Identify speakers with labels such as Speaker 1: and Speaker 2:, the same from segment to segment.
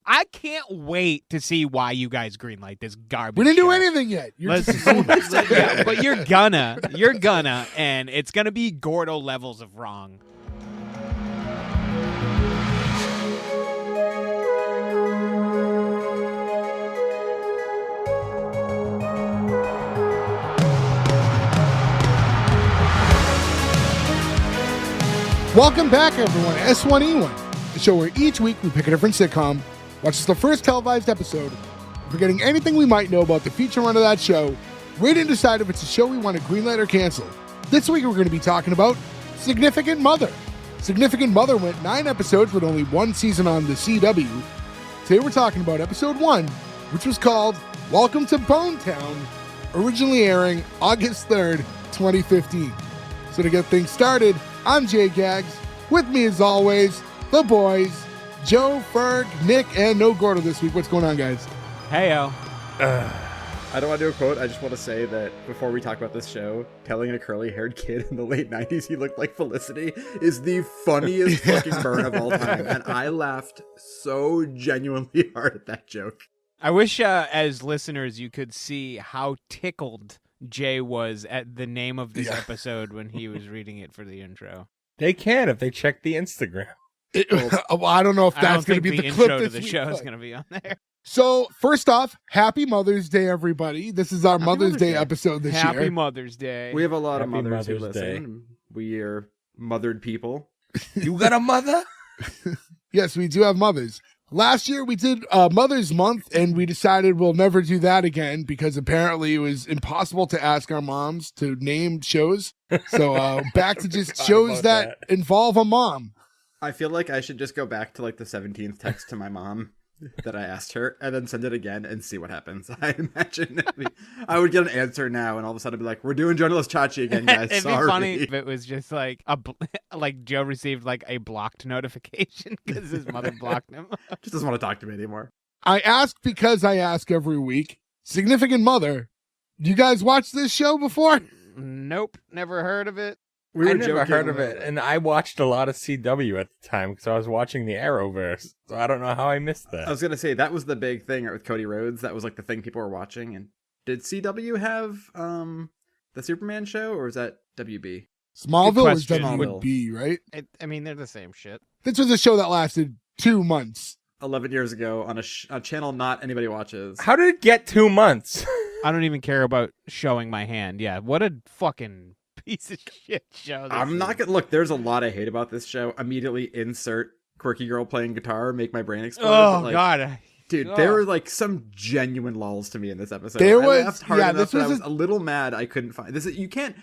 Speaker 1: I can't wait to see why you guys greenlight this garbage.
Speaker 2: We didn't do
Speaker 1: show.
Speaker 2: anything yet. You're just
Speaker 1: Yeah, but you're gonna, and it's gonna be Gordo levels of wrong.
Speaker 2: Welcome back, everyone, to S1E1, the show where each week we pick a different sitcom, watch the first televised episode, forgetting anything we might know about the feature run of that show, rate and decide if it's a show we want to greenlight or cancel. This week we're going to be talking about Significant Mother. Significant Mother went 9 episodes with only 1 season on the CW. Today we're talking about episode 1, which was called Welcome to Bonetown, originally airing August 3rd, 2015. So to get things started, I'm Jay Gags. With me, as always, the boys, Joe, Ferg, Nick, and no Gordo this week. What's going on, guys?
Speaker 1: Heyo.
Speaker 3: I don't want to do a quote. I just want to say that before we talk about this show, telling a curly-haired kid in the late 90s he looked like Felicity is the funniest fucking burn of all time. And I laughed so genuinely hard at that joke.
Speaker 1: I wish, as listeners, you could see how tickled Jay was at the name of this episode when he was reading it for the intro.
Speaker 4: They can if they check the Instagram.
Speaker 2: Well, I don't know if that's going to be the clip
Speaker 1: intro to
Speaker 2: this
Speaker 1: the
Speaker 2: week,
Speaker 1: show is
Speaker 2: but-
Speaker 1: going to be on there.
Speaker 2: So, first off, Happy Mother's Day, everybody. This is our Mother's
Speaker 3: Mother's
Speaker 2: Day
Speaker 3: Day.
Speaker 2: episode this
Speaker 1: Happy
Speaker 2: year.
Speaker 1: Mother's Day.
Speaker 3: We have a lot of
Speaker 4: Happy
Speaker 3: mothers who
Speaker 4: Mother's
Speaker 3: listen. We are mothered people.
Speaker 4: You got a mother?
Speaker 2: Yes, we do have mothers. Last year we did Mother's Month, and we decided we'll never do that again because apparently it was impossible to ask our moms to name shows. So back to just
Speaker 4: Forgot
Speaker 2: shows
Speaker 4: about
Speaker 2: that involve a mom.
Speaker 3: I feel like I should just go back to like the 17th text to my mom that I asked her and then send it again and see what happens. I imagine I would get an answer now and all of a sudden I'd be like, we're doing Journalist Chachi again, guys.
Speaker 1: It'd
Speaker 3: Sorry.
Speaker 1: be funny if it was just like like Joe received like a blocked notification because his mother blocked him.
Speaker 3: Just doesn't want to talk to me anymore.
Speaker 2: I ask because I ask every week. Significant Mother. You guys watched this show before?
Speaker 1: Nope, never heard of it.
Speaker 3: We
Speaker 4: I
Speaker 3: were
Speaker 4: never
Speaker 3: joking
Speaker 4: heard of it, and I watched a lot of CW at the time because I was watching the Arrowverse, so I don't know how I missed that.
Speaker 3: I was going to say, that was the big thing with Cody Rhodes. That was like the thing people were watching. And did CW have the Superman show or was that WB?
Speaker 2: Smallville is
Speaker 1: question.
Speaker 2: WB, right?
Speaker 1: I mean, they're the same shit.
Speaker 2: This was a show that lasted 2 months.
Speaker 3: 11 years ago on a channel not anybody watches.
Speaker 4: How did it get 2 months?
Speaker 1: I don't even care about showing my hand. Yeah, what a fucking piece of shit show. This
Speaker 3: I'm
Speaker 1: is.
Speaker 3: not going to look. There's a lot I hate about this show. Immediately insert quirky girl playing guitar, make my brain explode.
Speaker 1: Oh
Speaker 3: but, like,
Speaker 1: God,
Speaker 3: dude,
Speaker 1: Oh.
Speaker 3: there were like some genuine lulls to me in this episode.
Speaker 2: There
Speaker 3: I
Speaker 2: was-
Speaker 3: laughed hard
Speaker 2: yeah,
Speaker 3: enough
Speaker 2: this
Speaker 3: that I
Speaker 2: was
Speaker 3: was a little mad I couldn't find this. You can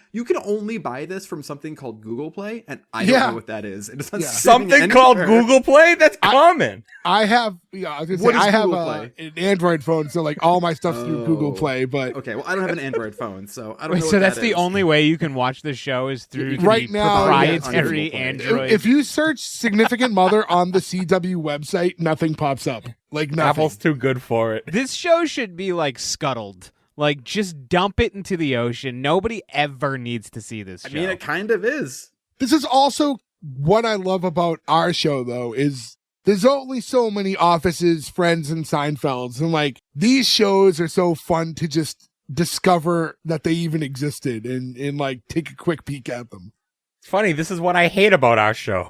Speaker 3: only buy this from something called Google Play, and I don't
Speaker 2: Yeah.
Speaker 3: know what that is. It's not
Speaker 2: Yeah.
Speaker 3: sitting
Speaker 4: Something called
Speaker 3: anywhere.
Speaker 4: Google Play? That's common.
Speaker 2: I have, I was gonna say,
Speaker 3: What is
Speaker 2: I have
Speaker 3: Google Play?
Speaker 2: an Android phone, so like all my stuff's through Google
Speaker 3: Oh.
Speaker 2: Play, but
Speaker 3: Okay, well, I don't have an Android phone, so I don't
Speaker 1: Wait,
Speaker 3: know.
Speaker 1: so
Speaker 3: what
Speaker 1: that's
Speaker 3: that
Speaker 1: the
Speaker 3: is.
Speaker 1: only way you can watch the show is through
Speaker 3: You
Speaker 1: the
Speaker 3: can
Speaker 2: Right now,
Speaker 1: proprietary
Speaker 3: yes.
Speaker 1: Android.
Speaker 2: if you search Significant Mother on the CW website, nothing pops up. Like nothing.
Speaker 4: Apple's too good for it.
Speaker 1: This show should be like scuttled. Like just dump it into the ocean. Nobody ever needs to see this
Speaker 3: I
Speaker 1: show.
Speaker 3: mean, it kind of is.
Speaker 2: This is also what I love about our show, though, is there's only so many Offices, Friends, and Seinfelds. And like these shows are so fun to just discover that they even existed and like take a quick peek at them.
Speaker 4: It's funny, this is what I hate about our show.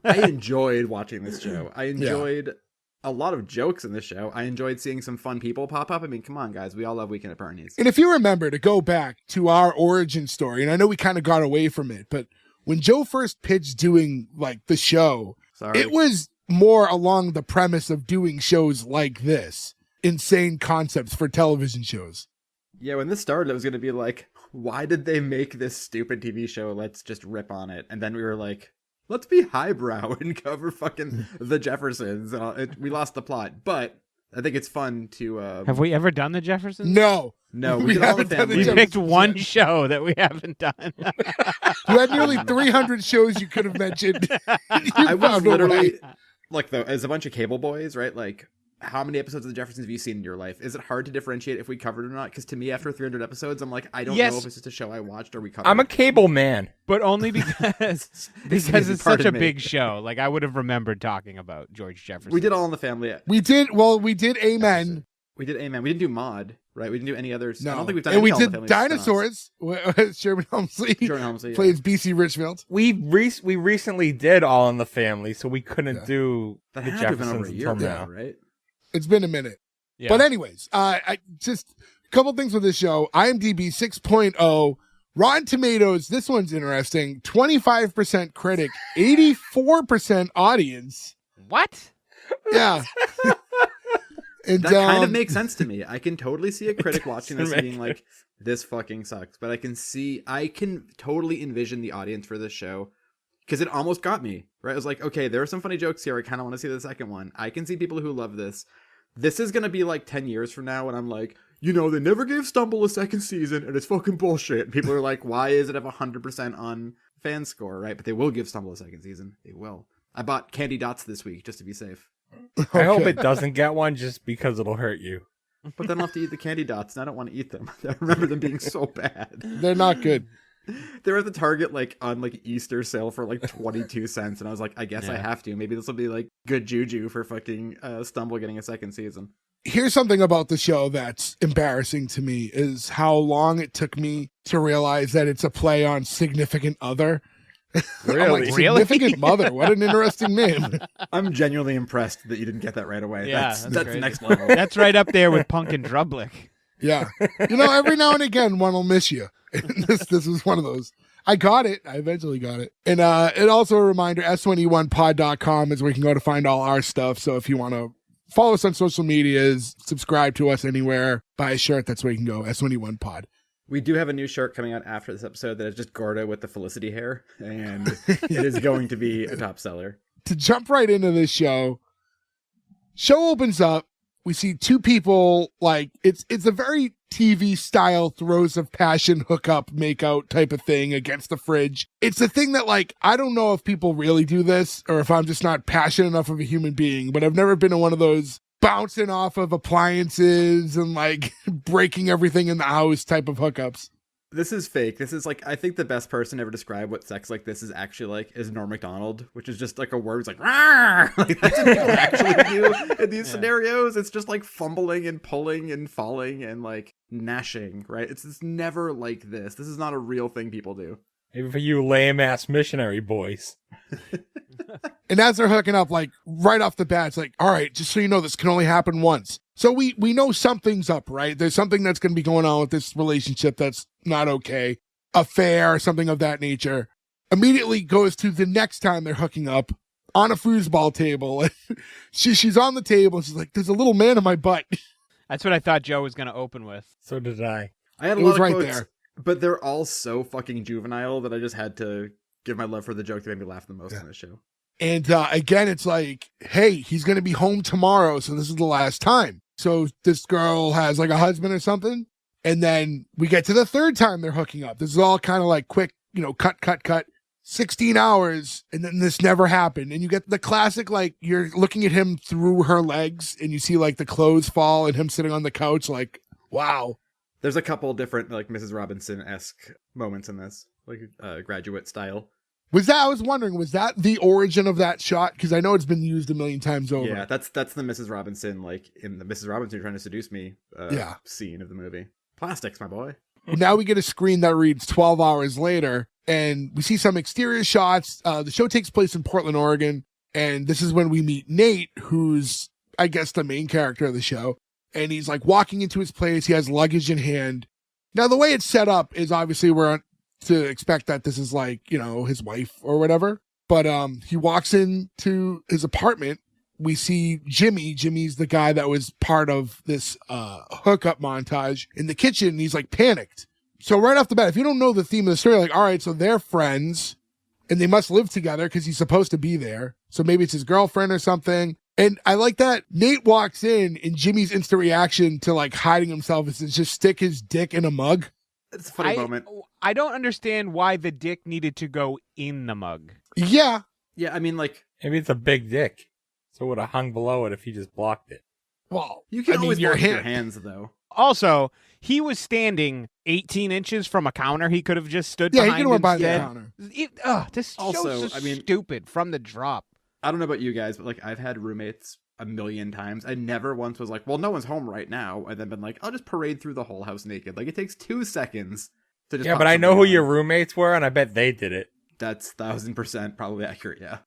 Speaker 3: I enjoyed watching this show. I enjoyed a lot of jokes in this show. I enjoyed seeing some fun people pop up. I mean, come on, guys. We all love Weekend at Bernie's.
Speaker 2: And if you remember, to go back to our origin story, and I know we kind of got away from it, but when Joe first pitched doing like the show,
Speaker 3: Sorry.
Speaker 2: it was more along the premise of doing shows like this. Insane concepts for television shows.
Speaker 3: Yeah, when this started, it was going to be like, why did they make this stupid TV show? Let's just rip on it. And then we were like, let's be highbrow and cover fucking the Jeffersons. We lost the plot, but I think it's fun to...
Speaker 1: Have we ever done the Jeffersons?
Speaker 2: No.
Speaker 3: No,
Speaker 2: we
Speaker 3: we did all the
Speaker 2: haven't done the
Speaker 3: family.
Speaker 1: We
Speaker 2: Jeffersons.
Speaker 1: picked one show that we haven't done.
Speaker 2: You had nearly 300 shows you could have mentioned. You
Speaker 3: I was
Speaker 2: found a way.
Speaker 3: literally... Like, as a bunch of cable boys, right? Like, how many episodes of The Jeffersons have you seen in your life? Is it hard to differentiate if we covered it or not? Because to me, after 300 episodes, I'm like, I don't know if it's just a show I watched or we covered.
Speaker 4: I'm a cable man.
Speaker 1: But only because it's such a big show. Like, I would have remembered talking about George Jefferson.
Speaker 3: We did All in the Family.
Speaker 2: We did Amen.
Speaker 3: We did Amen. We didn't do Mod, right? We didn't do any others.
Speaker 2: No.
Speaker 3: I don't think we've done
Speaker 2: and
Speaker 3: any
Speaker 2: we
Speaker 3: All in
Speaker 2: did
Speaker 3: the Family
Speaker 2: Dinosaurs. Sherman Helmsley plays BC Richfield.
Speaker 4: We recently did All in the Family, so we couldn't do
Speaker 3: That
Speaker 4: the
Speaker 3: had to have been over
Speaker 4: Jeffersons
Speaker 3: a year
Speaker 4: until
Speaker 3: ago,
Speaker 4: now.
Speaker 3: right?
Speaker 2: It's been a minute.
Speaker 1: Yeah.
Speaker 2: But anyways, I just a couple things with this show. IMDb 6.0. Rotten Tomatoes, this one's interesting. 25% critic, 84% audience.
Speaker 1: What?
Speaker 2: Yeah. And,
Speaker 3: That kind of makes sense to me. I can totally see a critic watching this and being like, this fucking sucks. But I can totally envision the audience for this show because it almost got me, right? I was like, okay, there are some funny jokes here. I kind of want to see the second one. I can see people who love this. This is going to be like 10 years from now when I'm like, they never gave Stumble a second season and it's fucking bullshit. And people are like, why is it at 100% on fan score, right? But they will give Stumble a second season. They will. I bought Candy Dots this week just to be safe.
Speaker 4: I hope it doesn't get one just because it'll hurt you.
Speaker 3: But then I'll have to eat the candy dots, and I don't want to eat them. I remember them being so bad.
Speaker 2: They're not good.
Speaker 3: They were at the Target on Easter sale for 22 cents, and I was like, I guess I have to. Maybe this will be good juju for fucking Stumble getting a second season.
Speaker 2: Here's something about the show that's embarrassing to me is how long it took me to realize that it's a play on Significant Other.
Speaker 4: Really?
Speaker 2: I'm like, Significant Mother. What an interesting name.
Speaker 3: I'm genuinely impressed that you didn't get that right away.
Speaker 1: Yeah,
Speaker 3: that's
Speaker 1: crazy.
Speaker 3: next level.
Speaker 1: That's right up there with Punk and Drublick.
Speaker 2: Yeah. Every now and again, one will miss you. And this was one of those. I got it. I eventually got it. And it also a reminder, S1E1pod.com is where you can go to find all our stuff. So if you want to follow us on social medias, subscribe to us anywhere, buy a shirt, that's where you can go, S1E1pod.
Speaker 3: We do have a new shirt coming out after this episode that is just Gordo with the Felicity hair, and it is going to be a top seller.
Speaker 2: To jump right into this show opens up. We see two people, it's a very TV style throes of passion, hookup, make out type of thing against the fridge. It's a thing that I don't know if people really do this or if I'm just not passionate enough of a human being, but I've never been in one of those bouncing off of appliances and breaking everything in the house type of hookups.
Speaker 3: This is fake. This is I think the best person ever described what sex like this is actually is Norm Macdonald, which is just a word. It's "Rawr!" That's what people actually do in these scenarios. It's just fumbling and pulling and falling and gnashing, right? It's never like this. This is not a real thing people do.
Speaker 4: Maybe for you lame ass missionary boys.
Speaker 2: And as they're hooking up, right off the bat, it's all right, just so you know, this can only happen once. So we know something's up, right? There's something that's going to be going on with this relationship that's not okay. Affair, something of that nature. Immediately goes to the next time they're hooking up on a foosball table. She's on the table. She's like, there's a little man in my butt.
Speaker 1: That's what I thought Joe was going to open with.
Speaker 4: So did I.
Speaker 3: I had a lot of quotes, but they're all so fucking juvenile that I just had to give my love for the joke that made me laugh the most on this show.
Speaker 2: And again, it's hey, he's going to be home tomorrow, so this is the last time. So this girl has a husband or something. And then we get to the third time they're hooking up. This is all kind of quick, cut. 16 hours, and then this never happened. And you get the classic, you're looking at him through her legs, and you see the clothes fall and him sitting on the couch, wow.
Speaker 3: There's a couple different Mrs. Robinson-esque moments in this, Graduate style.
Speaker 2: I was wondering, was that the origin of that shot? Because I know it's been used a million times over.
Speaker 3: Yeah, that's the Mrs. Robinson, in the Mrs. Robinson trying to seduce me scene of the movie. Plastics, my boy.
Speaker 2: Now we get a screen that reads 12 hours later, and we see some exterior shots. The show takes place in Portland, Oregon, and this is when we meet Nate, who's, I guess, the main character of the show. And he's walking into his place. He has luggage in hand. Now, the way it's set up is obviously we're to expect that this is his wife or whatever. But he walks into his apartment. We see Jimmy. Jimmy's the guy that was part of this hookup montage in the kitchen. And he's panicked. So right off the bat, if you don't know the theme of the story, all right, so they're friends and they must live together because he's supposed to be there. So maybe it's his girlfriend or something. And I like that Nate walks in and Jimmy's instant reaction to hiding himself is to just stick his dick in a mug.
Speaker 3: It's a funny moment.
Speaker 1: I don't understand why the dick needed to go in the mug.
Speaker 2: Yeah.
Speaker 3: Yeah, I mean,
Speaker 4: Maybe it's a big dick. So it would have hung below it if he just blocked it.
Speaker 2: Well,
Speaker 3: You can always
Speaker 2: your
Speaker 3: walk with your hands, though.
Speaker 1: Also, he was standing 18 inches from a counter. He could have just stood
Speaker 2: Yeah, he
Speaker 1: behind
Speaker 2: could have went
Speaker 1: instead.
Speaker 2: behind the
Speaker 1: This
Speaker 3: Also,
Speaker 1: show's so
Speaker 3: I mean-
Speaker 1: stupid from the drop.
Speaker 3: I don't know about you guys, but like I've had roommates a million times. I never once was like, well, no one's home right now, and then been like, I'll just parade through the whole house naked. Like it takes 2 seconds to just.
Speaker 4: Yeah,
Speaker 3: pop
Speaker 4: but I know
Speaker 3: something
Speaker 4: who
Speaker 3: on.
Speaker 4: your roommates were, and I bet they did it.
Speaker 3: That's 1000% probably accurate. Yeah.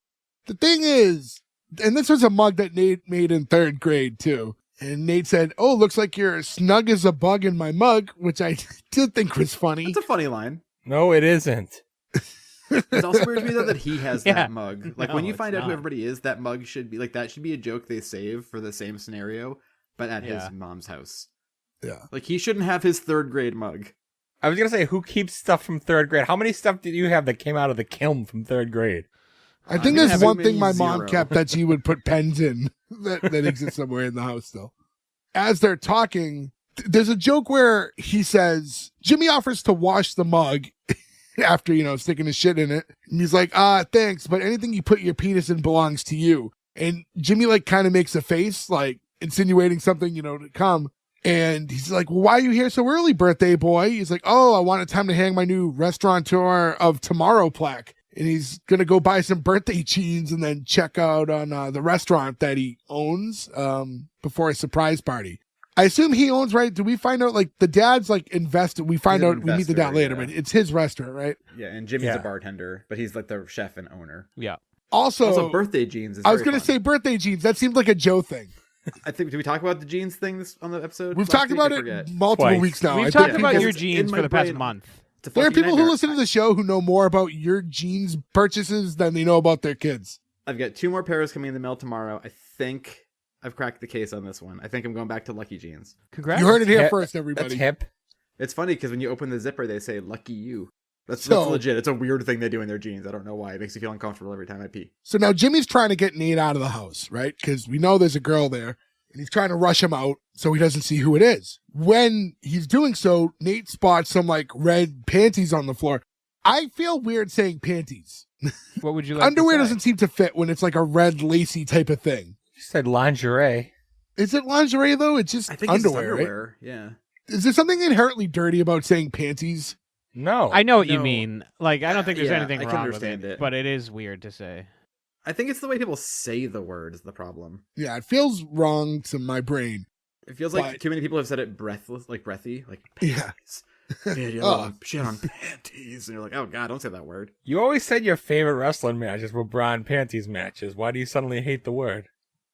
Speaker 2: The thing is, and this was a mug that Nate made in 3rd grade too. And Nate said, "Oh, looks like you're snug as a bug in my mug," which I did think was funny.
Speaker 3: It's a funny line.
Speaker 4: No, it isn't.
Speaker 3: It's also weird to me though that he has
Speaker 1: Yeah.
Speaker 3: that mug. Like when
Speaker 1: No,
Speaker 3: you
Speaker 1: it's
Speaker 3: find out who
Speaker 1: not.
Speaker 3: everybody is, that mug should be like that should be a joke they save for the same scenario, but at
Speaker 1: Yeah.
Speaker 3: his mom's house.
Speaker 2: Yeah.
Speaker 3: Like he shouldn't have his 3rd grade mug.
Speaker 4: I was gonna say, who keeps stuff from 3rd grade? How many stuff did you have that came out of the kiln from 3rd grade?
Speaker 2: I think
Speaker 3: gonna
Speaker 2: there's
Speaker 3: have
Speaker 2: one
Speaker 3: maybe
Speaker 2: thing my mom
Speaker 3: 0.
Speaker 2: kept that she would put pens in that exists somewhere in the house still. As they're talking, there's a joke where he says, Jimmy offers to wash the mug after, sticking his shit in it. And he's like, thanks, but anything you put your penis in belongs to you. And Jimmy like kind of makes a face, like insinuating something, to come. And he's like, well, why are you here so early, birthday boy? He's like, oh, I wanted time to hang my new restaurateur of tomorrow plaque. And he's going to go buy some birthday cheese and then check out on the restaurant that he owns before a surprise party. I assume he owns, right? Do we find out, like, the dad's, like, invested? We find
Speaker 3: He's an
Speaker 2: out, we meet the dad
Speaker 3: investor,
Speaker 2: later,
Speaker 3: yeah.
Speaker 2: but it's his restaurant, right?
Speaker 3: Yeah, and Jimmy's
Speaker 4: Yeah.
Speaker 3: a bartender, but he's like the chef and owner.
Speaker 1: Yeah.
Speaker 3: Also, birthday jeans is
Speaker 2: I was
Speaker 3: very
Speaker 2: going to
Speaker 3: fun.
Speaker 2: say birthday jeans. That seemed like a Joe thing.
Speaker 3: I think, did we talk about the jeans thing on the episode?
Speaker 2: We've
Speaker 3: last
Speaker 2: talked
Speaker 3: week?
Speaker 2: about
Speaker 3: I
Speaker 2: it
Speaker 3: forget.
Speaker 2: multiple
Speaker 4: Twice.
Speaker 2: weeks now.
Speaker 1: We've
Speaker 2: I
Speaker 1: talked
Speaker 2: think
Speaker 1: about
Speaker 2: because
Speaker 1: your
Speaker 3: it's
Speaker 1: jeans
Speaker 3: in
Speaker 1: for
Speaker 3: my
Speaker 1: the past
Speaker 3: brain.
Speaker 1: month.
Speaker 3: It's a
Speaker 2: there are
Speaker 3: fucking
Speaker 2: people who
Speaker 3: nightmare.
Speaker 2: listen to the show who know more about your jeans purchases than they know about their kids.
Speaker 3: I've got 2 more pairs coming in the mail tomorrow. I think I've cracked the case on this one. I think I'm going back to Lucky Jeans.
Speaker 1: Congrats.
Speaker 2: You heard it here
Speaker 4: hip.
Speaker 2: first,
Speaker 4: That's
Speaker 2: everybody.
Speaker 4: hip.
Speaker 3: It's funny because when you open the zipper, they say "Lucky you." That's
Speaker 2: So-
Speaker 3: legit. It's a weird thing they do in their jeans. I don't know why. It makes me feel uncomfortable every time I pee.
Speaker 2: So now Jimmy's trying to get Nate out of the house, right? Because we know there's a girl there, and he's trying to rush him out so he doesn't see who it is. When he's doing so, Nate spots some like red panties on the floor. I feel weird saying panties.
Speaker 1: What would you like?
Speaker 2: Underwear
Speaker 1: to say?
Speaker 2: doesn't seem to fit when it's like a red lacy type of thing.
Speaker 4: You said lingerie.
Speaker 2: Is it lingerie though? It's just
Speaker 3: I think
Speaker 2: underwear,
Speaker 3: it's
Speaker 2: right?
Speaker 3: underwear. Yeah.
Speaker 2: Is there something inherently dirty about saying panties?
Speaker 4: No.
Speaker 1: I know what you
Speaker 3: No.
Speaker 1: mean. Like, I don't think there's
Speaker 3: Yeah,
Speaker 1: anything
Speaker 3: I can
Speaker 1: wrong with
Speaker 3: understand
Speaker 1: it,
Speaker 3: it.
Speaker 1: but it is weird to say.
Speaker 3: I think it's the way people say the word is the problem.
Speaker 2: Yeah, it feels wrong to my brain.
Speaker 3: It feels like
Speaker 2: But-
Speaker 3: too many people have said it breathless, like breathy, like
Speaker 2: Yeah.
Speaker 3: panties. Yeah,
Speaker 2: Oh.
Speaker 3: shit on panties, and you're like, oh god, don't say that word.
Speaker 4: You always said your favorite wrestling matches were bra and panties matches. Why do you suddenly hate the word?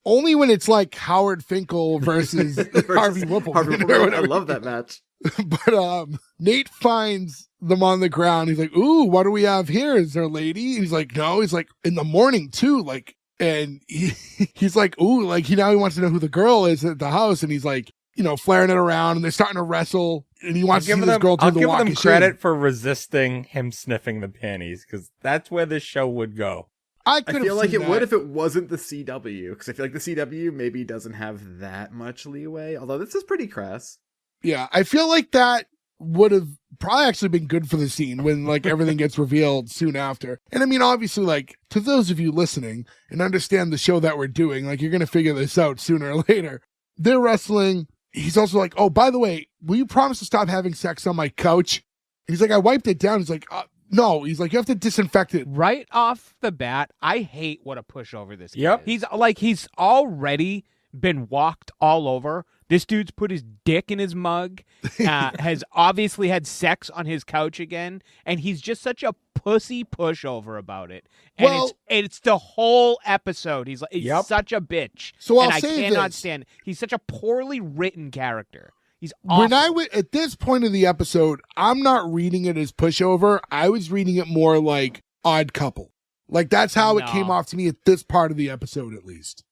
Speaker 2: Only when it's like Howard Finkel versus Harvey Whipple.
Speaker 3: Harvey
Speaker 2: or
Speaker 3: Whippleman. I
Speaker 2: whatever.
Speaker 3: love that match.
Speaker 2: But Nate finds them on the ground. He's like, ooh, what do we have here? Is there a lady? He's like, no. He's like, in the morning too. Like, and he's like, ooh, like he wants to know who the girl is at the house. And he's like, flaring it around and they're starting to wrestle. And he wants to see this girl
Speaker 4: I'll
Speaker 2: do the
Speaker 4: give
Speaker 2: walk
Speaker 4: them
Speaker 2: of shame.
Speaker 4: credit for resisting him sniffing the panties, because that's where this show would go.
Speaker 2: I
Speaker 3: I feel like it would if it wasn't the CW, because I feel like the CW maybe doesn't have that much leeway. Although this is pretty crass.
Speaker 2: Yeah, I feel like that would have probably actually been good for the scene when like everything gets revealed soon after. And I mean, obviously, like to those of you listening and understand the show that we're doing, like you're going to figure this out sooner or later. They're wrestling. He's also like, oh, by the way, will you promise to stop having sex on my couch? He's like, I wiped it down. He's like, no. He's like, you have to disinfect it.
Speaker 1: Right off the bat, I hate what a pushover this kid
Speaker 4: Yep.
Speaker 1: is. He's already been walked all over. This dude's put his dick in his mug, has obviously had sex on his couch again, and he's just such a pussy pushover about it. And
Speaker 2: Well-
Speaker 1: it's the whole episode. He's
Speaker 4: Yep.
Speaker 1: such a bitch.
Speaker 2: So
Speaker 1: and
Speaker 2: I'll
Speaker 1: I
Speaker 2: say
Speaker 1: cannot
Speaker 2: this.
Speaker 1: stand. He's such a poorly written character. He's awful.
Speaker 2: When I went at this point of the episode, I'm not reading it as pushover. I was reading it more like odd couple. Like that's how it
Speaker 1: No.
Speaker 2: came off to me at this part of the episode, at least.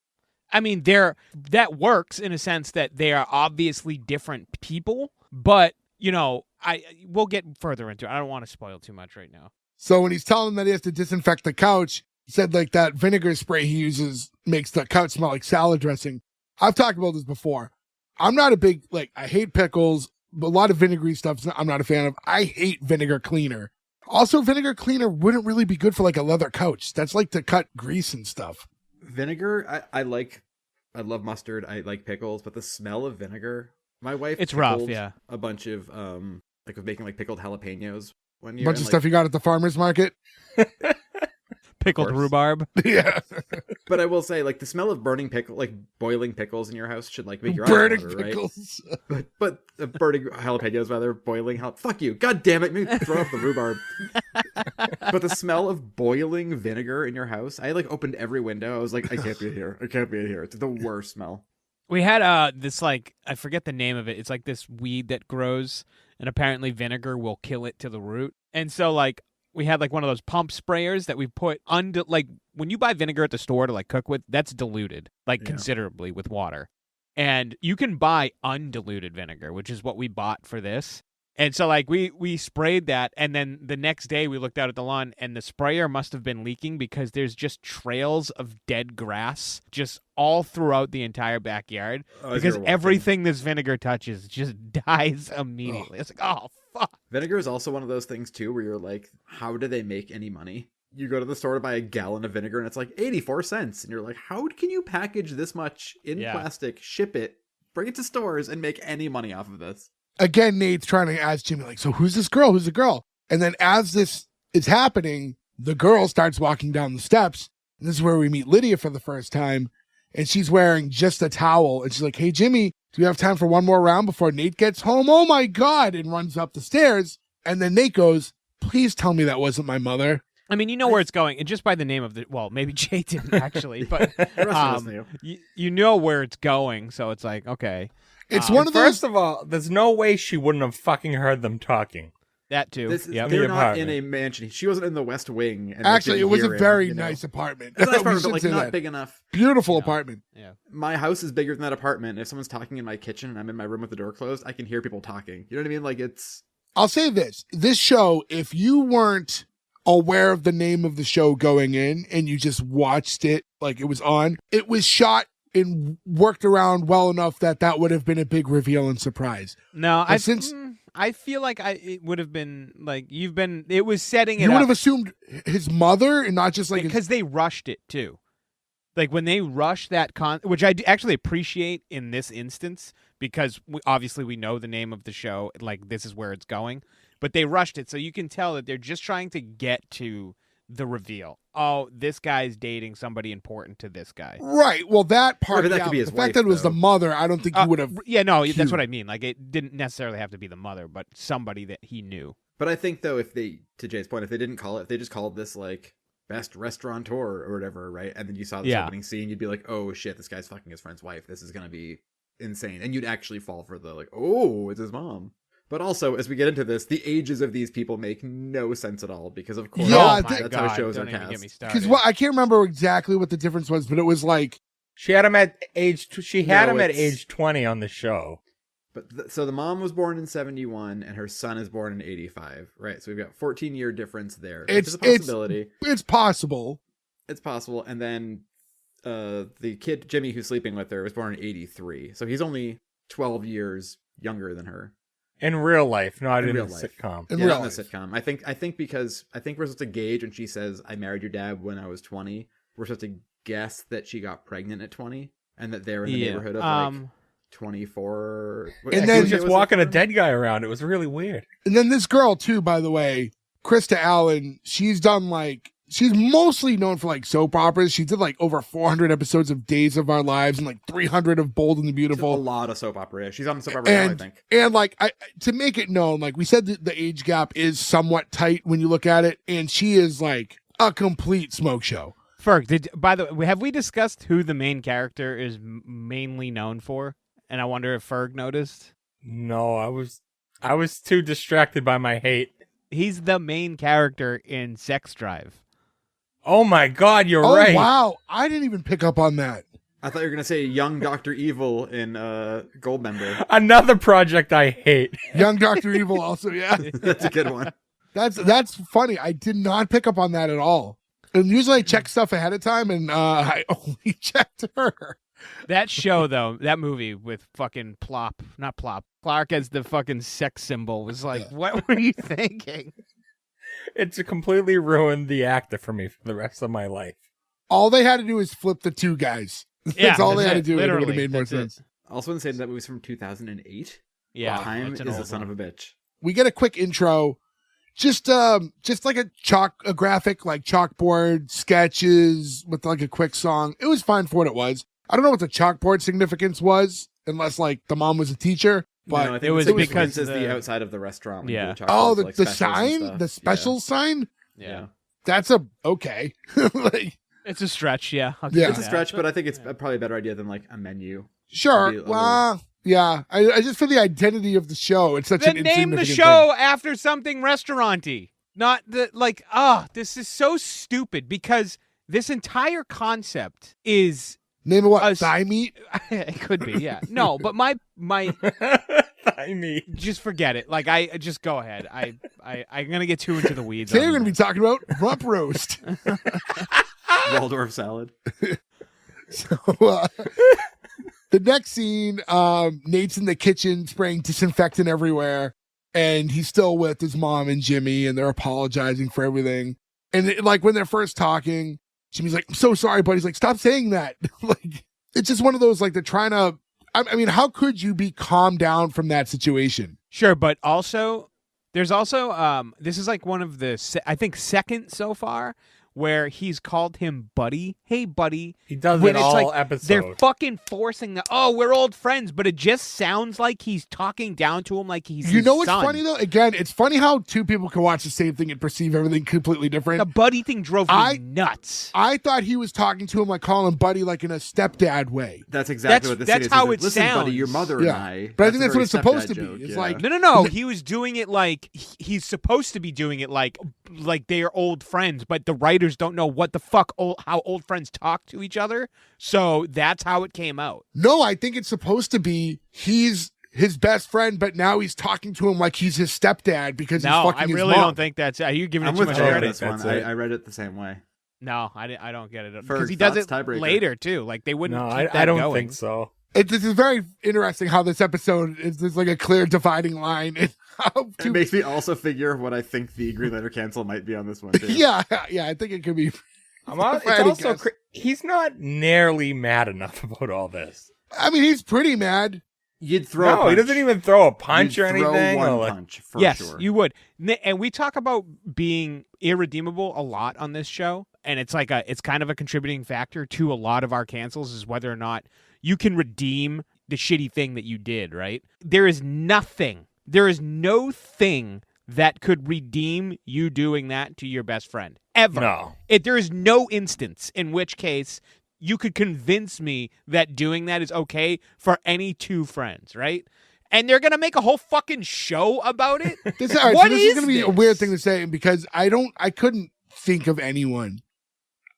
Speaker 1: I mean, that works in a sense that they are obviously different people, but we'll get further into it. I don't want to spoil too much right now.
Speaker 2: So when he's telling him that he has to disinfect the couch, he said like that vinegar spray he uses makes the couch smell like salad dressing. I've talked about this before. I'm not a big, I hate pickles, but a lot of vinegary stuff I'm not a fan of. I hate vinegar cleaner. Also, vinegar cleaner wouldn't really be good for like a leather couch. That's like to cut grease and stuff.
Speaker 3: Vinegar, I like I love mustard. I like pickles, but the smell of vinegar. My wife
Speaker 1: It's rough,
Speaker 3: pickled
Speaker 1: yeah.
Speaker 3: a bunch of like of making like pickled jalapenos one year.
Speaker 2: Bunch of
Speaker 3: and,
Speaker 2: stuff you got at the farmer's market.
Speaker 1: Pickled
Speaker 3: course.
Speaker 1: rhubarb.
Speaker 2: Yeah.
Speaker 3: But I will say, like, the smell of burning pickle, like boiling pickles in your house, should like make your
Speaker 2: Burning
Speaker 3: eyes water, right?
Speaker 2: pickles.
Speaker 3: But burning jalapenos, rather boiling. Fuck you! God damn it! Maybe throw off the rhubarb. But the smell of boiling vinegar in your house, I like opened every window. I was like, I can't be in here. I can't be in here. It's the worst smell.
Speaker 1: We had this like I forget the name of it. It's like this weed that grows, and apparently vinegar will kill it to the root. And so like we had like one of those pump sprayers that we put under, like when you buy vinegar at the store to like cook with, that's diluted like considerably with water. And you can buy undiluted vinegar, which is what we bought for this. And so like we sprayed that, and then the next day we looked out at the lawn and the sprayer must have been leaking because there's just trails of dead grass just all throughout the entire backyard because everything this vinegar touches just dies immediately. It's like, oh fuck.
Speaker 3: Vinegar is also one of those things too where you're like, how do they make any money? You go to the store to buy a gallon of vinegar and it's like 84 cents. And you're like, how can you package this much in plastic, ship it, bring it to stores, and make any money off of this?
Speaker 2: Again, Nate's trying to ask Jimmy, like, so who's this girl? Who's the girl? And then as this is happening, the girl starts walking down the steps. And this is where we meet Lydia for the first time. And she's wearing just a towel. And she's like, hey, Jimmy, do we have time for one more round before Nate gets home? Oh, my God. And runs up the stairs. And then Nate goes, please tell me that wasn't my mother.
Speaker 1: I mean, you know where it's going, and just by the name of the, well, maybe Jay didn't actually, but you know where it's going, so it's like, okay.
Speaker 2: It's one of those.
Speaker 4: First of all, there's no way she wouldn't have fucking heard them talking.
Speaker 1: That too.
Speaker 3: They're not in a mansion. She wasn't in the West Wing. And
Speaker 2: actually, it was a very
Speaker 3: him,
Speaker 2: nice apartment.
Speaker 3: It's a nice apartment, but like not big enough.
Speaker 2: Beautiful apartment.
Speaker 1: Yeah.
Speaker 3: My house is bigger than that apartment. If someone's talking in my kitchen and I'm in my room with the door closed, I can hear people talking. You know what I mean? Like it's.
Speaker 2: I'll say this show, if you weren't aware of the name of the show going in and you just watched it like it was on, it was shot and worked around well enough that would have been a big reveal and surprise.
Speaker 1: No, I feel like it would have been like it was setting it up.
Speaker 2: You would have assumed his mother and not just like
Speaker 1: because they rushed it too. Like when they rush that which I actually appreciate in this instance because obviously we know the name of the show, like this is where it's going. But they rushed it, so you can tell that they're just trying to get to the reveal. Oh, this guy's dating somebody important to this guy.
Speaker 2: Right. Well, that part,
Speaker 3: that could be his
Speaker 2: the
Speaker 3: wife,
Speaker 2: fact that it was the mother, I don't think you would have.
Speaker 1: Yeah, no, that's what I mean. Like it didn't necessarily have to be the mother, but somebody that he knew.
Speaker 3: But I think though, if they, to Jay's point, if they didn't call it, if they just called this like best restaurateur or whatever, right? And then you saw this opening scene, you'd be like, oh shit, this guy's fucking his friend's wife. This is gonna be insane, and you'd actually fall for the like, oh, it's his mom. But also, as we get into this, the ages of these people make no sense at all because, of course, that's how shows are cast.
Speaker 2: Because I can't remember exactly what the difference was, but it was like
Speaker 4: she had him at age. She had him at age 20 on the show.
Speaker 3: But so the mom was born in 71, and her son is born in 85. Right, so we've got 14-year difference there. It's a possibility.
Speaker 2: It's possible.
Speaker 3: It's possible, and then the kid Jimmy, who's sleeping with her, was born in 83. So he's only 12 years younger than her.
Speaker 4: In real life, not in a
Speaker 3: life.
Speaker 4: Sitcom.
Speaker 3: In a sitcom. I think because we're supposed to gauge when she says, I married your dad when I was 20, we're supposed to guess that she got pregnant at 20 and that they're in the neighborhood of like 24.
Speaker 2: And
Speaker 4: then he was just walking a dead guy around. It was really weird.
Speaker 2: And then this girl too, by the way, Krista Allen, she's mostly known for like soap operas. She did like over 400 episodes of Days of Our Lives and like 300 of Bold and the Beautiful.
Speaker 3: A lot of soap opera. She's on the soap opera now, I think.
Speaker 2: And like to make it known, like we said, the age gap is somewhat tight when you look at it, and she is like a complete smoke show.
Speaker 1: Ferg, by the way, have we discussed who the main character is mainly known for? And I wonder if Ferg noticed.
Speaker 4: No, I was too distracted by my hate.
Speaker 1: He's the main character in Sex Drive.
Speaker 4: Oh my God, you're right.
Speaker 2: Oh wow, I didn't even pick up on that.
Speaker 3: I thought you were gonna say young Dr. Evil in Goldmember.
Speaker 4: Another project I hate.
Speaker 2: Young Dr. Evil also, yeah.
Speaker 3: That's a good one.
Speaker 2: That's funny. I did not pick up on that at all. And usually I check stuff ahead of time, and I only checked her.
Speaker 1: That show, though, that movie with fucking Clark as the fucking sex symbol was like, what were you thinking?
Speaker 4: It's completely ruined the actor for me for the rest of my life.
Speaker 2: All they had to do is flip the two guys. That's all they
Speaker 1: that's
Speaker 2: had to
Speaker 1: it,
Speaker 2: do. And it would have
Speaker 1: literally,
Speaker 2: made more
Speaker 1: that's it.
Speaker 2: sense.
Speaker 3: Also insane that movie's from 2008.
Speaker 1: Yeah,
Speaker 3: Time
Speaker 1: it's
Speaker 3: is
Speaker 1: an
Speaker 3: a
Speaker 1: old
Speaker 3: son
Speaker 1: one.
Speaker 3: of a bitch.
Speaker 2: We get a quick intro, just like a graphic, like chalkboard sketches with like a quick song. It was fine for what it was. I don't know what the chalkboard significance was, unless like the mom was a teacher. But
Speaker 3: no, I think
Speaker 1: it was
Speaker 3: the
Speaker 1: because
Speaker 3: significance is the
Speaker 1: the-
Speaker 3: outside of the restaurant. when
Speaker 1: Yeah.
Speaker 3: you do
Speaker 2: oh,
Speaker 3: chalkboards,
Speaker 2: the
Speaker 3: like specials and
Speaker 2: sign,
Speaker 3: stuff.
Speaker 2: the special sign.
Speaker 1: Yeah.
Speaker 2: That's okay. Like,
Speaker 1: It's a stretch, yeah. I'll give
Speaker 2: Yeah.
Speaker 1: you
Speaker 3: It's a
Speaker 1: that.
Speaker 3: stretch, but I think it's probably a better idea than like a menu.
Speaker 2: sure.
Speaker 3: Maybe a
Speaker 2: Well, yeah. I just for the identity of the show, it's such
Speaker 1: Then
Speaker 2: an
Speaker 1: name the
Speaker 2: insignificant
Speaker 1: show after something restauranty. Not the like. This is so stupid because this entire concept is.
Speaker 2: thing. Name it what?
Speaker 1: Us-
Speaker 2: Thigh meat.
Speaker 1: It could be, yeah. No, but my
Speaker 4: I mean,
Speaker 1: just forget it. Like I just go ahead. I'm gonna get too into the weeds.
Speaker 2: Today
Speaker 1: on
Speaker 2: we're going to be
Speaker 1: this.
Speaker 2: talking about rump roast.
Speaker 3: Waldorf salad.
Speaker 2: So, the next scene, Nate's in the kitchen spraying disinfectant everywhere, and he's still with his mom and Jimmy, and they're apologizing for everything. And like when they're first talking, Jimmy's like, "I'm so sorry," but he's like, "Stop saying that." Like, it's just one of those like they're trying to. I mean, how could you be calmed down from that situation?
Speaker 1: Sure, but also there's also this is like one of the I think second so far where he's called him buddy. Hey buddy.
Speaker 4: he does
Speaker 1: When
Speaker 4: it
Speaker 1: it's
Speaker 4: all
Speaker 1: like
Speaker 4: episode.
Speaker 1: they're fucking forcing the we're old friends, but it just sounds like he's talking down to him like he's
Speaker 2: You
Speaker 1: his
Speaker 2: know what's
Speaker 1: son.
Speaker 2: funny though? Again, it's funny how two people can watch the same thing and perceive everything completely different.
Speaker 1: The buddy thing drove me nuts.
Speaker 2: I thought he was talking to him like calling him buddy, like in a stepdad way.
Speaker 3: That's exactly
Speaker 1: That's-
Speaker 3: what this
Speaker 1: that's
Speaker 3: is.
Speaker 1: how
Speaker 3: He's like,
Speaker 1: it
Speaker 3: listen, buddy,
Speaker 1: sounds.
Speaker 3: your mother and
Speaker 2: Yeah.
Speaker 3: I.
Speaker 2: But I think that's
Speaker 3: a
Speaker 2: what it's
Speaker 3: very
Speaker 2: supposed to
Speaker 3: stepdad
Speaker 2: be.
Speaker 3: joke,
Speaker 2: It's
Speaker 3: yeah.
Speaker 2: like-
Speaker 1: No. He was doing it like he's supposed to be doing it like they are old friends, but the writers don't know what the fuck how old friends talk to each other. So that's how it came out.
Speaker 2: No, I think it's supposed to be he's his best friend, but now he's talking to him like he's his stepdad because
Speaker 1: No,
Speaker 2: he's
Speaker 1: I
Speaker 2: fucking his
Speaker 1: really
Speaker 2: mom.
Speaker 1: don't think that's. Are you giving
Speaker 3: I'm
Speaker 1: it too
Speaker 3: with
Speaker 1: much
Speaker 3: Joe on
Speaker 1: credit?
Speaker 3: this one.
Speaker 4: That's it.
Speaker 3: I read it the same way.
Speaker 1: No, I don't get it
Speaker 3: For
Speaker 1: because he does
Speaker 3: thoughts,
Speaker 1: it
Speaker 3: tiebreaker.
Speaker 1: later too. Like they wouldn't.
Speaker 4: no,
Speaker 1: keep
Speaker 4: I
Speaker 1: that
Speaker 4: don't
Speaker 1: going.
Speaker 4: think so.
Speaker 2: This is very interesting how this episode is. There's like a clear dividing line. And how
Speaker 3: It
Speaker 2: two,
Speaker 3: makes me also figure what I think the Green Letter cancel might be on this one too.
Speaker 2: yeah, I think it could be.
Speaker 4: It's
Speaker 2: had to
Speaker 4: also
Speaker 2: guess.
Speaker 4: he's not nearly mad enough about all this.
Speaker 2: I mean, he's pretty mad.
Speaker 3: You'd throw. a
Speaker 4: No, he
Speaker 3: punch.
Speaker 4: doesn't even throw a punch
Speaker 3: You'd
Speaker 4: or anything.
Speaker 3: Throw
Speaker 4: or
Speaker 3: one
Speaker 4: like-
Speaker 3: punch for
Speaker 1: Yes,
Speaker 3: sure.
Speaker 1: you would. And we talk about being irredeemable a lot on this show, and it's like it's kind of a contributing factor to a lot of our cancels is whether or not you can redeem the shitty thing that you did, right? There is no thing that could redeem you doing that to your best friend ever.
Speaker 4: No.
Speaker 1: There is no instance in which case you could convince me that doing that is okay for any two friends, right? And they're gonna make a whole fucking show about it.
Speaker 2: This, all right,
Speaker 1: What
Speaker 2: so this is
Speaker 1: is
Speaker 2: going to be a
Speaker 1: this?
Speaker 2: weird thing to say because I couldn't think of anyone.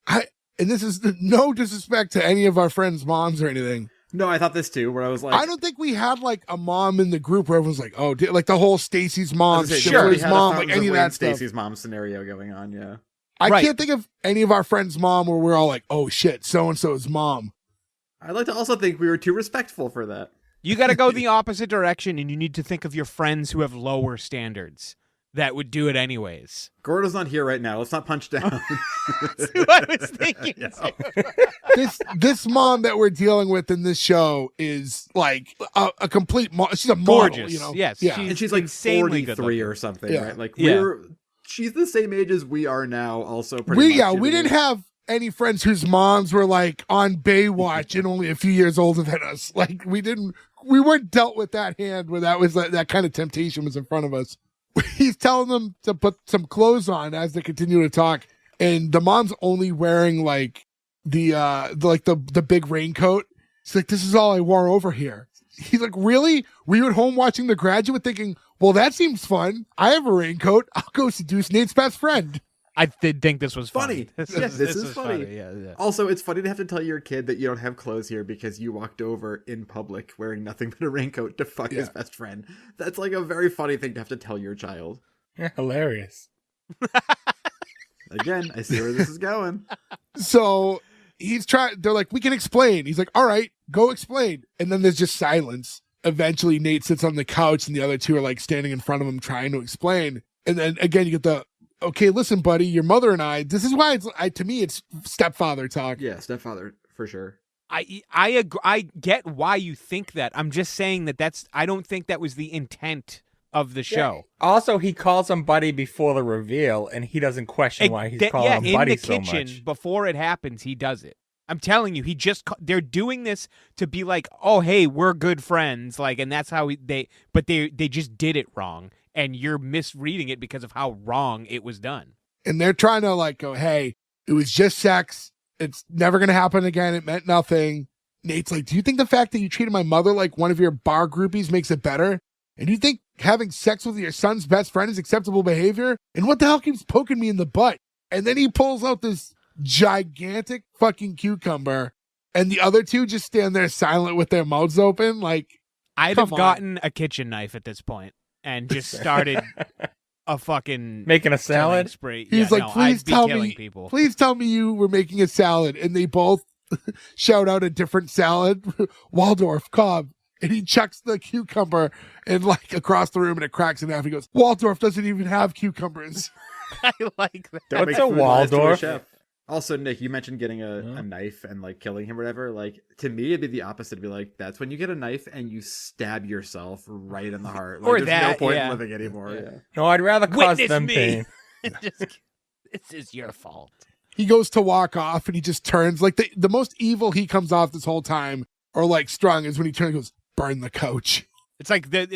Speaker 2: And this is no disrespect to any of our friends' moms or anything.
Speaker 3: No, I thought this too. Where I was like,
Speaker 2: I don't think we had like a mom in the group where everyone's like, oh, like the whole Stacy's mom,
Speaker 3: I was gonna say,
Speaker 2: Schiffer's
Speaker 3: we had a
Speaker 2: mom,
Speaker 3: Fountains
Speaker 2: like any of
Speaker 3: Wayne
Speaker 2: that stuff.
Speaker 3: Stacy's mom scenario going on. Yeah.
Speaker 2: I
Speaker 1: Right.
Speaker 2: can't think of any of our friends' mom where we're all like, oh shit, so and so's mom.
Speaker 3: I'd like to also think we were too respectful for that.
Speaker 1: You got to go the opposite direction, and you need to think of your friends who have lower standards that would do it anyways.
Speaker 3: Gordo's not here right now. Let's not punch down.
Speaker 1: That's who I was thinking.
Speaker 2: This mom that we're dealing with in this show is like a complete. She's a model,
Speaker 1: Gorgeous.
Speaker 2: you know.
Speaker 1: Yes,
Speaker 2: yeah.
Speaker 3: And she's like
Speaker 1: insanely good
Speaker 3: 43
Speaker 1: looking.
Speaker 3: or something,
Speaker 2: Yeah.
Speaker 3: right? Like
Speaker 1: Yeah.
Speaker 3: she's the same age as we are now. Also, pretty much.
Speaker 2: We didn't have any friends whose moms were like on Baywatch and only a few years older than us. Like we weren't dealt with that hand where that was that kind of temptation was in front of us. He's telling them to put some clothes on as they continue to talk, and the mom's only wearing like the big raincoat. She's like, "This is all I wore over here." He's like, "Really? Were you at home watching The Graduate thinking, well, that seems fun. I have a raincoat. I'll go seduce Nate's best friend."
Speaker 1: I did think this was
Speaker 3: Funny. Yes, this is
Speaker 1: was
Speaker 3: funny.
Speaker 1: Yeah.
Speaker 3: Also, it's funny to have to tell your kid that you don't have clothes here because you walked over in public wearing nothing but a raincoat to fuck his best friend. That's like a very funny thing to have to tell your child.
Speaker 4: Yeah, hilarious.
Speaker 3: Again, I see where this is going.
Speaker 2: So they're like, "We can explain." He's like, "All right, go explain." And then there's just silence. Eventually Nate sits on the couch and the other two are like standing in front of him trying to explain. And then again, you get the, "Okay, listen, buddy, your mother and I," this is why to me, it's stepfather talk.
Speaker 3: Yeah, stepfather, for sure.
Speaker 1: I agree, I get why you think that. I'm just saying that I don't think that was the intent of the show.
Speaker 4: Also, he calls him buddy before the reveal, and he doesn't question why he's calling him buddy
Speaker 1: in the
Speaker 4: so
Speaker 1: kitchen
Speaker 4: much.
Speaker 1: before it happens, he does it. I'm telling you, they're doing this to be like, oh hey, we're good friends, like, and that's how they just did it wrong, and you're misreading it because of how wrong it was done.
Speaker 2: And they're trying to like go, hey, it was just sex. It's never going to happen again. It meant nothing. Nate's like, do you think the fact that you treated my mother like one of your bar groupies makes it better? And do you think having sex with your son's best friend is acceptable behavior? And what the hell keeps poking me in the butt? And then he pulls out this gigantic fucking cucumber, and the other two just stand there silent with their mouths open. Like,
Speaker 1: I'd have gotten a kitchen knife at this point and just started a fucking
Speaker 4: making a salad
Speaker 1: spree.
Speaker 2: He's like, please tell me,
Speaker 1: people.
Speaker 2: Please tell me you were making a salad. And they both shout out a different salad, Waldorf, Cobb. And he chucks the cucumber and like across the room, and it cracks in half. He goes, Waldorf doesn't even have cucumbers.
Speaker 1: I like that.
Speaker 3: Don't
Speaker 4: What's
Speaker 3: make
Speaker 4: a
Speaker 3: food lies to
Speaker 4: Waldorf?
Speaker 3: chef. Also, Nick, you mentioned getting a knife and like killing him or whatever. Like, to me, it'd be the opposite. It'd be like, that's when you get a knife and you stab yourself right in the heart. Like,
Speaker 1: Or
Speaker 3: there's
Speaker 1: that,
Speaker 3: no point
Speaker 1: yeah.
Speaker 3: in living anymore. Yeah.
Speaker 4: No, I'd rather cause
Speaker 1: Witness
Speaker 4: them
Speaker 1: me.
Speaker 4: pain.
Speaker 1: This is your fault.
Speaker 2: He goes to walk off, and he just turns. Like, the most evil he comes off this whole time, or like strong, is when he turns and goes, burn the couch.
Speaker 1: It's like the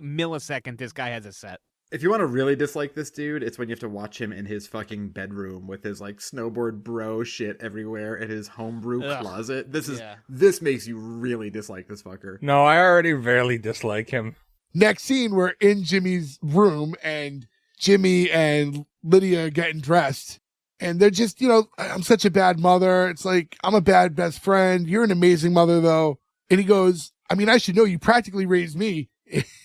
Speaker 1: millisecond this guy has a set.
Speaker 3: If you want to really dislike this dude, it's when you have to watch him in his fucking bedroom with his like snowboard bro shit everywhere in his homebrew closet. This makes you really dislike this fucker.
Speaker 4: No, I already rarely dislike him.
Speaker 2: Next scene, we're in Jimmy's room, and Jimmy and Lydia are getting dressed. And they're just, I'm such a bad mother. It's like, I'm a bad best friend. You're an amazing mother, though. And he goes, I mean, I should know you practically raised me.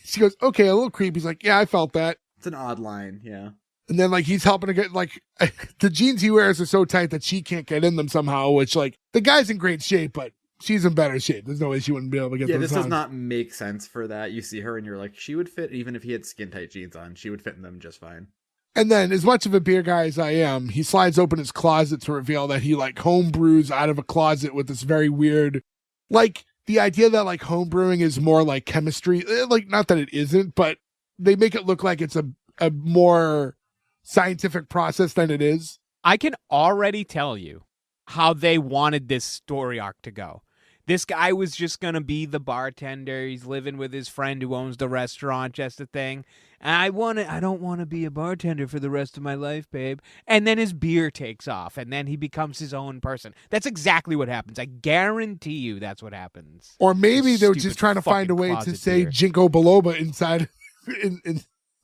Speaker 2: She goes, okay, a little creepy. He's like, yeah, I felt that.
Speaker 3: It's an odd line, yeah.
Speaker 2: And then, like, he's helping to get, like, the jeans he wears are so tight that she can't get in them somehow, which, like, the guy's in great shape, but she's in better shape. There's no way she wouldn't be able to get those
Speaker 3: this
Speaker 2: on.
Speaker 3: does not make sense for that. You see her and you're like, she would fit, even if he had skin-tight jeans on, she would fit in them just fine.
Speaker 2: And then, as much of a beer guy as I am, he slides open his closet to reveal that he, like, home brews out of a closet with this very weird, like, the idea that, like, home brewing is more like chemistry, like, not that it isn't, but they make it look like it's a more scientific process than it is.
Speaker 1: I can already tell you how they wanted this story arc to go. This guy was just going to be the bartender. He's living with his friend who owns the restaurant, just a thing. And I don't want to be a bartender for the rest of my life, babe. And then his beer takes off, and then he becomes his own person. That's exactly what happens. I guarantee you that's what happens.
Speaker 2: Or maybe they were
Speaker 1: Stupid
Speaker 2: just trying to find a way to
Speaker 1: closet
Speaker 2: say
Speaker 1: beer.
Speaker 2: Jinko Biloba inside in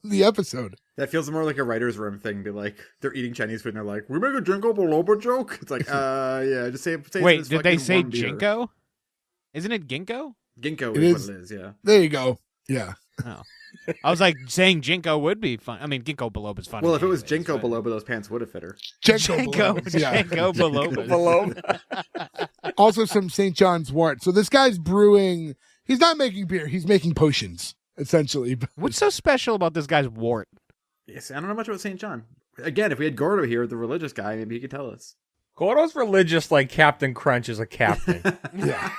Speaker 2: the episode.
Speaker 3: That feels more like a writer's room thing. Be like, they're eating Chinese food and they're like, we make a Jinko Biloba joke? It's like, yeah, just say
Speaker 1: Wait,
Speaker 3: it's
Speaker 1: did they
Speaker 3: fucking
Speaker 1: say
Speaker 3: warm beer.
Speaker 1: Jinko? Isn't it Ginkgo?
Speaker 3: Ginkgo
Speaker 2: It
Speaker 3: is
Speaker 2: is.
Speaker 3: what it is, yeah.
Speaker 2: There you go. Yeah.
Speaker 1: Oh. I was like, saying Jinko would be fun. I mean, Ginkgo Biloba's funny.
Speaker 3: Well, if it was
Speaker 1: anyways,
Speaker 3: Jinko
Speaker 1: but-
Speaker 3: Biloba, those pants would have fit her.
Speaker 2: Jinko Biloba. Yeah.
Speaker 1: Jinko Biloba.
Speaker 2: Also some St. John's wort. So this guy's brewing. He's not making beer. He's making potions, essentially.
Speaker 1: What's so special about this guy's wart?
Speaker 3: Yes, I don't know much about St. John. Again, if we had Gordo here, the religious guy, maybe he could tell us.
Speaker 4: Gordo's religious like Captain Crunch is a captain.
Speaker 2: Yeah.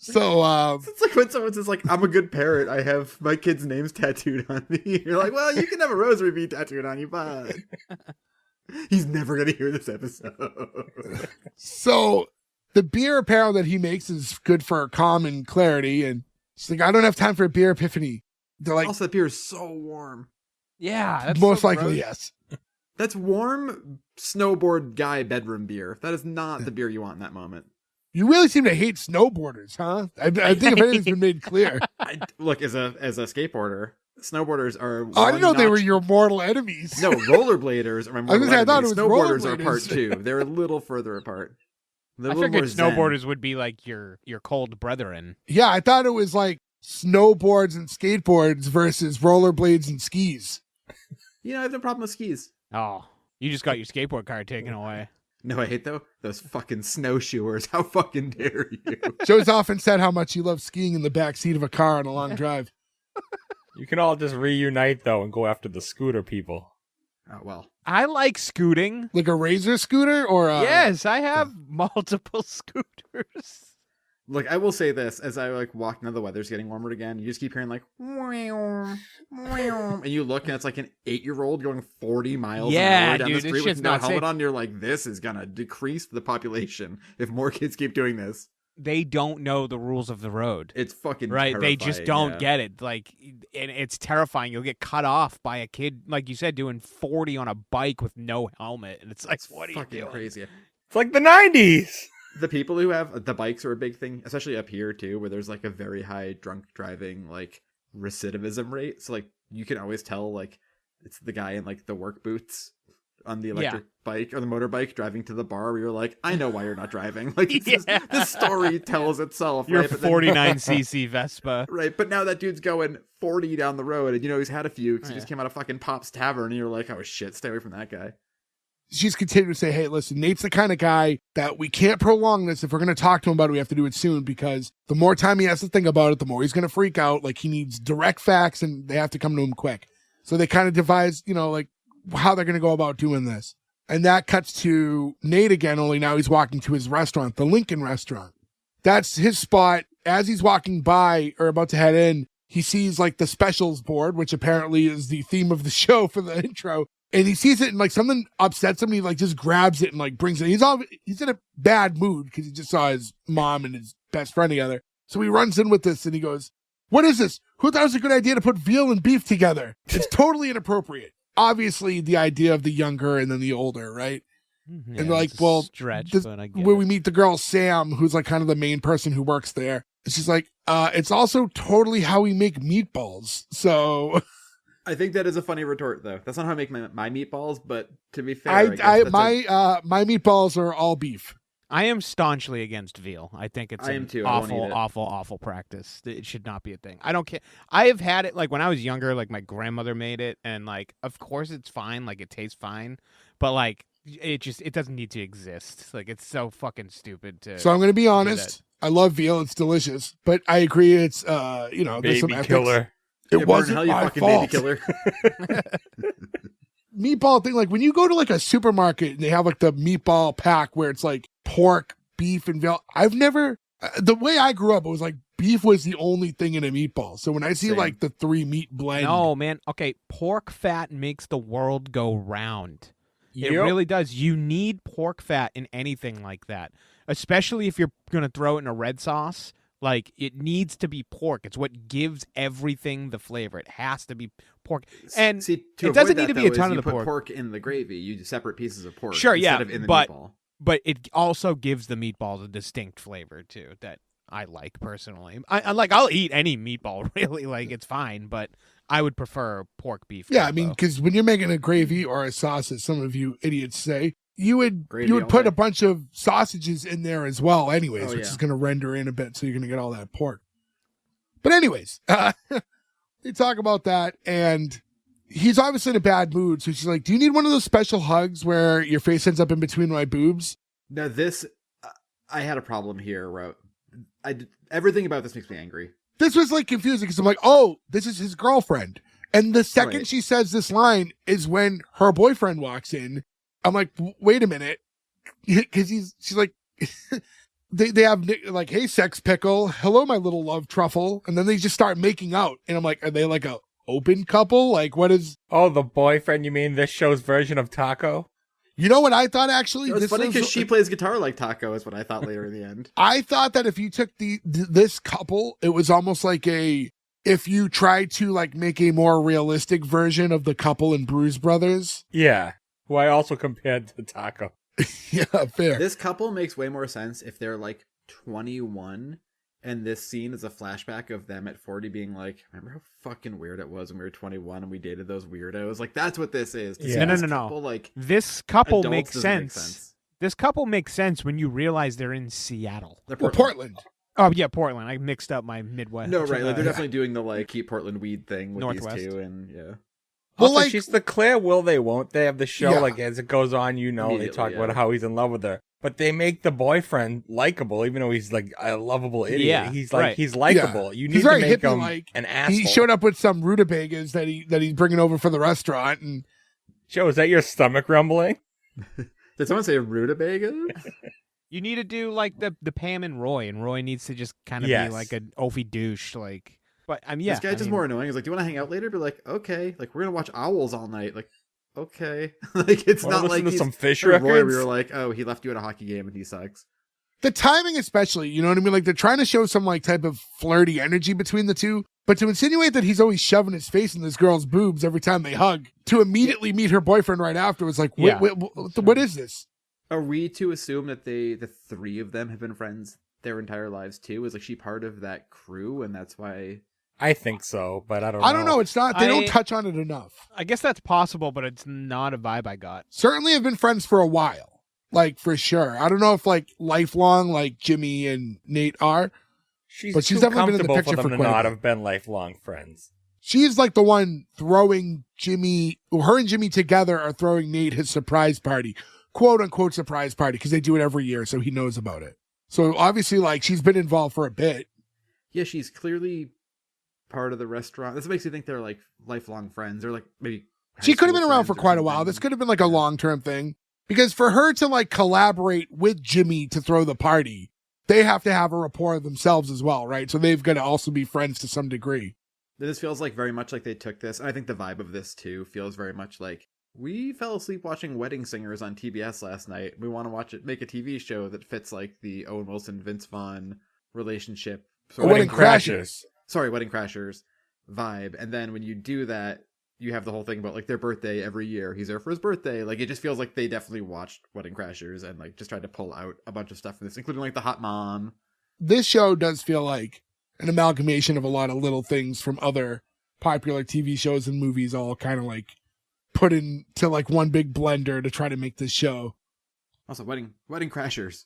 Speaker 2: So,
Speaker 3: It's like when someone says, like, I'm a good parent. I have my kid's names tattooed on me. You're like, well, you can have a rosary bead tattooed on you, but he's never going to hear this episode.
Speaker 2: so the beer apparel that he makes is good for calm and clarity. And she's like, I don't have time for a beer epiphany. They're like,
Speaker 3: Also, that beer is so warm.
Speaker 1: Yeah, that's
Speaker 2: most
Speaker 1: so
Speaker 2: likely,
Speaker 1: gross.
Speaker 2: yes.
Speaker 3: That's warm snowboard guy bedroom beer. That is not the beer you want in that moment.
Speaker 2: You really seem to hate snowboarders, huh? I think if anything's been made clear.
Speaker 3: Look, as a skateboarder, snowboarders are.
Speaker 2: Oh, I didn't know they were
Speaker 3: notch-
Speaker 2: your mortal enemies.
Speaker 3: No, rollerbladers are my
Speaker 2: I was
Speaker 3: mortal
Speaker 2: gonna say, I thought
Speaker 3: enemies.
Speaker 2: it was
Speaker 3: Snowboarders are
Speaker 2: rollerbladers.
Speaker 3: part two. They're a little further apart. They're a
Speaker 1: I
Speaker 3: little
Speaker 1: figured
Speaker 3: more zen.
Speaker 1: snowboarders would be like your cold brethren.
Speaker 2: Yeah, I thought it was like snowboards and skateboards versus rollerblades and skis.
Speaker 3: You know, I have no problem with skis.
Speaker 1: Oh, you just got your skateboard card taken away.
Speaker 3: No, I hate those fucking snowshoers. How fucking dare you?
Speaker 2: Joe's often said how much he loves skiing in the back seat of a car on a long drive.
Speaker 4: You can all just reunite though and go after the scooter people.
Speaker 3: Oh, well.
Speaker 1: I like scooting.
Speaker 2: Like a Razor scooter or a...
Speaker 1: Yes, I have multiple scooters.
Speaker 3: Look, I will say this, as I like walk, now the weather's getting warmer again, you just keep hearing like, meow, meow, and you look and it's like an 8-year-old going 40 miles an hour down the street with no helmet on, and you're like, this is gonna decrease the population if more kids keep doing this.
Speaker 1: They don't know the rules of the road.
Speaker 3: It's fucking
Speaker 1: right.
Speaker 3: terrifying,
Speaker 1: They just don't get it. Like, and it's terrifying. You'll get cut off by a kid, like you said, doing 40 on a bike with no helmet, and it's like, what are you doing?
Speaker 3: Crazy.
Speaker 4: It's like the 90s.
Speaker 3: The people who have the bikes are a big thing, especially up here too, where there's like a very high drunk driving like recidivism rate. So like you can always tell like it's the guy in like the work boots on the electric bike or the motorbike driving to the bar where you're like, I know why you're not driving. Like this story tells itself.
Speaker 1: Your
Speaker 3: right?
Speaker 1: 49cc Vespa.
Speaker 3: Right. But now that dude's going 40 down the road and he's had a few because he just came out of fucking Pop's Tavern and you're like, oh shit, stay away from that guy.
Speaker 2: She's continuing to say, hey, listen, Nate's the kind of guy that we can't prolong this. If we're going to talk to him about it, we have to do it soon because the more time he has to think about it, the more he's going to freak out. Like, he needs direct facts and they have to come to him quick. So they kind of devise, like how they're going to go about doing this. And that cuts to Nate again, only now he's walking to his restaurant, the Lincoln restaurant. That's his spot. As he's walking by or about to head in, he sees like the specials board, which apparently is the theme of the show for the intro. And he sees it and like something upsets him. And he like just grabs it and like brings it. He's in a bad mood because he just saw his mom and his best friend together. So he runs in with this and he goes, what is this? Who thought it was a good idea to put veal and beef together? It's totally inappropriate. Obviously the idea of the younger and then the older, right?
Speaker 1: Yeah,
Speaker 2: and they're like, well,
Speaker 1: stretch, but I get
Speaker 2: where
Speaker 1: it.
Speaker 2: we meet the girl, Sam, who's like kind of the main person who works there. And she's like, it's also totally how we make meatballs. So...
Speaker 3: I think that is a funny retort, though. That's not how I make my meatballs, but to be fair,
Speaker 2: my meatballs are all beef.
Speaker 1: I am staunchly against veal. I think it's awful practice. It should not be a thing. I don't care. I have had it like when I was younger, like my grandmother made it, and like of course it's fine, like it tastes fine, but like it doesn't need to exist. Like it's so fucking stupid to.
Speaker 2: So I'm gonna be honest. I love veal. It's delicious, but I agree. It's there's some
Speaker 4: baby killer.
Speaker 2: It wasn't my fault.
Speaker 3: Baby killer.
Speaker 2: Meatball thing, like when you go to like a supermarket and they have like the meatball pack where it's like pork, beef, and veal. I've never, the way I grew up, it was like beef was the only thing in a meatball. So when I see like the 3 meat blend.
Speaker 1: No, man. Okay. Pork fat makes the world go round.
Speaker 4: Yep.
Speaker 1: It really does. You need pork fat in anything like that, especially if you're going to throw it in a red sauce. Like, it needs to be pork. It's what gives everything the flavor. It has to be pork. And
Speaker 3: it
Speaker 1: doesn't need to be a ton of the
Speaker 3: pork. You put
Speaker 1: pork.
Speaker 3: pork in the gravy. You do separate pieces of pork.
Speaker 1: Sure,
Speaker 3: instead of in the
Speaker 1: but
Speaker 3: meatball.
Speaker 1: But it also gives the meatballs a distinct flavor, too, that I like personally. I'll eat any meatball, really. Like, it's fine, but I would prefer pork beef.
Speaker 2: Yeah,
Speaker 1: combo.
Speaker 2: I mean, because when you're making a gravy or a sauce, as some of you idiots say, you would
Speaker 3: Gravy
Speaker 2: put
Speaker 3: only.
Speaker 2: a bunch of sausages in there as well anyways,
Speaker 3: Oh,
Speaker 2: which
Speaker 3: yeah.
Speaker 2: is going to render in a bit, so you're going to get all that pork. But anyways, they talk about that, and he's obviously in a bad mood, so she's like, do you need one of those special hugs where your face ends up in between my boobs?
Speaker 3: Now this, I had a problem here where everything about this makes me angry.
Speaker 2: This was like confusing because I'm like, oh, this is his girlfriend. And the second
Speaker 3: Right.
Speaker 2: she says this line is when her boyfriend walks in. I'm like, wait a minute. Because she's like, they have like, hey, sex pickle. Hello, my little love truffle. And then they just start making out. And I'm like, are they like a open couple? Like, what is.
Speaker 4: Oh, the boyfriend, you mean this show's version of Taco?
Speaker 2: You know what I thought actually?
Speaker 3: It's funny because she plays guitar like Taco is what I thought later in the end.
Speaker 2: I thought that if you took this couple, it was almost like if you tried to like make a more realistic version of the couple in Bruise Brothers.
Speaker 4: Yeah, who I also compared to Taco.
Speaker 2: Yeah, fair.
Speaker 3: This couple makes way more sense if they're like 21 and this scene is a flashback of them at 40 being like, remember how fucking weird it was when we were 21 and we dated those weirdos? Like, that's what this is.
Speaker 4: Yeah.
Speaker 1: No.
Speaker 3: Couple, like,
Speaker 1: This couple
Speaker 3: adults
Speaker 1: makes
Speaker 3: doesn't make
Speaker 1: sense. This couple makes sense when you realize they're in Seattle.
Speaker 3: They're
Speaker 2: Well, Portland.
Speaker 1: Oh, yeah, Portland. I mixed up my Midwest.
Speaker 3: No, right. Like, they're
Speaker 1: Yeah.
Speaker 3: definitely doing the like keep Portland weed thing with
Speaker 1: Northwest.
Speaker 3: these two, and yeah.
Speaker 2: Well,
Speaker 4: Also,
Speaker 2: like-
Speaker 4: she's the Claire will they won't they of the show.
Speaker 2: Yeah.
Speaker 4: Like as it goes on, they
Speaker 3: Immediately,
Speaker 4: talk
Speaker 3: yeah.
Speaker 4: about how he's in love with her, but they make the boyfriend likable, even though he's like a lovable idiot.
Speaker 1: Yeah,
Speaker 4: he's like
Speaker 1: right.
Speaker 4: he's likable. You
Speaker 2: He's
Speaker 4: need to
Speaker 2: very
Speaker 4: make him
Speaker 2: hippie-like.
Speaker 4: an asshole.
Speaker 2: He showed up with some rutabagas that he's bringing over for the restaurant, and
Speaker 4: Joe, is that your stomach rumbling?
Speaker 3: Did someone say rutabaga?
Speaker 1: You need to do like the Pam and Roy needs to just kind of be
Speaker 4: Yes.
Speaker 1: like an oafy douche, like. But yeah,
Speaker 3: This guy's just more annoying. He's like, "Do you want to hang out later?" Be like, "Okay." Like, we're gonna watch owls all night. Like, okay. Like, it's
Speaker 4: Wanna
Speaker 3: not
Speaker 4: listen
Speaker 3: like
Speaker 4: to some Fish
Speaker 3: for Roy. We
Speaker 4: records?
Speaker 3: were like, "Oh, he left you at a hockey game and he sucks."
Speaker 2: The timing especially, you know what I mean? Like they're trying to show some like type of flirty energy between the two, but to insinuate that he's always shoving his face in this girl's boobs every time they hug, to immediately meet her boyfriend right after was like,
Speaker 1: Yeah.
Speaker 2: what is this?
Speaker 3: Are we to assume that the three of them have been friends their entire lives too? Is like she part of that crew, and that's why?
Speaker 4: I think so, but I don't know.
Speaker 2: I don't know. It's not, they don't touch on it enough.
Speaker 1: I guess that's possible, but it's not a vibe I got.
Speaker 2: Certainly have been friends for a while, like for sure. I don't know if like lifelong, like Jimmy and Nate are. But she's
Speaker 4: too
Speaker 2: definitely been in the
Speaker 4: comfortable
Speaker 2: picture
Speaker 4: for
Speaker 2: for
Speaker 4: them to
Speaker 2: quite a
Speaker 4: not
Speaker 2: bit.
Speaker 4: have been lifelong friends.
Speaker 2: She's like the one throwing Jimmy, her and Jimmy together are throwing Nate his surprise party, quote unquote surprise party, because they do it every year, so he knows about it. So obviously, like, she's been involved for a bit.
Speaker 3: Yeah, she's clearly part of the restaurant. This makes you think they're like lifelong friends, or like maybe
Speaker 2: She could have
Speaker 3: high
Speaker 2: been
Speaker 3: school
Speaker 2: around for
Speaker 3: friends or
Speaker 2: quite a while.
Speaker 3: something.
Speaker 2: This could have been like a long-term thing, because for her to like collaborate with Jimmy to throw the party, they have to have a rapport themselves as well, right? So they've got to also be friends to some degree.
Speaker 3: This feels like very much like they took this, and I think the vibe of this too feels very much like we fell asleep watching Wedding Singers on TBS last night. We want to watch it, make a TV show that fits like the Owen Wilson Vince Vaughn relationship.
Speaker 2: Wedding Crashers.
Speaker 3: Sorry, Wedding Crashers vibe. And then when you do that, you have the whole thing about like their birthday every year. He's there for his birthday. Like, it just feels like they definitely watched Wedding Crashers and like just tried to pull out a bunch of stuff from this, including like the hot mom.
Speaker 2: This show does feel like an amalgamation of a lot of little things from other popular TV shows and movies, all kind of like put into like one big blender to try to make this show.
Speaker 3: Also, Wedding Crashers,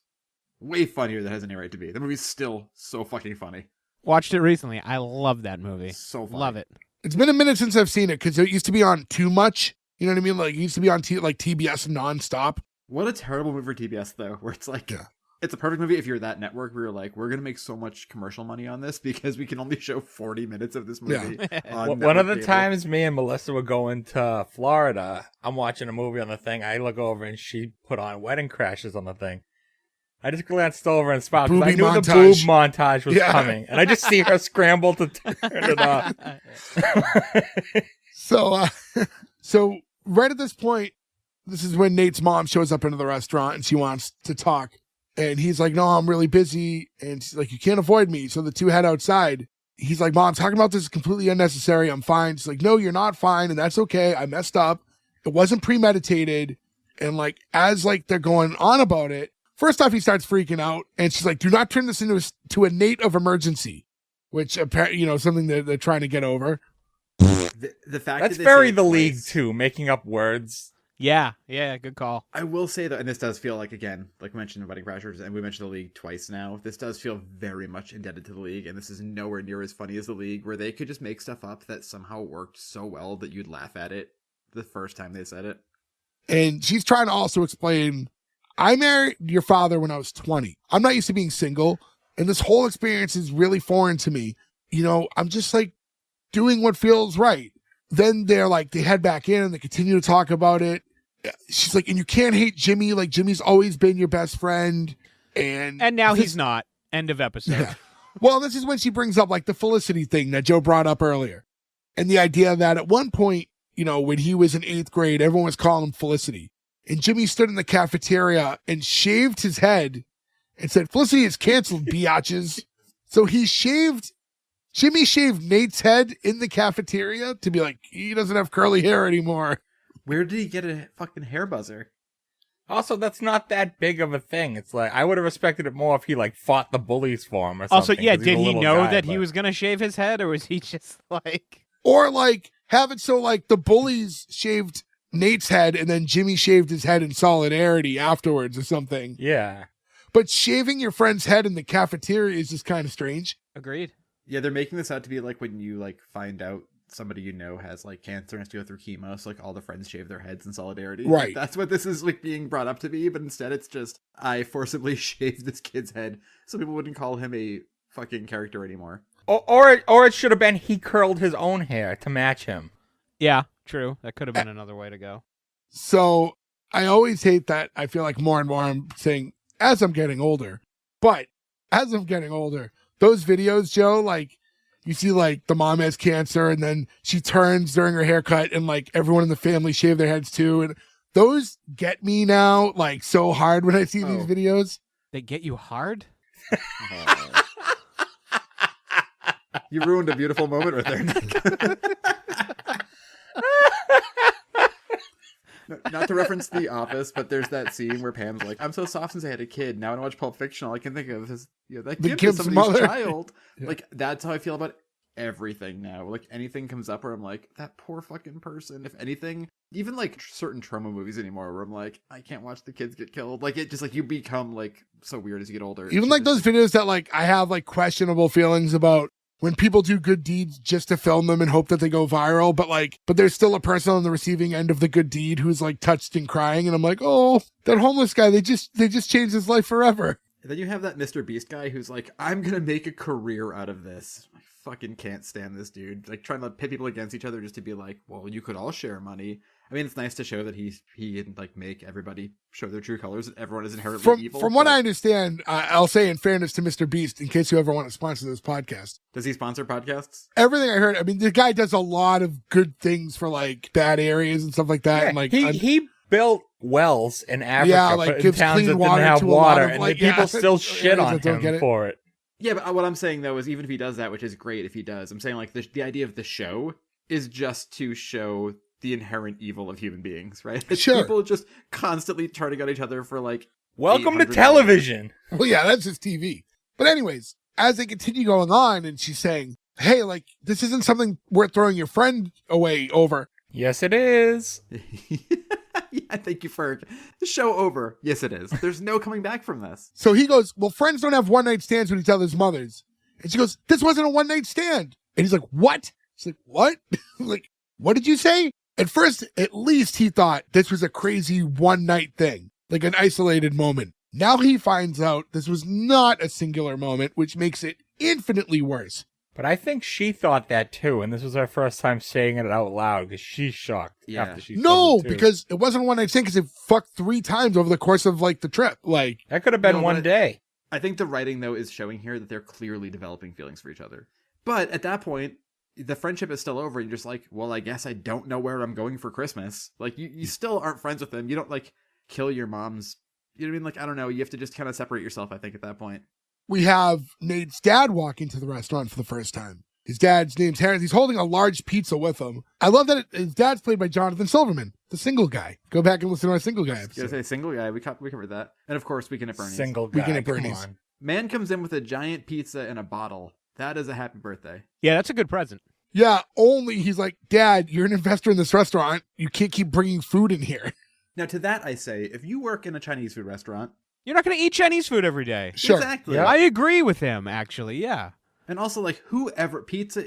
Speaker 3: way funnier than it has any right to be. The movie's still so fucking funny.
Speaker 1: Watched it recently. I love that movie.
Speaker 3: So funny.
Speaker 1: Love it.
Speaker 2: It's been a minute since I've seen it because it used to be on too much. You know what I mean? Like, it used to be on like TBS nonstop.
Speaker 3: What a terrible movie for TBS, though, where it's like,
Speaker 2: Yeah.
Speaker 3: It's a perfect movie if you're that network where you're like, we're going to make so much commercial money on this because we can only show 40 minutes of this movie. On
Speaker 4: One of the
Speaker 3: network cable.
Speaker 4: times me and Melissa were going to Florida, I'm watching a movie on the thing. I look over and she put on Wedding Crashers on the thing. I just glanced over and smiled because I
Speaker 2: Boobie
Speaker 4: knew the
Speaker 2: montage.
Speaker 4: boob montage was
Speaker 2: Yeah.
Speaker 4: coming. And I just see her scramble to turn it off.
Speaker 2: So right at this point, this is when Nate's mom shows up into the restaurant and she wants to talk. And he's like, no, I'm really busy. And she's like, you can't avoid me. So the two head outside. He's like, Mom, talking about this is completely unnecessary. I'm fine. She's like, no, you're not fine. And that's okay. I messed up. It wasn't premeditated. And like, as like they're going on about it, first off, he starts freaking out. And she's like, do not turn this into a Nate of emergency, which apparently, you know, something that they're trying to get over.
Speaker 3: The fact
Speaker 4: That's
Speaker 3: that they
Speaker 4: very
Speaker 3: say it
Speaker 4: the league,
Speaker 3: twice-
Speaker 4: too, making up words.
Speaker 1: Yeah, good call.
Speaker 3: I will say that, and this does feel like, again, like we mentioned Wedding Crashers, and we mentioned the league twice now. This does feel very much indebted to the league, and this is nowhere near as funny as the league, where they could just make stuff up that somehow worked so well that you'd laugh at it the first time they said it.
Speaker 2: And she's trying to also explain, I married your father when I was 20. I'm not used to being single. And this whole experience is really foreign to me. You know, I'm just like doing what feels right. Then they're like, they head back in and they continue to talk about it. She's like, and you can't hate Jimmy. Like, Jimmy's always been your best friend. And
Speaker 1: now
Speaker 2: this-
Speaker 1: he's not. End of episode.
Speaker 2: Yeah. Well, this is when she brings up like the Felicity thing that Joe brought up earlier. And the idea that at one point, you know, when he was in 8th grade, everyone was calling him Felicity. And Jimmy stood in the cafeteria and shaved his head and said, Felicity is canceled, biatches. So Jimmy shaved Nate's head in the cafeteria to be like, he doesn't have curly hair anymore.
Speaker 3: Where did he get a fucking hair buzzer?
Speaker 4: Also, that's not that big of a thing. It's like, I would have respected it more if he, like, fought the bullies for him or something.
Speaker 1: Also, yeah,
Speaker 4: 'cause he's a
Speaker 1: did he
Speaker 4: little
Speaker 1: know
Speaker 4: guy,
Speaker 1: that he
Speaker 4: but-
Speaker 1: was going to shave his head, or was he just like...
Speaker 2: Or like have it so like the bullies shaved Nate's head and then Jimmy shaved his head in solidarity afterwards or something.
Speaker 4: Yeah.
Speaker 2: But shaving your friend's head in the cafeteria is just kind of strange.
Speaker 1: Agreed.
Speaker 3: Yeah, they're making this out to be like when you like find out somebody you know has like cancer and has to go through chemo, so like all the friends shave their heads in solidarity.
Speaker 2: Right.
Speaker 3: Like, that's what this is like being brought up to be, but instead it's just I forcibly shaved this kid's head so people wouldn't call him a fucking character anymore.
Speaker 4: Or it should have been he curled his own hair to match him.
Speaker 1: Yeah, true. That could have been another way to go.
Speaker 2: So I always hate that. I feel like more and more I'm saying as I'm getting older, but as I'm getting older, those videos, Joe, like you see like the mom has cancer and then she turns during her haircut and like everyone in the family shave their heads too. And those get me now like so hard when I see these videos.
Speaker 1: They get you hard?
Speaker 3: Oh. You ruined a beautiful moment right there, Nick. Not to reference The Office, but there's that scene where Pam's like, I'm so soft since I had a kid. Now when I watch Pulp Fiction, all I can think of is, that
Speaker 2: The
Speaker 3: kid
Speaker 2: kid's
Speaker 3: was somebody's
Speaker 2: mother.
Speaker 3: child.
Speaker 2: Yeah.
Speaker 3: Like, that's how I feel about everything now. Like, anything comes up where I'm like, that poor fucking person. If anything, even like certain trauma movies anymore where I'm like, I can't watch the kids get killed. Like, it just like, you become like so weird as you get older.
Speaker 2: Even like those videos that like I have like questionable feelings about when people do good deeds just to film them and hope that they go viral, but there's still a person on the receiving end of the good deed who's like touched and crying, and I'm like, oh, that homeless guy, they just changed his life forever.
Speaker 3: And then you have that Mr. Beast guy who's like, I'm gonna make a career out of this. I fucking can't stand this dude. Like trying to pit people against each other just to be like, well, you could all share money. I mean, it's nice to show that he didn't like make everybody show their true colors. That everyone is inherently evil.
Speaker 2: From what I understand, I'll say in fairness to Mr. Beast, in case you ever want to sponsor this podcast.
Speaker 3: Does he sponsor podcasts?
Speaker 2: Everything I heard, I mean, the guy does a lot of good things for like bad areas and stuff like that.
Speaker 4: Yeah,
Speaker 2: And like
Speaker 4: he built wells in Africa
Speaker 2: like
Speaker 4: in
Speaker 2: gives
Speaker 4: towns
Speaker 2: clean
Speaker 4: that
Speaker 2: water
Speaker 4: didn't have
Speaker 2: to a lot
Speaker 4: water,
Speaker 2: of,
Speaker 4: and
Speaker 2: like,
Speaker 4: the people
Speaker 2: yeah,
Speaker 4: still shit
Speaker 2: areas
Speaker 4: on
Speaker 2: that don't get
Speaker 4: him
Speaker 2: it.
Speaker 4: for it.
Speaker 3: Yeah, but what I'm saying though is even if he does that, which is great if he does, I'm saying like the idea of the show is just to show the inherent evil of human beings, right? It's
Speaker 2: Sure.
Speaker 3: people just constantly turning on each other for like
Speaker 4: Welcome to
Speaker 3: 800
Speaker 4: television.
Speaker 2: Well, yeah, that's just TV. But anyways, as they continue going on and she's saying, hey, like, this isn't something worth throwing your friend away over.
Speaker 4: Yes, it is.
Speaker 3: Yeah, thank you, Ferg. The show over. Yes, it is. There's no coming back from this.
Speaker 2: So he goes, well, friends don't have one-night stands with each other's mothers. And she goes, this wasn't a one-night stand. And he's like, what? She's like, what? Like, what did you say? At first, at least he thought this was a crazy one-night thing, like an isolated moment. Now he finds out this was not a singular moment, which makes it infinitely worse.
Speaker 4: But I think she thought that too, and this was her first time saying it out loud because she's shocked
Speaker 3: Yeah.
Speaker 4: after she
Speaker 2: No,
Speaker 4: said it too.
Speaker 2: because it wasn't a one-night stand because it fucked 3 times over the course of, like, the trip. Like,
Speaker 4: that could have been
Speaker 3: No,
Speaker 4: one
Speaker 3: but-
Speaker 4: day.
Speaker 3: I think the writing, though, is showing here that they're clearly developing feelings for each other. But at that point, the friendship is still over. You're just like, well, I guess I don't know where I'm going for Christmas. Like, you still aren't friends with them. You don't, like, kill your mom's... You know what I mean? Like, I don't know. You have to just kind of separate yourself, I think, at that point.
Speaker 2: we have Nate's dad walk into the restaurant for the first time. His dad's name's Harris. He's holding a large pizza with him. I love that his dad's played by Jonathan Silverman, the single guy. Go back and listen to our single guy
Speaker 3: I was
Speaker 2: episode.
Speaker 3: gonna say single guy. We covered that. And of course, Weekend at Bernie's.
Speaker 4: Single guy.
Speaker 2: Weekend at
Speaker 4: come
Speaker 2: Bernie's.
Speaker 4: on.
Speaker 3: Man comes in with a giant pizza and a bottle. That is a happy birthday.
Speaker 1: Yeah, that's a good present.
Speaker 2: Yeah, only he's like, Dad, you're an investor in this restaurant. You can't keep bringing food in here.
Speaker 3: Now, to that I say, if you work in a Chinese food restaurant,
Speaker 1: You're not going to eat Chinese food every day.
Speaker 2: Sure.
Speaker 3: exactly.
Speaker 4: Yeah.
Speaker 1: I agree with him, actually. Yeah.
Speaker 3: And also, like, pizza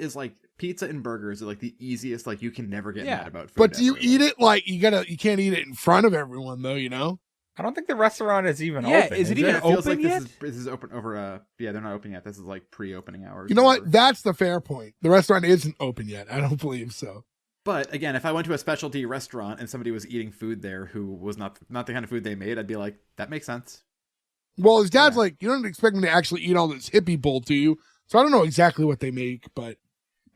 Speaker 3: and burgers are like the easiest. Like, you can never get
Speaker 1: Yeah.
Speaker 3: mad about food.
Speaker 2: But do you
Speaker 3: ever.
Speaker 2: eat it like you can't eat it in front of everyone though, you know?
Speaker 4: I don't think the restaurant is even
Speaker 1: Yeah,
Speaker 4: open.
Speaker 1: is it
Speaker 3: Yeah,
Speaker 1: even
Speaker 3: it feels
Speaker 1: open
Speaker 3: like
Speaker 1: yet?
Speaker 3: this is open over. Yeah, they're not open yet. This is like pre-opening hours.
Speaker 2: You know
Speaker 3: or
Speaker 2: what?
Speaker 3: whatever.
Speaker 2: That's the fair point. The restaurant isn't open yet. I don't believe so.
Speaker 3: But again, if I went to a specialty restaurant and somebody was eating food there who was not the kind of food they made, I'd be like, that makes sense.
Speaker 2: Well, his dad's
Speaker 3: Yeah.
Speaker 2: like, you don't expect me to actually eat all this hippie bowl, do you? So I don't know exactly what they make, but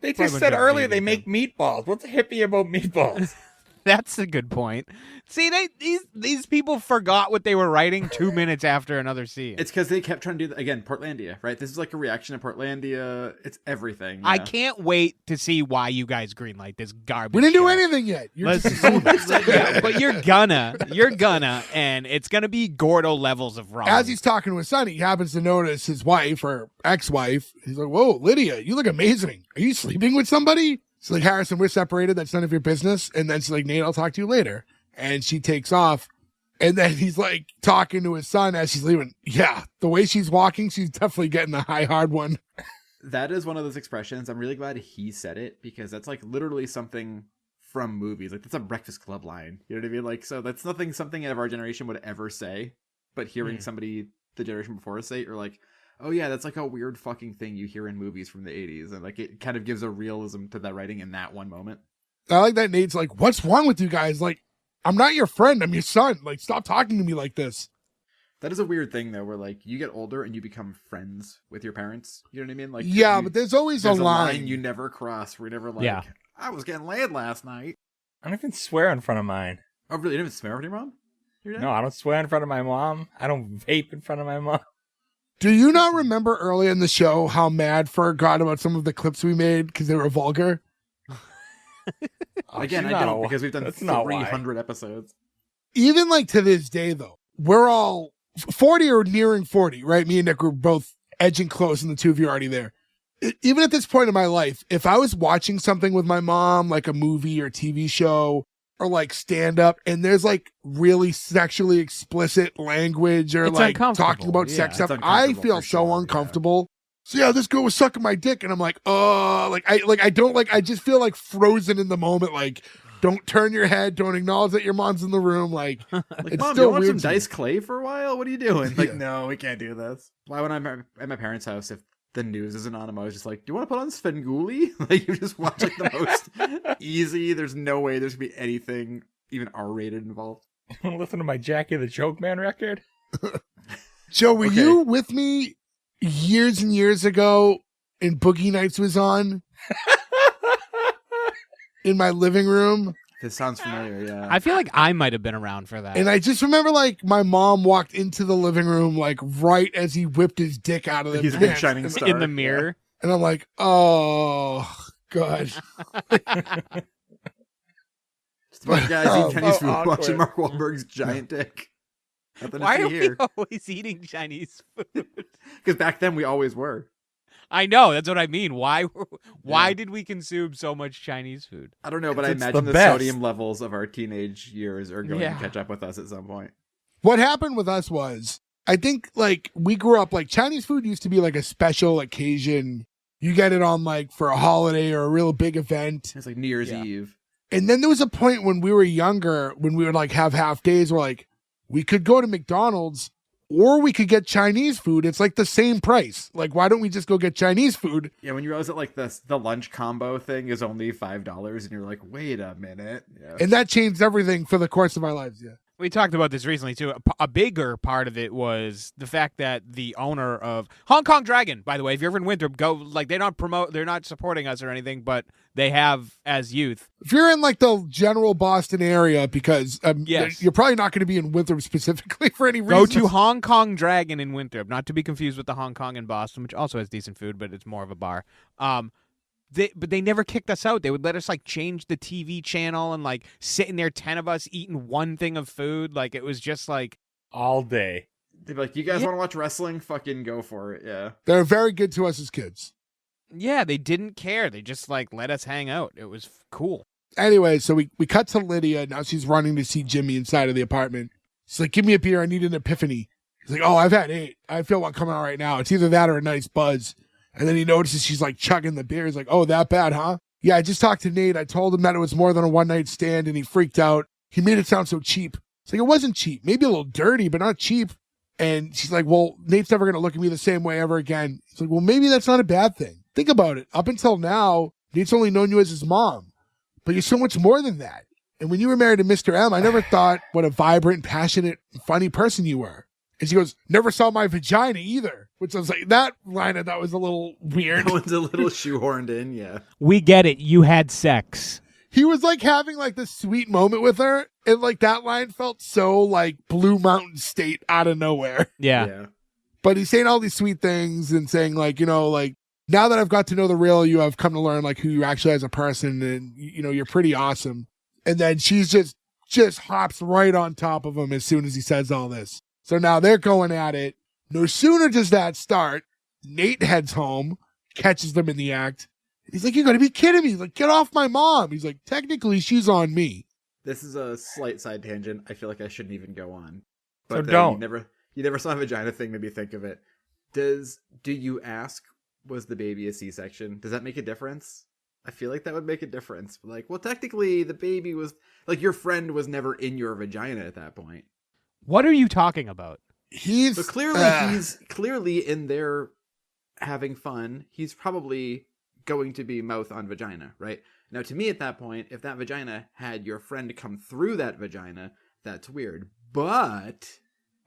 Speaker 4: They
Speaker 1: Probably
Speaker 4: just said
Speaker 1: majority
Speaker 4: earlier
Speaker 1: of
Speaker 4: they
Speaker 1: them.
Speaker 4: make meatballs. What's hippie about meatballs?
Speaker 1: That's a good point. See, these people forgot what they were writing 2 minutes after another scene.
Speaker 3: It's because they kept trying to do again, Portlandia, right? This is like a reaction to Portlandia. It's everything.
Speaker 1: I
Speaker 3: yeah.
Speaker 1: can't wait to see why you guys greenlight this garbage.
Speaker 2: we didn't do
Speaker 1: show.
Speaker 2: anything yet. You're
Speaker 1: Let's,
Speaker 2: just
Speaker 1: yeah, but you're gonna, and it's gonna be Gordo levels of wrong.
Speaker 2: As he's talking to his son, he happens to notice his wife or ex-wife. He's like, whoa, Lydia, you look amazing. Are you sleeping with somebody? She's like, Harrison, we're separated. That's none of your business. And then she's like, Nate, I'll talk to you later. And she takes off. And then he's like talking to his son as she's leaving. Yeah, the way she's walking, she's definitely getting the high hard one.
Speaker 3: That is one of those expressions. I'm really glad he said it because that's like literally something from movies. Like that's a Breakfast Club line. You know what I mean? Like, so that's something of our generation would ever say. But hearing somebody the generation before us say it, you're like, oh yeah, that's like a weird fucking thing you hear in movies from the 80s. And like it kind of gives a realism to that writing in that one moment.
Speaker 2: I like that Nate's like, what's wrong with you guys? Like, I'm not your friend. I'm your son. Like, stop talking to me like this.
Speaker 3: That is a weird thing though, where like you get older and you become friends with your parents. You know what I mean? Like
Speaker 2: But there's always a line
Speaker 3: you never cross. Where you never like,
Speaker 1: Yeah.
Speaker 3: I was getting laid last night.
Speaker 4: I don't even swear in front of mine.
Speaker 3: Oh, really? You didn't even swear with your mom?
Speaker 4: No, I don't swear in front of my mom. I don't vape in front of my mom.
Speaker 2: Do you not remember early in the show how mad Ferg got about some of the clips we made because they were vulgar?
Speaker 3: Again, I don't, because we've done 300 episodes.
Speaker 2: Even like to this day, though, we're all 40 or nearing 40, right? Me and Nick were both edging close, and the two of you are already there. Even at this point in my life, if I was watching something with my mom, like a movie or TV show or like stand up, and there's like really sexually explicit language or
Speaker 1: It's
Speaker 2: like
Speaker 1: uncomfortable.
Speaker 2: talking about
Speaker 1: Yeah,
Speaker 2: sex
Speaker 3: it's
Speaker 2: stuff, I
Speaker 3: uncomfortable
Speaker 2: feel
Speaker 3: for
Speaker 2: so
Speaker 3: sure,
Speaker 2: uncomfortable. So yeah, this girl was sucking my dick, and I'm like, oh, I just feel like frozen in the moment. Like, don't turn your head, don't acknowledge that your mom's in the room. Like,
Speaker 3: Like,
Speaker 2: it's
Speaker 3: Mom, do
Speaker 2: still
Speaker 3: you want some
Speaker 2: weird to me.
Speaker 3: dice clay for a while? What are you doing? Like,
Speaker 2: Yeah.
Speaker 3: no, we can't do this. Why, when I'm at my parents' house, if the news isn't on, I'm always just like, do you want to put on Svengoolie? Like, you just watch like the most easy. There's no way there's gonna be anything even R-rated involved.
Speaker 4: Listen to my Jackie the Joke Man record.
Speaker 2: Joe, were
Speaker 3: Okay.
Speaker 2: you with me years and years ago and Boogie Nights was on in my living room?
Speaker 3: This sounds familiar, yeah.
Speaker 1: I feel like I might have been around for that.
Speaker 2: And I just remember like my mom walked into the living room like right as he whipped his dick out of the
Speaker 3: He's a big
Speaker 2: pants.
Speaker 3: shining
Speaker 2: And-
Speaker 3: star.
Speaker 1: in the mirror.
Speaker 2: And I'm like, oh, God.
Speaker 3: Just a bunch of guys eating Chinese
Speaker 4: so
Speaker 3: food,
Speaker 4: awkward.
Speaker 3: watching Mark Wahlberg's giant dick. Nothing
Speaker 1: Why
Speaker 3: to
Speaker 1: are
Speaker 3: see
Speaker 1: we
Speaker 3: here.
Speaker 1: always eating Chinese food?
Speaker 3: Because back then we always were.
Speaker 1: I know, that's what I mean. Why
Speaker 3: Yeah.
Speaker 1: did we consume so much Chinese food?
Speaker 3: I don't know, but I
Speaker 4: It's
Speaker 3: imagine
Speaker 4: the
Speaker 3: the
Speaker 4: best.
Speaker 3: sodium levels of our teenage years are going
Speaker 1: Yeah.
Speaker 3: to catch up with us at some point.
Speaker 2: What happened with us was, I think like we grew up like Chinese food used to be like a special occasion. You get it on like for a holiday or a real big event.
Speaker 3: It's like New Year's
Speaker 1: Yeah.
Speaker 3: Eve.
Speaker 2: And then there was a point when we were younger, when we would like have half days, we're like, we could go to McDonald's or we could get Chinese food. It's like the same price. Like, why don't we just go get Chinese food?
Speaker 3: Yeah, when you realize that like the lunch combo thing is only $5 and you're like, wait a minute. Yeah.
Speaker 2: And that changed everything for the course of our lives. Yeah.
Speaker 1: We talked about this recently too. A bigger part of it was the fact that the owner of Hong Kong Dragon, by the way, if you're ever in Winthrop, go like they're not supporting us or anything, but they have as youth.
Speaker 2: If you're in like the general Boston area, because
Speaker 1: Yes.
Speaker 2: you're probably not going to be in Winthrop specifically for any reason.
Speaker 1: Go to Hong Kong Dragon in Winthrop, not to be confused with the Hong Kong in Boston, which also has decent food, but it's more of a bar. But they never kicked us out. They would let us like change the TV channel and like sit in there, 10 of us eating one thing of food. Like it was just like,
Speaker 4: All day.
Speaker 3: They'd be like, you guys want to watch wrestling? Fucking go for it. Yeah.
Speaker 2: They're very good to us as kids.
Speaker 1: yeah, they didn't care. They just like let us hang out. It was cool.
Speaker 2: Anyway, so we cut to Lydia. Now she's running to see Jimmy inside of the apartment. She's like, give me a beer. I need an epiphany. He's like, oh, I've had 8. I feel one coming out right now. It's either that or a nice buzz. And then he notices she's like chugging the beer. He's like, oh, that bad, huh? Yeah, I just talked to Nate. I told him that it was more than a one-night stand, and he freaked out. He made it sound so cheap. It's like, it wasn't cheap. Maybe a little dirty, but not cheap. And she's like, well, Nate's never going to look at me the same way ever again. He's like, well, maybe that's not a bad thing. Think about it. Up until now, Nate's only known you as his mom. But you're so much more than that. And when you were married to Mr. M, I never thought what a vibrant, passionate, funny person you were. And she goes, never saw my vagina either. Which I was like, that line I thought was a little weird.
Speaker 3: That one's a little shoehorned in, yeah.
Speaker 1: We get it. You had sex.
Speaker 2: He was like having like this sweet moment with her. And like that line felt so like Blue Mountain State out of nowhere.
Speaker 1: Yeah.
Speaker 2: But he's saying all these sweet things and saying like, you know, like now that I've got to know the real you, I've come to learn like who you actually as a person. And, you know, you're pretty awesome. And then she's just hops right on top of him as soon as he says all this. So now they're going at it. No sooner does that start, Nate heads home, catches them in the act. He's like, you gotta be kidding me. He's like, get off my mom. He's like, technically, she's on me.
Speaker 3: This is a slight side tangent. I feel like I shouldn't even go on.
Speaker 4: So
Speaker 3: But then
Speaker 4: don't.
Speaker 3: You never saw a vagina thing, made me think of it. Do you ask, was the baby a C-section? Does that make a difference? I feel like that would make a difference. Like, well, technically, the baby was, like, your friend was never in your vagina at that point.
Speaker 1: What are you talking about?
Speaker 2: He's
Speaker 3: So he's clearly in there having fun. He's probably going to be mouth on vagina, right? Now, to me at that point, if that vagina had your friend come through that vagina, that's weird. But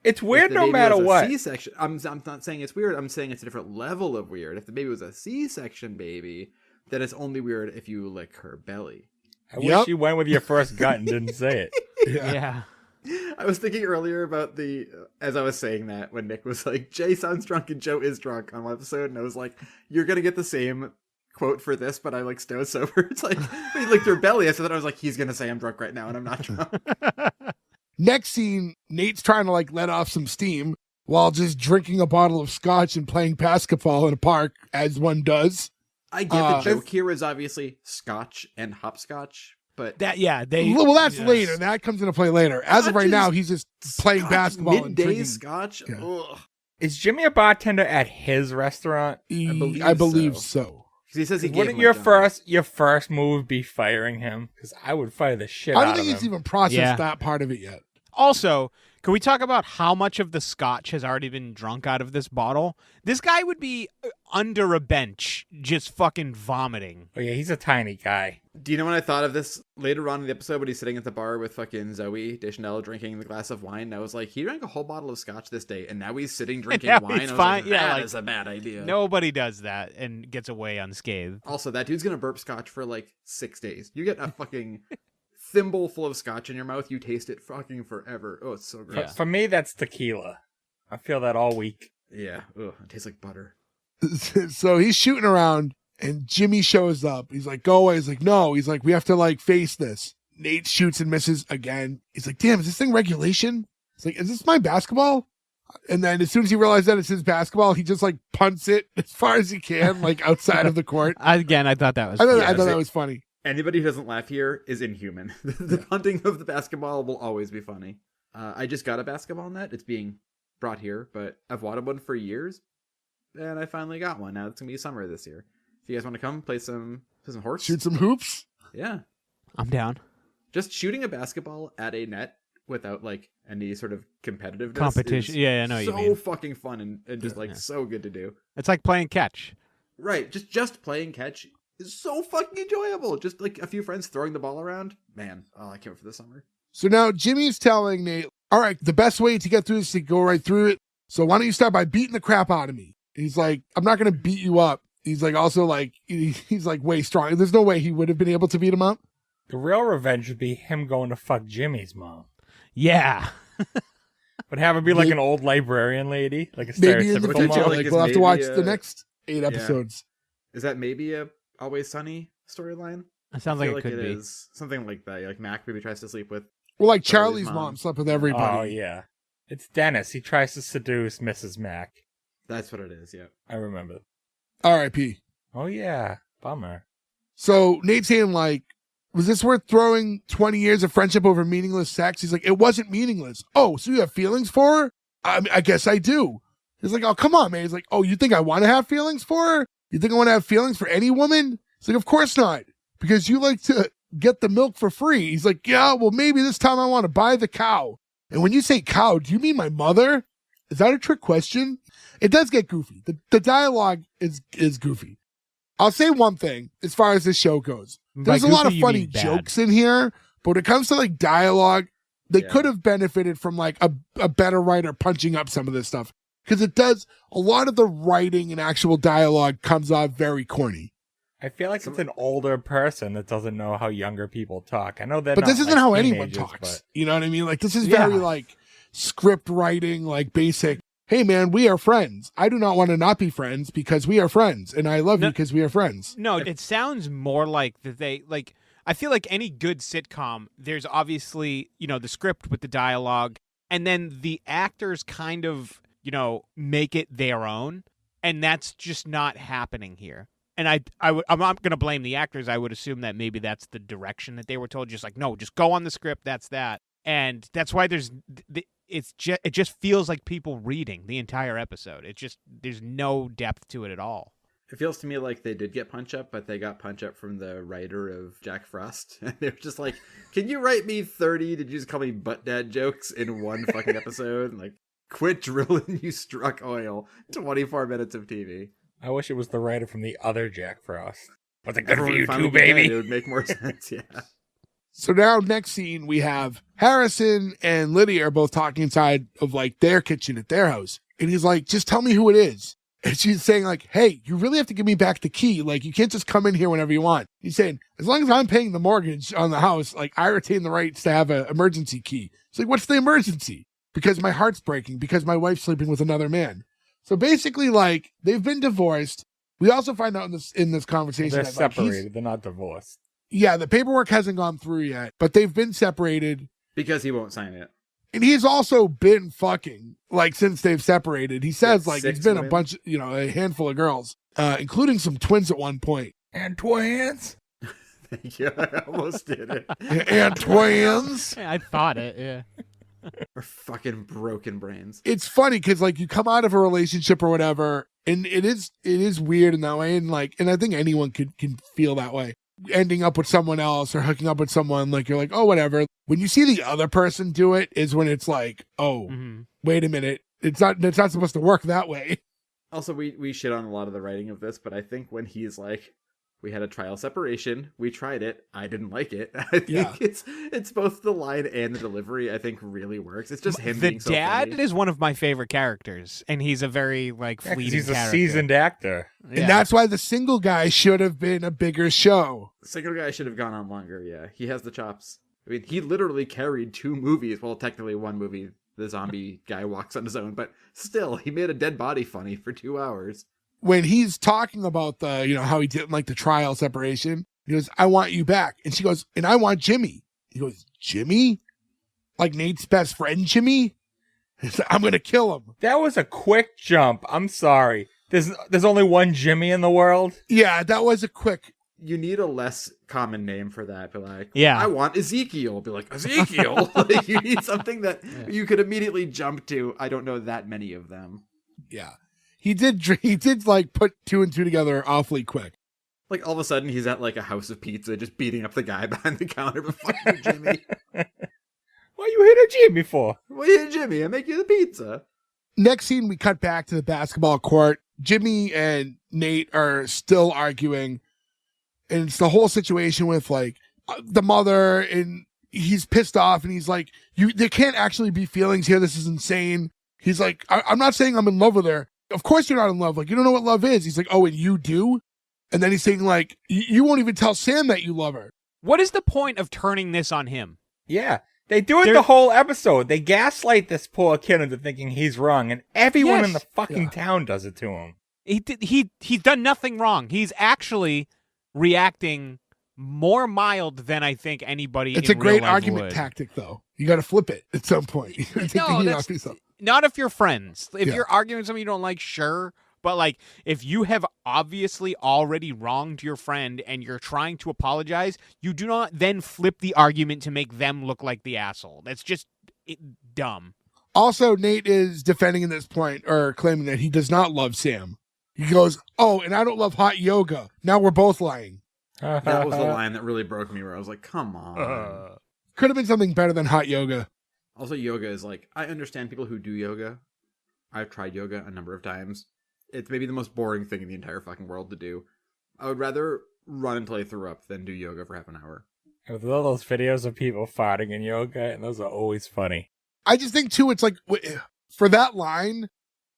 Speaker 4: It's weird
Speaker 3: if the
Speaker 4: no
Speaker 3: baby
Speaker 4: matter
Speaker 3: was a
Speaker 4: what.
Speaker 3: C-section, I'm not saying it's weird. I'm saying it's a different level of weird. If the baby was a C-section baby, then it's only weird if you lick her belly.
Speaker 4: I wish you went with your first gut and didn't say it.
Speaker 1: Yeah.
Speaker 3: I was thinking earlier about as I was saying that, when Nick was like, Jay sounds drunk and Joe is drunk on one episode, and I was like, you're going to get the same quote for this, but I like stone sober. It's like, he licked her belly. So then I was like, he's going to say I'm drunk right now, and I'm not drunk.
Speaker 2: Next scene, Nate's trying to like let off some steam while just drinking a bottle of scotch and playing basketball in a park, as one does.
Speaker 3: I get the joke here is obviously scotch and hopscotch, but
Speaker 2: That's later. That comes into play later. As of right now, he's just playing basketball and
Speaker 3: midday
Speaker 2: drinking
Speaker 3: scotch.
Speaker 2: Yeah.
Speaker 3: Ugh.
Speaker 4: Is Jimmy a bartender at his restaurant?
Speaker 2: I believe so.
Speaker 3: He says he gave
Speaker 4: Wouldn't
Speaker 3: him
Speaker 4: your
Speaker 3: a job.
Speaker 4: your first move be firing him? Because I would fire the shit
Speaker 2: I
Speaker 4: out
Speaker 2: don't
Speaker 4: of
Speaker 2: think
Speaker 4: him.
Speaker 2: he's even processed that part of it yet.
Speaker 1: Also, can we talk about how much of the scotch has already been drunk out of this bottle? This guy would be under a bench just fucking vomiting.
Speaker 4: Oh yeah, he's a tiny guy.
Speaker 3: Do you know when I thought of this later on in the episode when he's sitting at the bar with fucking Zoe Deschanel drinking the glass of wine? And I was like, he drank a whole bottle of scotch this day, and now he's sitting drinking
Speaker 1: now
Speaker 3: wine.
Speaker 1: he's
Speaker 3: I was
Speaker 1: fine.
Speaker 3: like,
Speaker 1: Yeah,
Speaker 3: that
Speaker 1: like,
Speaker 3: is a bad idea.
Speaker 1: Nobody does that and gets away unscathed.
Speaker 3: Also, that dude's gonna burp scotch for like 6 days. You get a fucking thimble full of scotch in your mouth, you taste it fucking forever. Oh, it's so gross.
Speaker 4: For me, that's tequila. I feel that all week.
Speaker 3: Yeah. Ugh, it tastes like butter.
Speaker 2: So he's shooting around, and Jimmy shows up. He's like, go away. He's like, no. He's like, we have to like face this. Nate shoots and misses again. He's like, damn, is this thing regulation? He's like, is this my basketball? And then as soon as he realized that it's his basketball, he just like punts it as far as he can, like outside of the court.
Speaker 1: Again, I thought that was
Speaker 2: I
Speaker 1: funny.
Speaker 2: thought that was funny.
Speaker 3: Anybody who doesn't laugh here is inhuman. The punting of the basketball will always be funny. I just got a basketball net. It's being brought here, but I've wanted one for years, and I finally got one. Now it's gonna be summer this year. If you guys want to come play some horse,
Speaker 2: Shoot some hoops.
Speaker 3: yeah,
Speaker 1: I'm down.
Speaker 3: just shooting a basketball at a net without like any sort of competitiveness
Speaker 1: Competition.
Speaker 3: is
Speaker 1: Yeah, I know what you
Speaker 3: so
Speaker 1: mean.
Speaker 3: fucking fun and just like so good to do.
Speaker 1: It's like playing catch.
Speaker 3: Right, just playing catch is so fucking enjoyable. Just like a few friends throwing the ball around. Man, oh, I can't wait for the summer.
Speaker 2: So now Jimmy's telling Nate, all right, the best way to get through this is to go right through it. So why don't you start by beating the crap out of me? He's like, I'm not going to beat you up. He's like, also like, he's like way strong. There's no way he would have been able to beat him up.
Speaker 4: The real revenge would be him going to fuck Jimmy's mom.
Speaker 1: Yeah.
Speaker 4: But have her be like an old librarian lady, like a
Speaker 2: Maybe in the
Speaker 4: stereotypical
Speaker 2: future,
Speaker 4: mom.
Speaker 3: like,
Speaker 2: like
Speaker 3: is
Speaker 2: we'll have to
Speaker 3: maybe
Speaker 2: watch
Speaker 3: a-
Speaker 2: the next 8 episodes.
Speaker 3: Is that maybe a Always Sunny storyline?
Speaker 1: That sounds
Speaker 3: I
Speaker 1: like
Speaker 3: feel
Speaker 1: it could be.
Speaker 3: is something like that. Like Mac maybe tries to sleep with.
Speaker 2: Well, like
Speaker 3: Charlie's
Speaker 2: Charlie's
Speaker 3: mom.
Speaker 2: mom slept with everybody.
Speaker 4: Oh yeah, it's Dennis. He tries to seduce Mrs. Mac.
Speaker 3: That's what it is. Yeah.
Speaker 4: I remember.
Speaker 2: R.I.P.
Speaker 4: Oh yeah, bummer.
Speaker 2: So Nate's saying like, was this worth throwing 20 years of friendship over meaningless sex? He's like, it wasn't meaningless. Oh, so you have feelings for her? I guess I do. He's like, oh, come on, man. He's like, oh, you think I want to have feelings for her? You think I want to have feelings for any woman? He's like, of course not. Because you like to get the milk for free. He's like, yeah, well, maybe this time I want to buy the cow. And when you say cow, do you mean my mother? Is that a trick question? It does get goofy. The dialogue is goofy. I'll say one thing as far as this show goes.
Speaker 1: By
Speaker 2: There's a lot of
Speaker 1: goofy, you
Speaker 2: funny
Speaker 1: mean bad.
Speaker 2: jokes in here, but when it comes to like dialogue, they
Speaker 3: Yeah.
Speaker 2: could have benefited from like a better writer punching up some of this stuff. Because it does, a lot of the writing and actual dialogue comes off very corny.
Speaker 4: I feel like it's an older person that doesn't know how younger people talk. I know that,
Speaker 2: But this isn't
Speaker 4: like
Speaker 2: how anyone
Speaker 4: teenagers,
Speaker 2: talks.
Speaker 4: but-
Speaker 2: You know what I mean? Like this is
Speaker 1: Yeah.
Speaker 2: very like script writing, like basic. Hey man, we are friends. I do not want to not be friends because we are friends. And I love you
Speaker 1: No.
Speaker 2: because we are friends.
Speaker 1: No, it sounds more like that they like. I feel like any good sitcom, there's obviously the script with the dialogue, and then the actors kind of make it their own, and that's just not happening here. And I'm not going to blame the actors. I would assume that maybe that's the direction that they were told. Just like, no, just go on the script. That's that, and that's why it just feels like people reading the entire episode. There's no depth to it at all.
Speaker 3: It feels to me like they did get punch up, but they got punch up from the writer of Jack Frost. And they were just like, can you write me 30 did you just call me butt dad jokes in one fucking episode? And like, quit drilling, you struck oil. 24 minutes of TV.
Speaker 4: I wish it was the writer from the other Jack Frost. Was it good for
Speaker 3: Everyone
Speaker 4: you
Speaker 3: finally
Speaker 4: too,
Speaker 3: be dead,
Speaker 4: baby?
Speaker 3: It would make more sense, yeah.
Speaker 2: So now, next scene, we have Harrison and Lydia are both talking inside of like their kitchen at their house. And he's like, just tell me who it is. And she's saying like, hey, you really have to give me back the key. Like, you can't just come in here whenever you want. He's saying, as long as I'm paying the mortgage on the house, like, I retain the rights to have an emergency key. It's like, what's the emergency? Because my heart's breaking because my wife's sleeping with another man. So basically, like, they've been divorced. We also find out in this conversation
Speaker 4: They're
Speaker 2: that, like,
Speaker 4: separated. They're not divorced.
Speaker 2: yeah, the paperwork hasn't gone through yet, but they've been separated.
Speaker 3: Because he won't sign it.
Speaker 2: And he's also been fucking, like, since they've separated. He says,
Speaker 3: Yeah,
Speaker 2: like,
Speaker 3: 6
Speaker 2: it's been
Speaker 3: women.
Speaker 2: a bunch, a handful of girls, including some twins at one point.
Speaker 4: And twins.
Speaker 3: Thank you. I almost did it.
Speaker 2: And twins.
Speaker 1: Yeah, I thought it. Yeah.
Speaker 3: We're fucking broken brains.
Speaker 2: It's funny because, like, you come out of a relationship or whatever, and it is weird in that way. And, like, and I think anyone can feel that way. Ending up with someone else or hooking up with someone, like, you're like, oh, whatever. When you see the other person do it is when it's like, oh, wait a minute. It's not supposed to work that way.
Speaker 3: Also, we shit on a lot of the writing of this, but I think when he's like, we had a trial separation, we tried it, I didn't like it. I think it's both the line and the delivery, I think, really works. It's just him being so
Speaker 1: The dad
Speaker 3: funny.
Speaker 1: is one of my favorite characters, and he's a very, like,
Speaker 4: Yeah, 'cause
Speaker 1: fleeting
Speaker 4: he's a
Speaker 1: character.
Speaker 4: seasoned actor.
Speaker 1: Yeah.
Speaker 2: And that's why the single guy should have been a bigger show.
Speaker 3: Single guy should have gone on longer, yeah. He has the chops. I mean, he literally carried 2 movies. Well, technically 1 movie, the zombie guy walks on his own, but still, he made a dead body funny for 2 hours.
Speaker 2: When he's talking about the, how he didn't like the trial separation, he goes, I want you back. And she goes, and I want Jimmy. He goes, Jimmy? Like Nate's best friend, Jimmy? He's like, I'm going to kill him.
Speaker 4: That was a quick jump. I'm sorry. There's only one Jimmy in the world.
Speaker 2: Yeah, that was a quick.
Speaker 3: You need a less common name for that. Be like,
Speaker 1: Yeah.
Speaker 3: I want Ezekiel. Be like, Ezekiel? Like, you need something that you could immediately jump to. I don't know that many of them.
Speaker 2: Yeah. He did like put 2 and 2 together awfully quick.
Speaker 3: Like, all of a sudden, he's at, like, a house of pizza, just beating up the guy behind the counter. But fuck you, Jimmy.
Speaker 4: What you hit a Jimmy for?
Speaker 3: Well, yeah, Jimmy, I make you the pizza.
Speaker 2: Next scene, we cut back to the basketball court. Jimmy and Nate are still arguing. And it's the whole situation with, like, the mother, and he's pissed off, and he's like, there can't actually be feelings here. This is insane. He's like, I'm not saying I'm in love with her. Of course you're not in love. Like, you don't know what love is. He's like, oh, and you do? And then he's saying, like, you won't even tell Sam that you love her.
Speaker 1: What is the point of turning this on him?
Speaker 4: Yeah. They do it the whole episode. They gaslight this poor kid into thinking he's wrong, and everyone in the fucking town does it to him.
Speaker 1: He's done nothing wrong. He's actually reacting more mild than I think anybody.
Speaker 2: It's
Speaker 1: in
Speaker 2: a great
Speaker 1: real life
Speaker 2: argument
Speaker 1: would.
Speaker 2: tactic, though. You got to flip it at some point. You gotta take the heat off yourself.
Speaker 1: Not if you're friends. If you're arguing with somebody you don't like, sure. But, like, if you have obviously already wronged your friend and you're trying to apologize, you do not then flip the argument to make them look like the asshole. That's just dumb.
Speaker 2: Also, Nate is defending at this point, or claiming that he does not love Sam. He goes, oh, and I don't love hot yoga. Now we're both lying.
Speaker 3: That was the line that really broke me, where I was like, come on.
Speaker 2: Could have been something better than hot yoga.
Speaker 3: Also, yoga is like, I understand people who do yoga. I've tried yoga a number of times. It's maybe the most boring thing in the entire fucking world to do. I would rather run until I threw up than do yoga for half an hour.
Speaker 4: With all those videos of people farting in yoga, and those are always funny.
Speaker 2: I just think, too, it's like, for that line,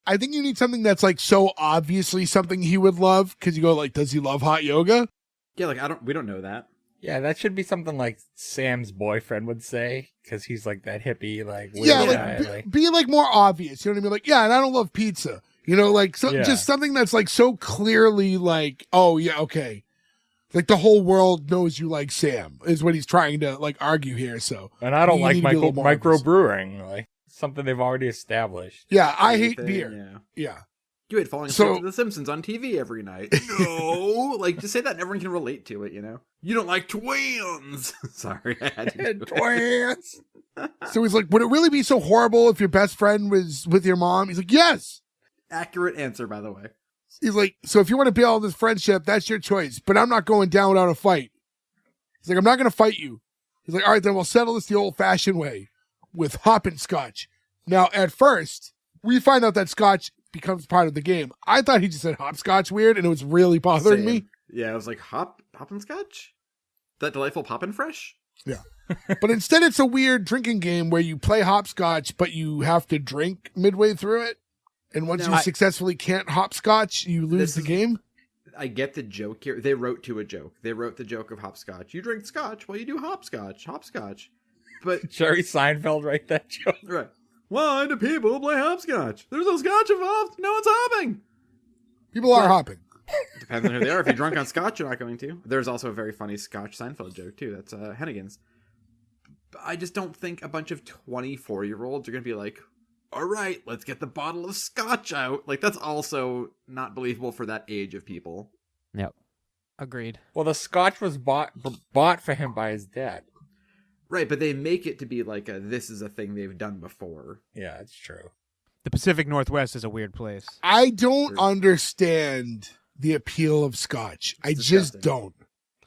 Speaker 2: I think you need something that's, like, so obviously something he would love, because you go, like, does he love hot yoga?
Speaker 3: Yeah, like, we don't know that.
Speaker 4: Yeah, that should be something like Sam's boyfriend would say, because he's like that hippie, like, weird
Speaker 2: Yeah,
Speaker 4: guy,
Speaker 2: be like more obvious. You know what I mean? Like, yeah, and I don't love pizza. You know, like, just something that's like so clearly like, oh yeah, okay. Like the whole world knows you like Sam is what he's trying to like argue here. So,
Speaker 4: and I don't like microbrewing,
Speaker 2: obvious.
Speaker 4: like something they've already established.
Speaker 2: Yeah, I hate beer. Yeah.
Speaker 3: You hate falling asleep to The Simpsons on TV every night. No, like just say that and everyone can relate to it. You know, you don't like twins. Sorry, I had to do it.
Speaker 2: Twins. So he's like, would it really be so horrible if your best friend was with your mom? He's like, yes.
Speaker 3: Accurate answer, by the way.
Speaker 2: He's like, so if you want to build this friendship, that's your choice. But I'm not going down without a fight. He's like, I'm not going to fight you. He's like, all right, then we'll settle this the old-fashioned way with hopping scotch. Now, at first, we find out that scotch becomes part of the game. I thought he just said hopscotch weird, and it was really bothering me.
Speaker 3: Yeah, it was like hoppin' scotch? That delightful poppin' fresh?
Speaker 2: Yeah. But instead it's a weird drinking game where you play hopscotch, but you have to drink midway through it. And once you successfully can't hopscotch, you lose the game.
Speaker 3: I get the joke here. They wrote to a joke. They wrote the joke of hopscotch. You drink scotch while you do hopscotch. But
Speaker 4: Jerry Seinfeld write that joke.
Speaker 3: Right. Why do people play hopscotch? There's no scotch involved. No one's hopping.
Speaker 2: People are hopping.
Speaker 3: Depends on who they are. If you're drunk on scotch, you're not going to. There's also a very funny Scotch Seinfeld joke, too. That's Hennigan's. But I just don't think a bunch of 24-year-olds are going to be like, all right, let's get the bottle of scotch out. Like, that's also not believable for that age of people.
Speaker 1: Yep. Agreed.
Speaker 4: Well, the scotch was bought for him by his dad.
Speaker 3: Right, but they make it to be like this is a thing they've done before.
Speaker 4: Yeah, it's true.
Speaker 1: The Pacific Northwest is a weird place.
Speaker 2: I don't understand the appeal of scotch. I just don't.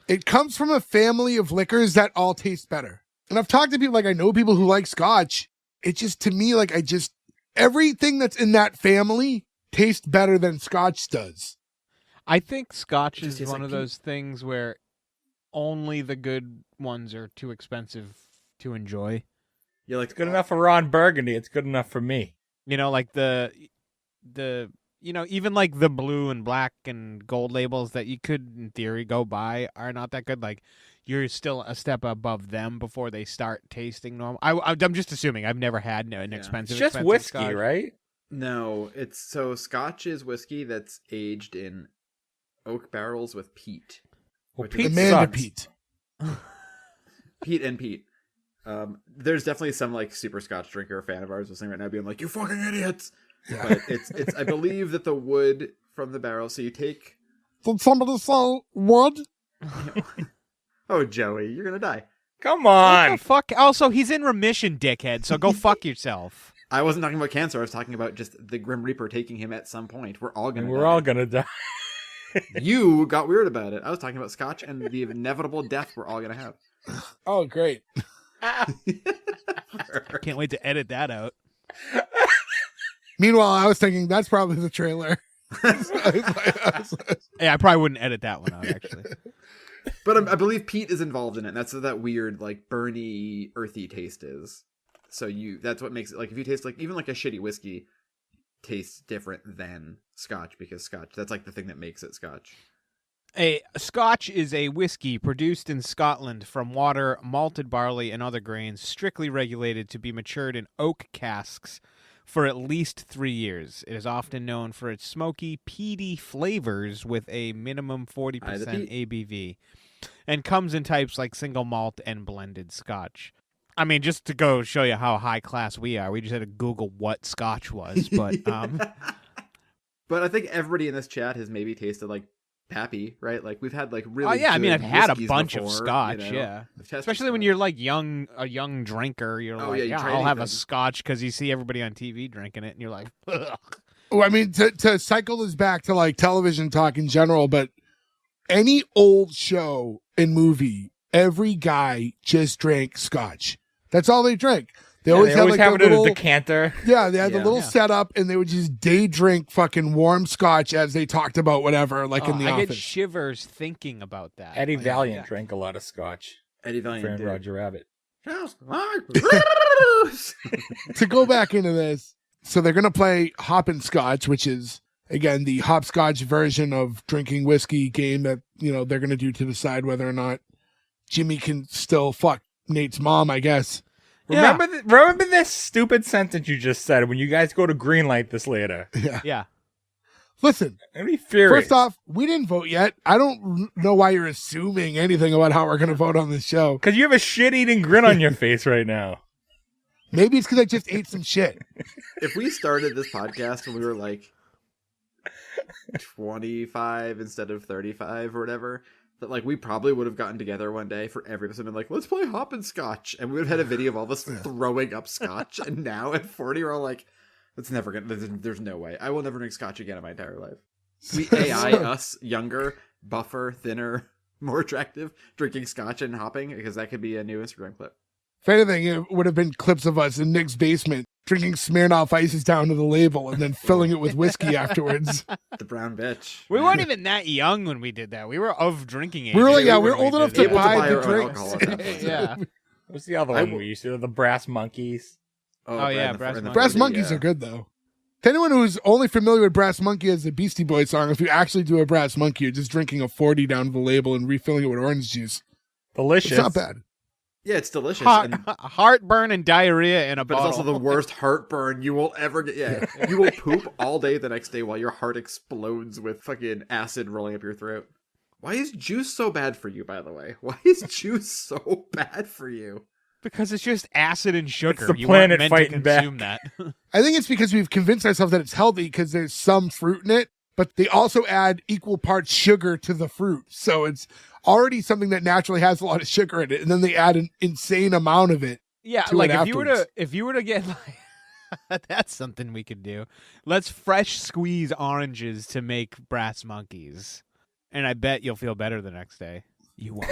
Speaker 2: It comes from a family of liquors that all taste better. And I've talked to people, like I know people who like scotch. It just, to me, like everything that's in that family tastes better than scotch does.
Speaker 1: I think scotch is one of those things where only the good ones are too expensive to enjoy.
Speaker 3: You're like,
Speaker 4: it's good enough for Ron Burgundy. It's good enough for me.
Speaker 1: You know, like the even like the blue and black and gold labels that you could, in theory, go buy are not that good. Like, you're still a step above them before they start tasting normal. I'm just assuming. I've never had an expensive.
Speaker 4: It's just
Speaker 1: expensive
Speaker 4: whiskey,
Speaker 1: scotch.
Speaker 4: right?
Speaker 3: No, scotch is whiskey that's aged in oak barrels with peat.
Speaker 4: Well, peat
Speaker 2: Amanda
Speaker 4: sucks.
Speaker 2: Pete.
Speaker 3: Pete and Pete. There's definitely some like super scotch drinker fan of ours listening right now being like, you fucking idiots.
Speaker 2: Yeah.
Speaker 3: But it's I believe that the wood from the barrel, so you take
Speaker 2: Did somebody say wood?
Speaker 3: Oh, Joey, you're gonna die.
Speaker 4: Come
Speaker 1: What
Speaker 4: on.
Speaker 1: the fuck? Also, he's in remission, dickhead. So go fuck yourself.
Speaker 3: I wasn't talking about cancer, I was talking about just the Grim Reaper taking him at some point. We're all gonna
Speaker 4: And
Speaker 3: die.
Speaker 4: we're all gonna die.
Speaker 3: You got weird about it. I was talking about scotch and the inevitable death we're all gonna have.
Speaker 2: Oh, great.
Speaker 1: Can't wait to edit that out.
Speaker 2: Meanwhile, I was thinking that's probably the trailer.
Speaker 1: Yeah, I probably wouldn't edit that one out, actually.
Speaker 3: But I believe peat is involved in it. That's what that weird, like, burny, earthy taste is. So that's what makes it, like, if you taste, like, even like a shitty whiskey tastes different than scotch, because scotch, that's like the thing that makes it scotch.
Speaker 1: A scotch is a whiskey produced in Scotland from water, malted barley, and other grains, strictly regulated to be matured in oak casks for at least 3 years. It is often known for its smoky, peaty flavors with a minimum 40% ABV, and comes in types like single malt and blended scotch. I mean, just to go show you how high class we are, we just had to Google what scotch was, but
Speaker 3: But I think everybody in this chat has maybe tasted like Pappy, right? Like we've had like really.
Speaker 1: Oh yeah, I mean, I've
Speaker 3: good
Speaker 1: had a
Speaker 3: whiskeys
Speaker 1: bunch
Speaker 3: before,
Speaker 1: of scotch,
Speaker 3: you know?
Speaker 1: yeah.
Speaker 3: I've tested
Speaker 1: Especially when
Speaker 3: scotch.
Speaker 1: you're like a young drinker, you're
Speaker 3: Oh,
Speaker 1: like,
Speaker 3: yeah, you
Speaker 1: yeah,
Speaker 3: try
Speaker 1: I'll have a
Speaker 3: anything.
Speaker 1: scotch because you see everybody on TV drinking it, and you're like, ugh.
Speaker 2: Oh, I mean, to cycle this back to like television talk in general, but any old show and movie, every guy just drank scotch. That's all they drank. They always had like
Speaker 4: have
Speaker 2: the
Speaker 4: it in
Speaker 2: little,
Speaker 4: a decanter.
Speaker 2: yeah, they had the
Speaker 3: Yeah.
Speaker 2: little
Speaker 1: Yeah.
Speaker 2: setup, and they would just day drink fucking warm scotch as they talked about whatever, like
Speaker 1: Oh,
Speaker 2: in the
Speaker 1: I
Speaker 2: office.
Speaker 1: get shivers thinking about that.
Speaker 4: Eddie
Speaker 1: Like,
Speaker 4: Valiant drank a lot of scotch.
Speaker 3: Eddie Valiant
Speaker 4: Friend
Speaker 3: did.
Speaker 4: Roger Rabbit.
Speaker 2: To go back into this, so they're gonna play hopscotch, which is again the hopscotch version of drinking whiskey game that they're gonna do to decide whether or not Jimmy can still fuck Nate's mom, I guess.
Speaker 1: Yeah.
Speaker 4: Remember this stupid sentence you just said when you guys go to Greenlight this later.
Speaker 2: Yeah.
Speaker 1: Yeah.
Speaker 2: Listen,
Speaker 4: I'm gonna be furious.
Speaker 2: first off, we didn't vote yet. I don't know why you're assuming anything about how we're gonna vote on this show.
Speaker 4: Because you have a shit-eating grin on your face right now.
Speaker 2: Maybe it's because I just ate some shit.
Speaker 3: If we started this podcast when we were like 25 instead of 35 or whatever, that like we probably would have gotten together one day for every episode and been like, let's play hop and scotch, and we would have had a video of all of us throwing up scotch. And now at 40 we're all like, that's never gonna, there's no way I will never drink scotch again in my entire life. We AI us younger, buffer, thinner, more attractive drinking scotch and hopping, because that could be a new Instagram clip.
Speaker 2: If anything, it would have been clips of us in Nick's basement drinking Smirnoff Ices down to the label and then filling it with whiskey afterwards.
Speaker 3: The brown bitch.
Speaker 1: We weren't even that young when we did that. We were of drinking age.
Speaker 2: We were like,
Speaker 1: when
Speaker 2: we were old enough to
Speaker 3: Able to
Speaker 2: buy
Speaker 3: buy
Speaker 2: the
Speaker 3: our own
Speaker 2: drinks.
Speaker 3: alcohol at that point.
Speaker 1: Yeah.
Speaker 4: What's the other one we used to do? The Brass Monkeys.
Speaker 1: Oh, yeah,
Speaker 3: Brad
Speaker 1: Brass
Speaker 3: and the
Speaker 1: Monkeys.
Speaker 2: Brass
Speaker 3: 40,
Speaker 2: Monkeys
Speaker 3: yeah.
Speaker 2: are good, though. To anyone who's only familiar with Brass Monkey as a Beastie Boys song, if you actually do a Brass Monkey, you're just drinking a 40 down to the label and refilling it with orange juice.
Speaker 4: Delicious.
Speaker 2: It's not bad.
Speaker 3: Yeah, it's delicious. And,
Speaker 1: Heartburn and diarrhea in a
Speaker 3: but it's
Speaker 1: bottle.
Speaker 3: also the worst heartburn you will ever get. Yeah, you will poop all day the next day while your heart explodes with fucking acid rolling up your throat. Why is juice so bad for you, by the way? Why is juice so bad for you?
Speaker 1: Because it's just acid and sugar.
Speaker 4: It's the
Speaker 1: You weren't
Speaker 4: planet
Speaker 1: meant
Speaker 4: fighting
Speaker 1: to consume
Speaker 4: back.
Speaker 1: that.
Speaker 2: I think it's because we've convinced ourselves that it's healthy because there's some fruit in it, but they also add equal parts sugar to the fruit. So it's already something that naturally has a lot of sugar in it, and then they add an insane amount of it.
Speaker 1: Yeah,
Speaker 2: to
Speaker 1: like
Speaker 2: it
Speaker 1: if you
Speaker 2: afterwards.
Speaker 1: were to get like that's something we could do. Let's fresh squeeze oranges to make Brass Monkeys. And I bet you'll feel better the next day. You won't.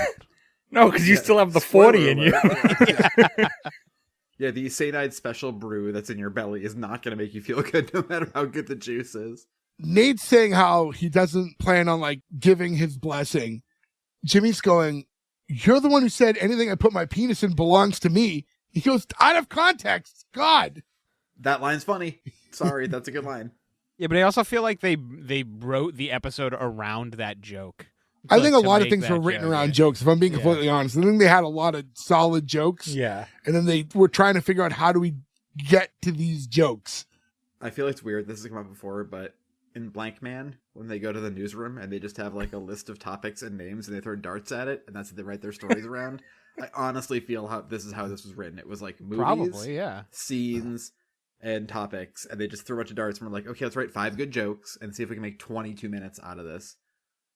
Speaker 4: No, because you
Speaker 3: Yeah,
Speaker 4: still have the
Speaker 3: spoiler
Speaker 4: 40 in you.
Speaker 3: alert. Yeah, the cyanide special brew that's in your belly is not going to make you feel good no matter how good the juice is.
Speaker 2: Nate's saying how he doesn't plan on like giving his blessing. Jimmy's going, "You're the one who said anything I put my penis in belongs to me." He goes, "Out of context, God."
Speaker 3: That line's funny. Sorry, that's a good line.
Speaker 1: Yeah, but I also feel like they wrote the episode around that joke.
Speaker 2: I think a
Speaker 1: to
Speaker 2: lot of
Speaker 1: make
Speaker 2: things
Speaker 1: that
Speaker 2: were written
Speaker 1: joke,
Speaker 2: around
Speaker 1: yeah.
Speaker 2: jokes, if I'm being
Speaker 1: Yeah.
Speaker 2: completely honest. I think they had a lot of solid jokes,
Speaker 4: Yeah.
Speaker 2: and then they were trying to figure out how do we get to these jokes.
Speaker 3: I feel it's weird. This has come up before, but in Blank Man, when they go to the newsroom and they just have like a list of topics and names and they throw darts at it, and that's what they write their stories around. I honestly feel how this was written. It was like movies,
Speaker 1: Probably, yeah.
Speaker 3: scenes, and topics, and they just threw a bunch of darts and we're like, okay, let's write 5 good jokes and see if we can make 22 minutes out of this.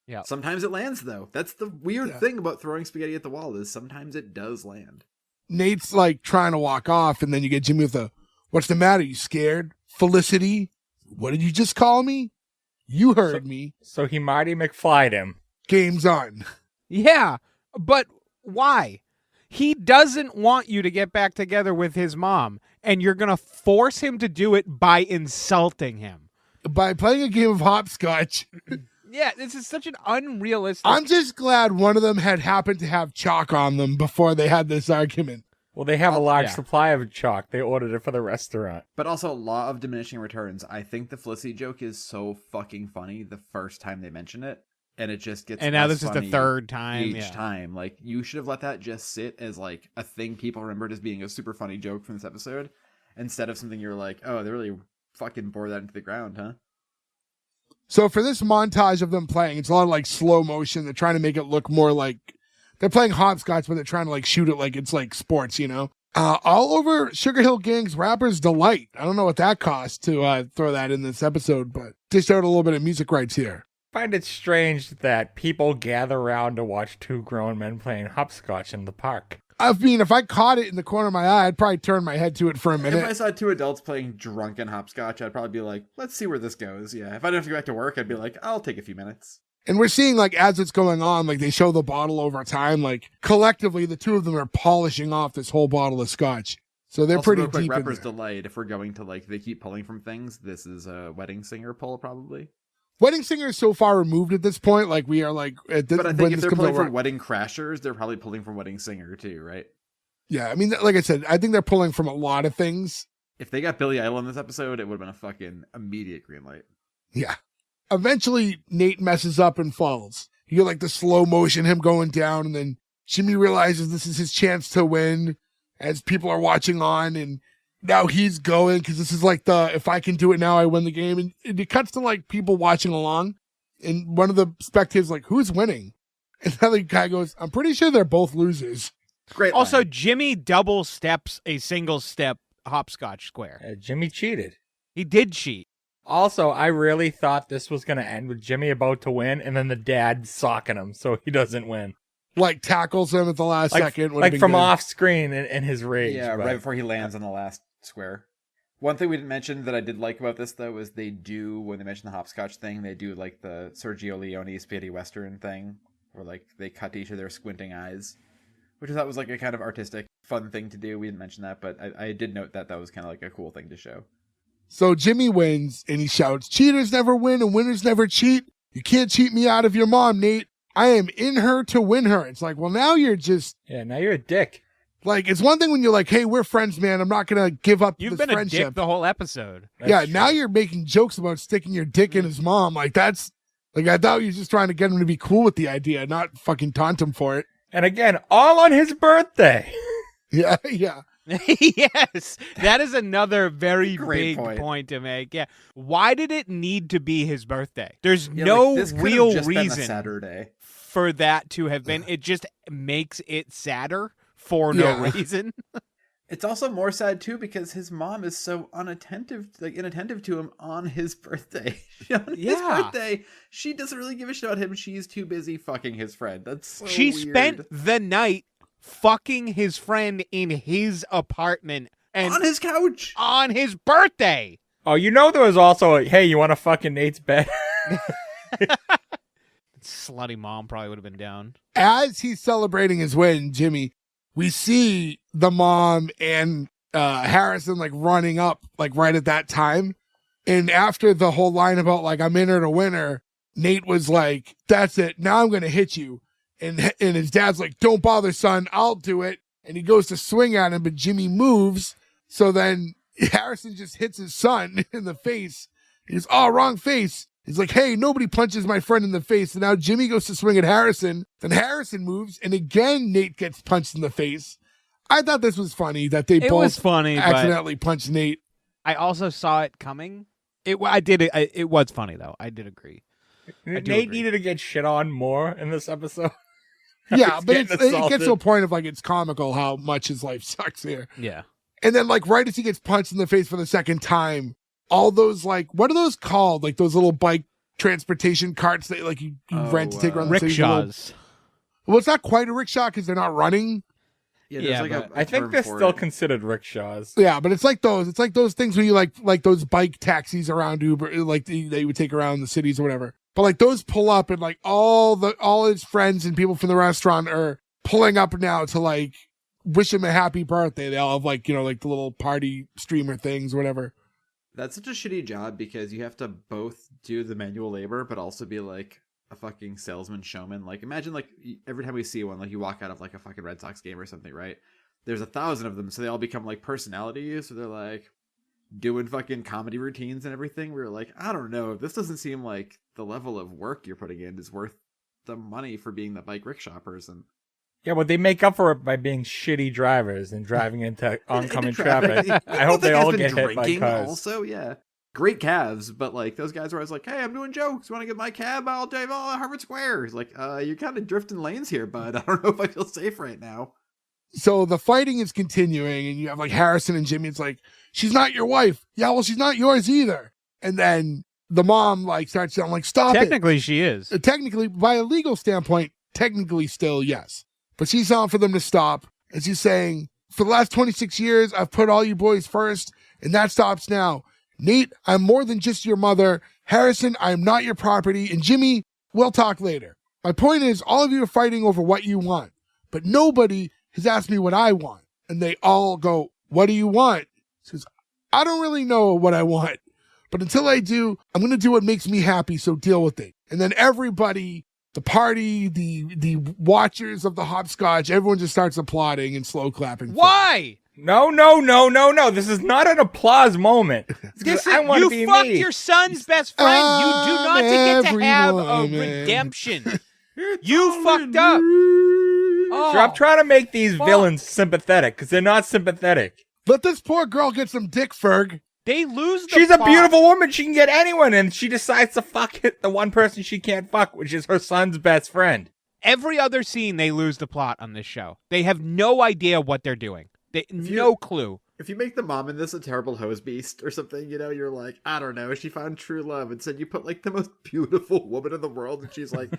Speaker 1: Yeah.
Speaker 3: Sometimes it lands though. That's the weird
Speaker 2: Yeah.
Speaker 3: thing about throwing spaghetti at the wall is sometimes it does land.
Speaker 2: Nate's like trying to walk off, and then you get Jimmy with a, "What's the matter? You scared? Felicity? What did you just call me? You heard me.
Speaker 4: So he Marty McFly'd him.
Speaker 2: Game's on."
Speaker 1: Yeah, but why? He doesn't want you to get back together with his mom, and you're going to force him to do it by insulting him.
Speaker 2: By playing a game of hopscotch.
Speaker 1: Yeah, this is such an unrealistic...
Speaker 2: I'm just glad one of them had happened to have chalk on them before they had this argument.
Speaker 4: Well, they have a large
Speaker 1: yeah.
Speaker 4: supply of chalk. They ordered it for the restaurant.
Speaker 3: But also, law of diminishing returns. I think the Felicity joke is so fucking funny the first time they mention it, and it just gets
Speaker 1: And now
Speaker 3: less
Speaker 1: this is the
Speaker 3: funny
Speaker 1: third time.
Speaker 3: each
Speaker 1: Yeah.
Speaker 3: time. Like, you should have let that just sit as like a thing people remembered as being a super funny joke from this episode, instead of something you're like, oh, they really fucking bore that into the ground, huh?
Speaker 2: So for this montage of them playing, it's a lot of like slow motion. They're trying to make it look more like they're playing hopscotch, but they're trying to like shoot it like it's like sports, you know? All over Sugar Hill Gang's Rapper's Delight. I don't know what that cost to throw that in this episode, but dished out a little bit of music rights here.
Speaker 4: I find it strange that people gather around to watch 2 grown men playing hopscotch in the park.
Speaker 2: I mean, if I caught it in the corner of my eye, I'd probably turn my head to it for a
Speaker 3: If I
Speaker 2: minute.
Speaker 3: saw 2 adults playing drunken hopscotch, I'd probably be like, let's see where this goes. Yeah, if I didn't have to go back to work, I'd be like, I'll take a few minutes.
Speaker 2: And we're seeing, like, as it's going on, like, they show the bottle over time. Like, collectively, the two of them are polishing off this whole bottle of scotch. So they're
Speaker 3: Also,
Speaker 2: pretty
Speaker 3: real quick,
Speaker 2: deep in
Speaker 3: Rapper's
Speaker 2: there.
Speaker 3: Delight, if we're going to, like, they keep pulling from things, this is a Wedding Singer pull, probably.
Speaker 2: Wedding Singer is so far removed at this point. Like, we are, like, at this,
Speaker 3: But I
Speaker 2: when
Speaker 3: think if
Speaker 2: this
Speaker 3: they're
Speaker 2: comes
Speaker 3: pulling
Speaker 2: over-
Speaker 3: from Wedding Crashers, they're probably pulling from Wedding Singer, too, right?
Speaker 2: Yeah, I mean, like I said, I think they're pulling from a lot of things.
Speaker 3: If they got Billy Idol in this episode, it would have been a fucking immediate green light.
Speaker 2: Yeah. Eventually, Nate messes up and falls. You get, like, the slow motion, him going down, and then Jimmy realizes this is his chance to win as people are watching on, and now he's going, because this is like the, if I can do it now, I win the game. And it cuts to, like, people watching along, and one of the spectators like, who's winning? And the other guy goes, I'm pretty sure they're both losers.
Speaker 3: Great
Speaker 1: Also,
Speaker 3: line.
Speaker 1: Jimmy double steps a single step hopscotch square.
Speaker 4: Jimmy cheated.
Speaker 1: He did cheat.
Speaker 4: Also, I really thought this was going to end with Jimmy about to win and then the dad socking him so he doesn't win.
Speaker 2: Like, tackles him at the last second. Would've
Speaker 4: Like
Speaker 2: been
Speaker 4: from
Speaker 2: good.
Speaker 4: off screen in his rage.
Speaker 3: Yeah,
Speaker 4: but-
Speaker 3: right before he lands on the last square. One thing we didn't mention that I did like about this, though, is they do, when they mention the hopscotch thing, they do, like, the Sergio Leone spaghetti western thing, where, like, they cut to each of their squinting eyes, which I thought was, like, a kind of artistic, fun thing to do. We didn't mention that, but I did note that was kind of like a cool thing to show.
Speaker 2: So Jimmy wins, and he shouts, "Cheaters never win, and winners never cheat. You can't cheat me out of your mom, Nate. I am in her to win her." It's like, well, now you're just...
Speaker 4: Yeah, now you're a dick.
Speaker 2: Like, it's one thing when you're like, hey, we're friends, man. I'm not going to give up
Speaker 1: You've
Speaker 2: this
Speaker 1: been
Speaker 2: friendship.
Speaker 1: a dick the whole episode.
Speaker 2: Yeah, now you're making jokes about sticking your dick in his mom. Like, that's... Like, I thought you were just trying to get him to be cool with the idea, not fucking taunt him for it.
Speaker 4: And again, all on his birthday.
Speaker 2: Yeah, yeah.
Speaker 1: Yes, that is another very
Speaker 3: Great
Speaker 1: big
Speaker 3: point.
Speaker 1: point to make. Yeah, why did it need to be his birthday? There's
Speaker 3: Yeah,
Speaker 1: no
Speaker 3: like, this could've
Speaker 1: real
Speaker 3: just been a
Speaker 1: reason
Speaker 3: Saturday.
Speaker 1: for that to have been. It just makes it sadder for no
Speaker 2: Yeah.
Speaker 1: reason.
Speaker 3: It's also more sad too because his mom is so inattentive to him on his birthday. On his
Speaker 1: Yeah.
Speaker 3: birthday, she doesn't really give a shit about him. She's too busy fucking his friend. That's so
Speaker 1: She
Speaker 3: weird.
Speaker 1: spent the night fucking his friend in his apartment and
Speaker 3: on his couch.
Speaker 1: on his birthday.
Speaker 4: Oh, you know there was also a, hey, you want to fuck in Nate's bed?
Speaker 1: Slutty mom probably would have been down.
Speaker 2: As he's celebrating his win, Jimmy, we see the mom and Harrison like running up like right at that time. And after the whole line about like, I'm in her to win her, Nate was like, that's it. Now I'm going to hit you. And his dad's like, don't bother, son. I'll do it. And he goes to swing at him, but Jimmy moves. So then Harrison just hits his son in the face. He's, oh, wrong face. He's like, hey, nobody punches my friend in the face. And now Jimmy goes to swing at Harrison. Then Harrison moves. And again, Nate gets punched in the face. I thought this was funny that they
Speaker 1: It
Speaker 2: both
Speaker 1: was funny, but
Speaker 2: accidentally punched Nate.
Speaker 1: I also saw it coming. It was funny though. I did agree. do
Speaker 4: Nate
Speaker 1: agree.
Speaker 4: needed to get shit on more in this episode.
Speaker 2: Yeah,
Speaker 4: He's
Speaker 2: but
Speaker 4: getting
Speaker 2: it gets
Speaker 4: assaulted.
Speaker 2: to a point of like, it's comical how much his life sucks here.
Speaker 1: Yeah.
Speaker 2: And then like right as he gets punched in the face for the second time, all those like, what are those called? Like those little bike transportation carts that like you rent to take around the city.
Speaker 1: Rickshaws.
Speaker 2: Well, it's not quite a rickshaw because they're not running.
Speaker 3: Yeah,
Speaker 1: Yeah,
Speaker 3: there's like
Speaker 1: but
Speaker 3: a
Speaker 4: I think
Speaker 3: term
Speaker 4: they're
Speaker 3: for
Speaker 4: still
Speaker 3: it.
Speaker 4: considered rickshaws.
Speaker 2: Yeah, but it's like those. It's like those things where you like those bike taxis around Uber, like they would take around the cities or whatever. But like those pull up and like all his friends and people from the restaurant are pulling up now to like wish him a happy birthday. They all have like, you know, like the little party streamer things or whatever.
Speaker 3: That's such a shitty job because you have to both do the manual labor, but also be like a fucking salesman showman. Like imagine like every time we see one, like you walk out of like a fucking Red Sox game or something, right? There's 1,000 of them, so they all become like personalities. So they're like doing fucking comedy routines and everything. We were like, I don't know. This doesn't seem like the level of work you're putting in is worth the money for being the bike rickshaw person.
Speaker 4: Yeah, but they make up for it by being shitty drivers and driving into oncoming traffic. I
Speaker 3: Well,
Speaker 4: hope they
Speaker 3: that guy's
Speaker 4: all
Speaker 3: been
Speaker 4: get hit by
Speaker 3: drinking
Speaker 4: cars.
Speaker 3: Also, yeah. Great calves, but like those guys were always like, hey, I'm doing jokes. You want to get my cab? I'll drive all Harvard Square. He's like, you're kind of drifting lanes here, bud. I don't know if I feel safe right now.
Speaker 2: So the fighting is continuing, and you have like Harrison and Jimmy. It's like, she's not your wife. Yeah, well, she's not yours either. And then the mom like starts yelling, like, stop
Speaker 1: Technically, she is.
Speaker 2: it. Technically, by a legal standpoint, technically still yes. But she's telling for them to stop. And she's saying, for the last 26 years, I've put all you boys first, and that stops now. Nate, I'm more than just your mother. Harrison, I'm not your property. And Jimmy, we'll talk later. My point is, all of you are fighting over what you want, but nobody has asked me what I want. And they all go, what do you want? She says, I don't really know what I want, but until I do, I'm going to do what makes me happy, so deal with it. And then everybody, the party, the watchers of the hopscotch, everyone just starts applauding and slow clapping.
Speaker 1: Why?
Speaker 4: No. This is not an applause moment. I want to be
Speaker 1: You fucked
Speaker 4: me.
Speaker 1: your son's best friend. You do not get to have a
Speaker 2: everyone.
Speaker 1: redemption. You fucked up. Oh.
Speaker 4: Sure, I'm trying to make these villains sympathetic because they're not sympathetic.
Speaker 2: Let this poor girl get some dick, Ferg.
Speaker 1: They lose the
Speaker 4: She's a
Speaker 1: plot.
Speaker 4: beautiful woman. She can get anyone, and she decides to fuck the one person she can't fuck, which is her son's best friend.
Speaker 1: Every other scene, they lose the plot on this show. They have no idea what they're doing. No clue.
Speaker 3: If you make the mom in this a terrible hose beast or something, you know, you're like, I don't know, she found true love. Instead, you put like the most beautiful woman in the world, and she's like,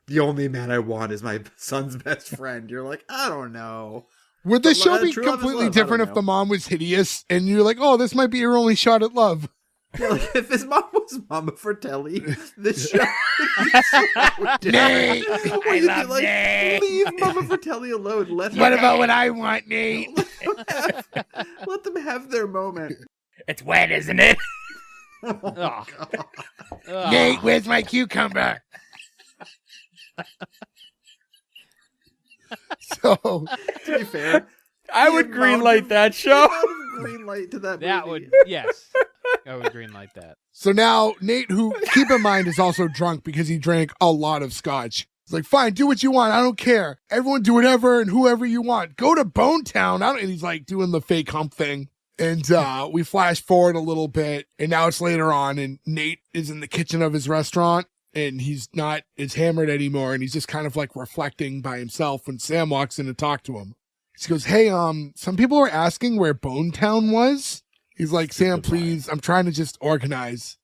Speaker 3: the only man I want is my son's best friend. You're like, I don't know.
Speaker 2: Would the show be
Speaker 3: true love is
Speaker 2: completely
Speaker 3: love, I
Speaker 2: different
Speaker 3: don't
Speaker 2: if
Speaker 3: know.
Speaker 2: the mom was hideous and you're like, oh, this might be your only shot at love?
Speaker 3: Yeah, like if his mom was Mama Fratelli, this show would be so different.
Speaker 2: Nate!
Speaker 3: Where you'd be like, leave Mama Fratelli alone.
Speaker 2: What about what I want, Nate?
Speaker 3: Let them have their moment.
Speaker 4: It's wet, isn't it?
Speaker 1: Ugh.
Speaker 2: Nate, where's my cucumber? So,
Speaker 3: To be fair,
Speaker 4: I would greenlight that show.
Speaker 3: Green light to that.
Speaker 1: That
Speaker 3: movie.
Speaker 1: would, yes. I would green light that.
Speaker 2: so now Nate, who keep in mind is also drunk because he drank a lot of scotch. He's like, fine, do what you want. I don't care. Everyone do whatever and whoever you want. Go to Bonetown. And he's like doing the fake hump thing. And we flash forward a little bit, and now it's later on, and Nate is in the kitchen of his restaurant, and he's not as hammered anymore, and he's just kind of like reflecting by himself when Sam walks in to talk to him. He goes, hey, some people were asking where Bonetown was. He's like, Sam, please, I'm trying to just organize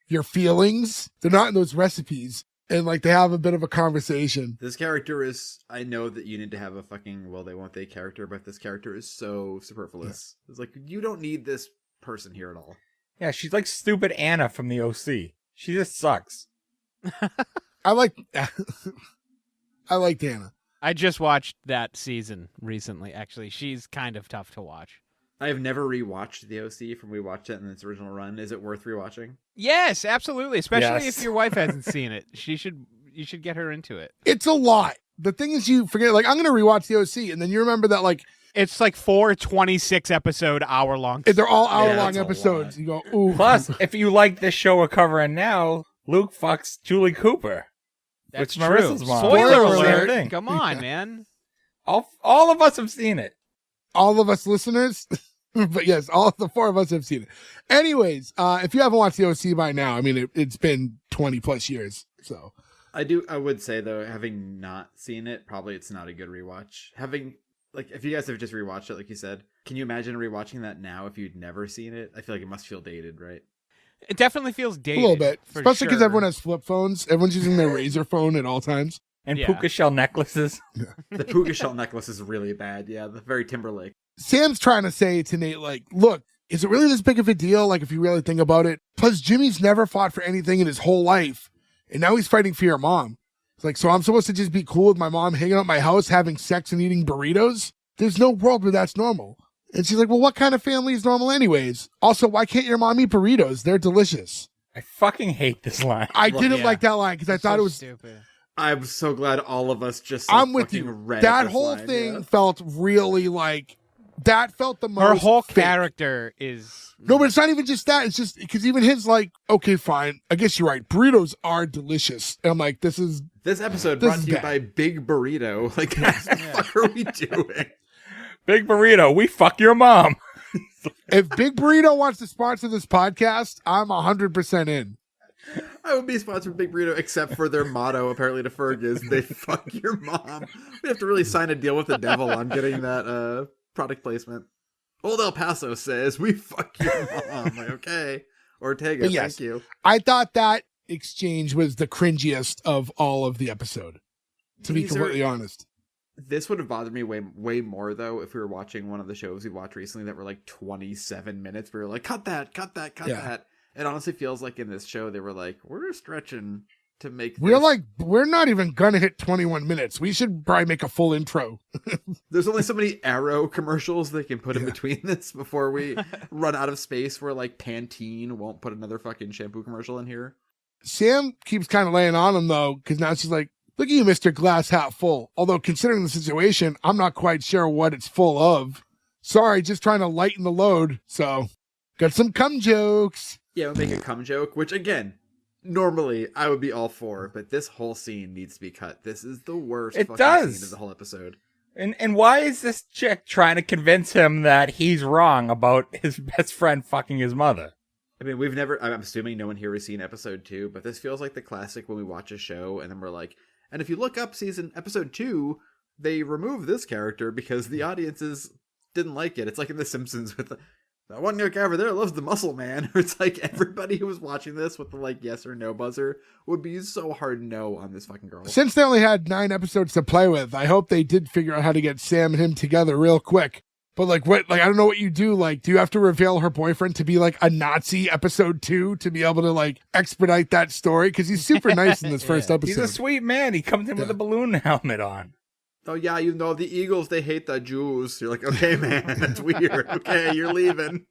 Speaker 2: your feelings. They're not in those recipes. And like they have a bit of a conversation.
Speaker 3: This character is, I know that you need to have a fucking, well, they won't they character, but this character is so superfluous. Yeah. It's like, you don't need this person here at all.
Speaker 4: Yeah, she's like stupid Anna from the OC. She just sucks.
Speaker 2: I like Anna.
Speaker 1: I just watched that season recently, actually. She's kind of tough to watch.
Speaker 3: I have never rewatched the OC from we watched it in its original run. Is it worth rewatching?
Speaker 1: Yes, absolutely. Especially
Speaker 4: Yes.
Speaker 1: if your wife hasn't seen it. You should get her into it.
Speaker 2: It's a lot. The thing is, you forget, like, I'm going to rewatch the OC, and then you remember that, like,
Speaker 1: It's like 4 26-episode hour-long.
Speaker 2: they're all hour-long
Speaker 3: that's a
Speaker 2: episodes.
Speaker 3: lot.
Speaker 2: You go, ooh.
Speaker 4: Plus, if you like this show we're covering now, Luke fucks Julie Cooper.
Speaker 1: That's
Speaker 4: Which
Speaker 1: true.
Speaker 4: Marissa's mom.
Speaker 1: Spoiler
Speaker 2: Spoiler
Speaker 1: alert.
Speaker 4: alert.
Speaker 1: Come on, man.
Speaker 4: All of us have seen it.
Speaker 2: All of us listeners. But yes, all of the 4 of us have seen it. Anyways, if you haven't watched the OC by now, I mean, it's been 20 plus years. So
Speaker 3: I would say though, having not seen it, probably it's not a good rewatch. Having, like, if you guys have just rewatched it, like you said, can you imagine rewatching that now if you'd never seen it? I feel like it must feel dated, right?
Speaker 1: It definitely feels
Speaker 2: a
Speaker 1: dated.
Speaker 2: little bit,
Speaker 1: for
Speaker 2: especially because
Speaker 1: sure.
Speaker 2: everyone has flip phones. Everyone's using their Razor phone at all times.
Speaker 4: And
Speaker 1: Yeah.
Speaker 4: puka shell necklaces.
Speaker 3: The puka shell necklace is really bad. Yeah, the very Timberlake.
Speaker 2: Sam's trying to say to Nate, like, look, is it really this big of a deal? Like, if you really think about it. Plus, Jimmy's never fought for anything in his whole life. And now he's fighting for your mom. It's like, so I'm supposed to just be cool with my mom hanging out at my house, having sex and eating burritos? There's no world where that's normal. And she's like, well, what kind of family is normal anyways? Also, why can't your mom eat burritos? They're delicious.
Speaker 4: I fucking hate this line.
Speaker 2: I
Speaker 3: Well,
Speaker 2: didn't
Speaker 1: yeah.
Speaker 2: like that line because I thought
Speaker 1: So
Speaker 2: it was...
Speaker 1: stupid.
Speaker 3: I'm so glad all of us just
Speaker 2: I'm with
Speaker 3: fucking
Speaker 2: you.
Speaker 3: read
Speaker 2: That
Speaker 3: this
Speaker 2: whole
Speaker 3: line,
Speaker 2: thing
Speaker 3: yeah.
Speaker 2: felt really like... That felt the most
Speaker 1: Her whole
Speaker 2: fake.
Speaker 1: character is...
Speaker 2: No, but it's not even just that. It's just because even his like, okay, fine. I guess you're right. Burritos are delicious. And I'm like, this
Speaker 3: This
Speaker 2: This
Speaker 3: brought
Speaker 2: is
Speaker 3: to you
Speaker 2: bad.
Speaker 3: by Big Burrito. Like, what the fuck are we doing?
Speaker 4: Big burrito, we fuck your mom.
Speaker 2: if Big Burrito wants to sponsor this podcast, I'm 100% in.
Speaker 3: I would be sponsored by Big Burrito, except for their motto, apparently, to Ferg is they fuck your mom. We have to really sign a deal with the devil on getting that product placement. Old El Paso says, we fuck your mom. Like, okay. Ortega,
Speaker 2: But yes.
Speaker 3: thank you.
Speaker 2: I thought that exchange was the cringiest of all of the episode, to be
Speaker 3: These are-
Speaker 2: completely honest.
Speaker 3: This would have bothered me way more, though, if we were watching one of the shows we watched recently that were like 27 minutes. We were like, cut that.
Speaker 2: Yeah.
Speaker 3: It honestly feels like in this show, they were like, we're stretching to make
Speaker 2: We're
Speaker 3: this.
Speaker 2: like, we're not even going to hit 21 minutes. We should probably make a full intro.
Speaker 3: There's only so many Arrow commercials they can put in
Speaker 2: Yeah.
Speaker 3: between this before we run out of space where like Pantene won't put another fucking shampoo commercial in here.
Speaker 2: Sam keeps kind of laying on him, though, because now she's like, look at you, Mr. Glass Half Full. Although, considering the situation, I'm not quite sure what it's full of. Sorry, just trying to lighten the load. So, got some cum jokes.
Speaker 3: Yeah, we'll make a cum joke, which again, normally I would be all for, but this whole scene needs to be cut. This is the worst
Speaker 4: It
Speaker 3: fucking
Speaker 4: does.
Speaker 3: scene of the whole episode.
Speaker 4: And why is this chick trying to convince him that he's wrong about his best friend fucking his mother?
Speaker 3: I mean, I'm assuming no one here has seen episode 2, but this feels like the classic when we watch a show and then we're like, and if you look up episode 2, they remove this character because the audiences didn't like it. It's like in The Simpsons with that one guy over there loves the muscle man. It's like everybody who was watching this with the like yes or no buzzer would be so hard no on this fucking girl.
Speaker 2: Since they only had 9 episodes to play with, I hope they did figure out how to get Sam and him together real quick. But like what, like I don't know what you do. Like, do you have to reveal her boyfriend to be like a Nazi episode 2 to be able to like expedite that story? Because he's super nice in this first episode.
Speaker 4: He's a sweet man. He comes in with a balloon helmet on.
Speaker 3: Oh yeah, you know the Eagles, they hate the Jews. You're like, okay, man, that's weird. Okay, you're leaving.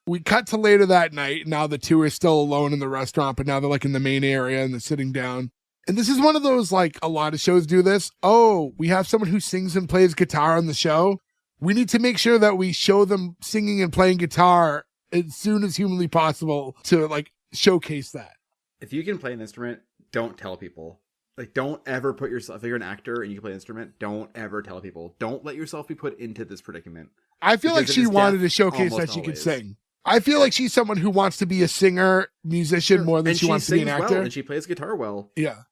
Speaker 2: We cut to later that night. Now the two are still alone in the restaurant, but now they're like in the main area and they're sitting down. And this is one of those, like a lot of shows do this. Oh, we have someone who sings and plays guitar on the show. We need to make sure that we show them singing and playing guitar as soon as humanly possible to like showcase that.
Speaker 3: If you can play an instrument, don't tell people. Like, don't ever put yourself, if you're an actor and you can play an instrument, don't ever tell people. Don't let yourself be put into this predicament.
Speaker 2: I feel like she wanted to showcase
Speaker 3: almost
Speaker 2: that she could
Speaker 3: always.
Speaker 2: sing. I feel like she's someone who wants to be a singer, musician more than
Speaker 3: And
Speaker 2: she wants to be an
Speaker 3: sings
Speaker 2: actor.
Speaker 3: well, and she plays guitar well.
Speaker 2: Yeah.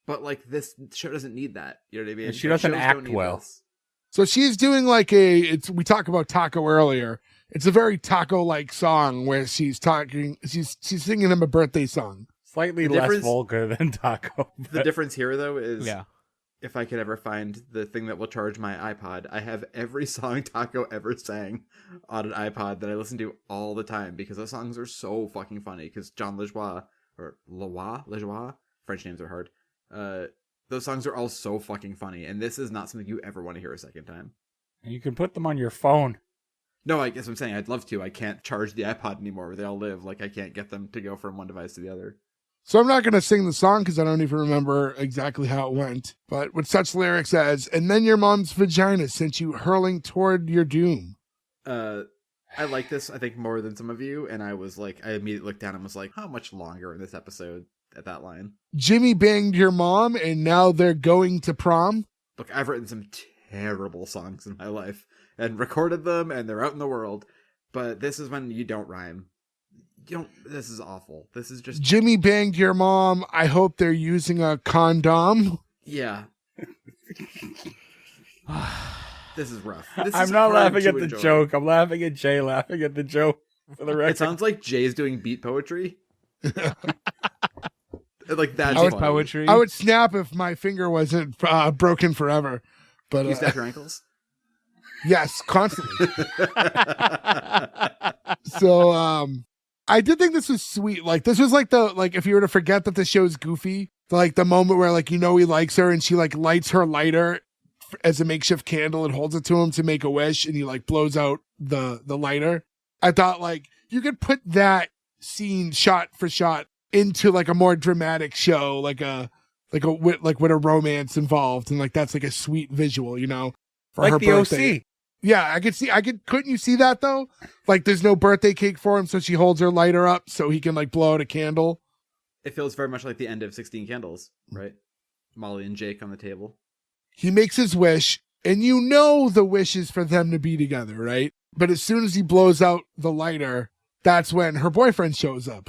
Speaker 3: But like this show doesn't need that. You know what I mean?
Speaker 4: And she
Speaker 3: Like,
Speaker 4: doesn't
Speaker 3: shows
Speaker 4: act
Speaker 3: don't need
Speaker 4: well.
Speaker 3: this.
Speaker 2: So she's doing like we talked about taco earlier. It's a very taco-like song where she's singing him a birthday song.
Speaker 4: Slightly
Speaker 3: The
Speaker 4: less
Speaker 3: difference-
Speaker 4: vulgar than taco.
Speaker 3: The difference here, though, is
Speaker 1: Yeah.
Speaker 3: if I could ever find the thing that will charge my iPod, I have every song Taco ever sang on an iPod that I listen to all the time because those songs are so fucking funny. Because John Lejoie, or Lejoie, French names are hard. Those songs are all so fucking funny, and this is not something you ever want to hear a second time.
Speaker 4: And you can put them on your phone.
Speaker 3: No, I guess I'm saying I'd love to. I can't charge the iPod anymore where they all live. Like, I can't get them to go from one device to the other.
Speaker 2: So I'm not going to sing the song because I don't even remember exactly how it went. But with such lyrics as, and then your mom's vagina sent you hurling toward your doom.
Speaker 3: I like this, I think, more than some of you, and I was like, I immediately looked down and was like, how much longer in this episode at that line?
Speaker 2: Jimmy banged your mom and now they're going to prom.
Speaker 3: Look, I've written some terrible songs in my life and recorded them, and they're out in the world, but this is when you don't rhyme. This is awful. This is just...
Speaker 2: Jimmy banged your mom. I hope they're using a condom.
Speaker 3: Yeah. This is rough.
Speaker 4: I'm not laughing at the joke. I'm laughing at Jay laughing at the joke. For the record.
Speaker 3: It sounds like Jay's doing beat poetry. Like that's
Speaker 1: Beat
Speaker 3: funny.
Speaker 1: poetry.
Speaker 2: I would snap if my finger wasn't broken forever. But
Speaker 3: You snap your ankles?
Speaker 2: yes, constantly. So I did think this was sweet. Like this was like if you were to forget that the show's goofy, like the moment where like he likes her and she like lights her lighter as a makeshift candle and holds it to him to make a wish, and he like blows out the lighter. I thought like you could put that scene shot for shot into like a more dramatic show, like with a romance involved, and like that's like a sweet visual, for
Speaker 4: like
Speaker 2: her
Speaker 4: the
Speaker 2: birthday.
Speaker 4: OC.
Speaker 2: Yeah, couldn't you see that though? Like there's no birthday cake for him, so she holds her lighter up so he can like blow out a candle.
Speaker 3: It feels very much like the end of 16 Candles, right? Molly and Jake on the table.
Speaker 2: He makes his wish, and the wish is for them to be together, right? But as soon as he blows out the lighter, that's when her boyfriend shows up.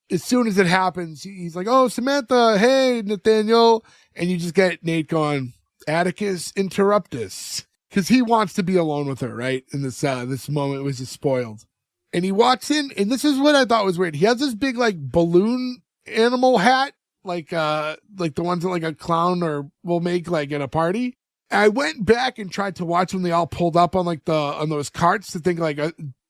Speaker 2: As soon as it happens, he's like, "Oh, Samantha, hey, Nathaniel." And you just get Nate going, "Atticus interruptus." Because he wants to be alone with her, right? And this moment was just spoiled. And he walks in, and this is what I thought was weird. He has this big, like, balloon animal hat, like the ones that, like, a clown will make, like, at a party. And I went back and tried to watch when they all pulled up on, like, on those carts to think, like,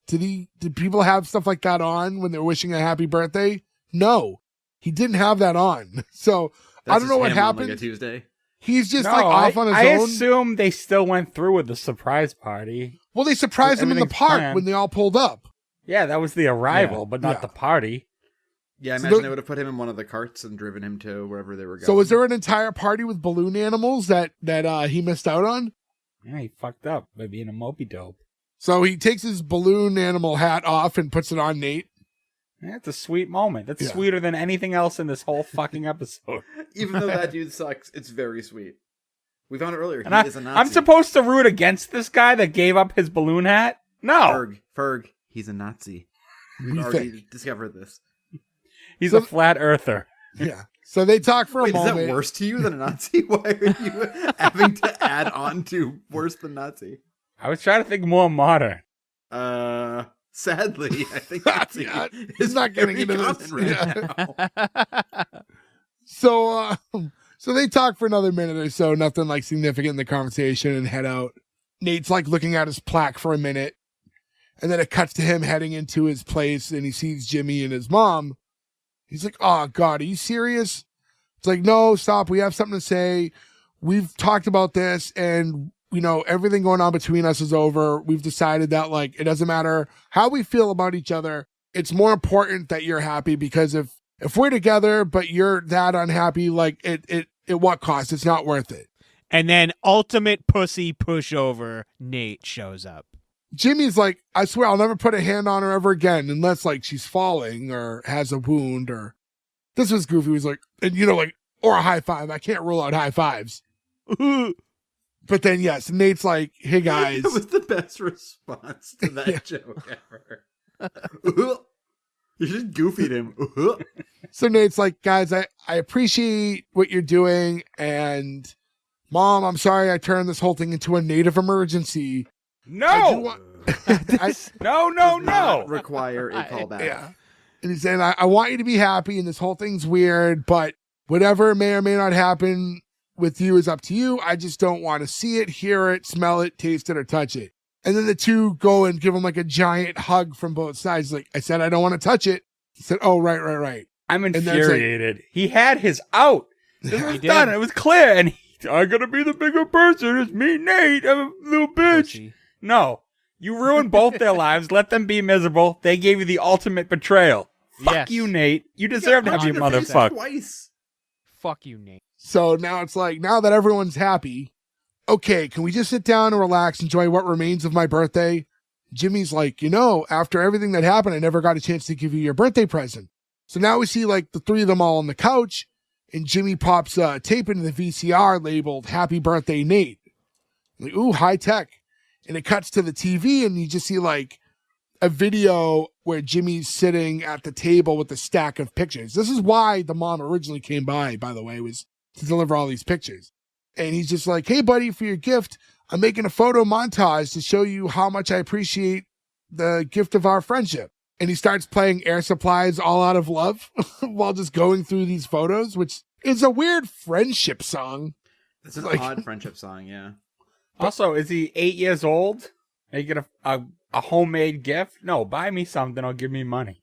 Speaker 2: did people have stuff like that on when they were wishing a happy birthday? No, he didn't have that on. So I don't know what happened.
Speaker 3: Like a Tuesday.
Speaker 2: He's just off on his
Speaker 4: I
Speaker 2: own.
Speaker 4: assume they still went through with the surprise party.
Speaker 2: Well, they surprised him in the
Speaker 4: Everything's
Speaker 2: park
Speaker 4: planned.
Speaker 2: when they all pulled up.
Speaker 4: Yeah, that was the arrival, but not the party.
Speaker 3: Yeah, I
Speaker 2: So
Speaker 3: imagine they would have put him in one of the carts and driven him to wherever they were going.
Speaker 2: So was there an entire party with balloon animals that he missed out on?
Speaker 4: Yeah, he fucked up by being a mopey dope.
Speaker 2: So he takes his balloon animal hat off and puts it on Nate.
Speaker 4: Yeah, it's a sweet moment. That's sweeter than anything else in this whole fucking episode.
Speaker 3: Even though that dude sucks, it's very sweet. We found it earlier. He
Speaker 4: And
Speaker 3: is a Nazi.
Speaker 4: I'm supposed to root against this guy that gave up his balloon hat? No.
Speaker 3: Ferg, he's a Nazi. We've
Speaker 2: We
Speaker 3: already
Speaker 2: think.
Speaker 3: discovered this.
Speaker 4: He's a flat earther.
Speaker 2: Yeah. So they talk for a
Speaker 3: Wait, is
Speaker 2: moment.
Speaker 3: that worse to you than a Nazi? Why are you having to add on to worse than Nazi?
Speaker 4: I was trying to think more modern.
Speaker 3: Sadly, I think Nazi
Speaker 2: Yeah,
Speaker 3: is
Speaker 2: he's not getting
Speaker 3: very
Speaker 2: into this.
Speaker 3: common right now.
Speaker 2: So they talk for another minute or so, nothing like significant in the conversation, and head out. Nate's like looking at his plaque for a minute. And then it cuts to him heading into his place and he sees Jimmy and his mom. He's like, oh, God, are you serious? It's like, no, stop. We have something to say. We've talked about this and, you know, everything going on between us is over. We've decided that, like, it doesn't matter how we feel about each other. It's more important that you're happy because if we're together, but you're that unhappy, like, it what cost? It's not worth it.
Speaker 1: And then ultimate pussy pushover Nate shows up.
Speaker 2: Jimmy's like, I swear I'll never put a hand on her ever again unless, like, she's falling or has a wound or... This was goofy. He was like, and you know, like, or a high five. I can't rule out high fives. But then, yes, Nate's like, hey, guys.
Speaker 3: That was the best response to that joke ever. You just goofied him.
Speaker 2: So Nate's like, guys, I appreciate what you're doing. And Mom, I'm sorry I turned this whole thing into a native emergency.
Speaker 4: No! No.
Speaker 3: Require a callback.
Speaker 2: Yeah. And he's saying, I want you to be happy and this whole thing's weird, but whatever may or may not happen with you is up to you. I just don't want to see it, hear it, smell it, taste it, or touch it. And then the two go and give him like a giant hug from both sides. Like, I said, I don't want to touch it. He said, oh, right.
Speaker 4: I'm infuriated. He had his out. This was done. It was clear. And I'm going to be the bigger person. It's me, Nate. I'm a little bitch.
Speaker 1: Pussy.
Speaker 4: No. You ruined both their lives. Let them be miserable. They gave you the ultimate betrayal. Fuck you, Nate. You deserve to have your mother fucked.
Speaker 3: Twice.
Speaker 1: Fuck you, Nate.
Speaker 2: So now it's like, now that everyone's happy, okay, can we just sit down and relax, enjoy what remains of my birthday? Jimmy's like, you know, after everything that happened, I never got a chance to give you your birthday present. So now we see like the three of them all on the couch, and Jimmy pops a tape into the VCR labeled Happy Birthday, Nate. Like, ooh, high tech. And it cuts to the TV, and you just see like a video where Jimmy's sitting at the table with a stack of pictures. This is why the mom originally came by the way, was to deliver all these pictures. And he's just like, hey, buddy, for your gift, I'm making a photo montage to show you how much I appreciate the gift of our friendship. And he starts playing Air Supply's All Out of Love while just going through these photos, which is a weird friendship song.
Speaker 3: It's an odd friendship song, yeah.
Speaker 4: Also, is he 8 years old? Are you get a homemade gift? No, buy me something or give me money.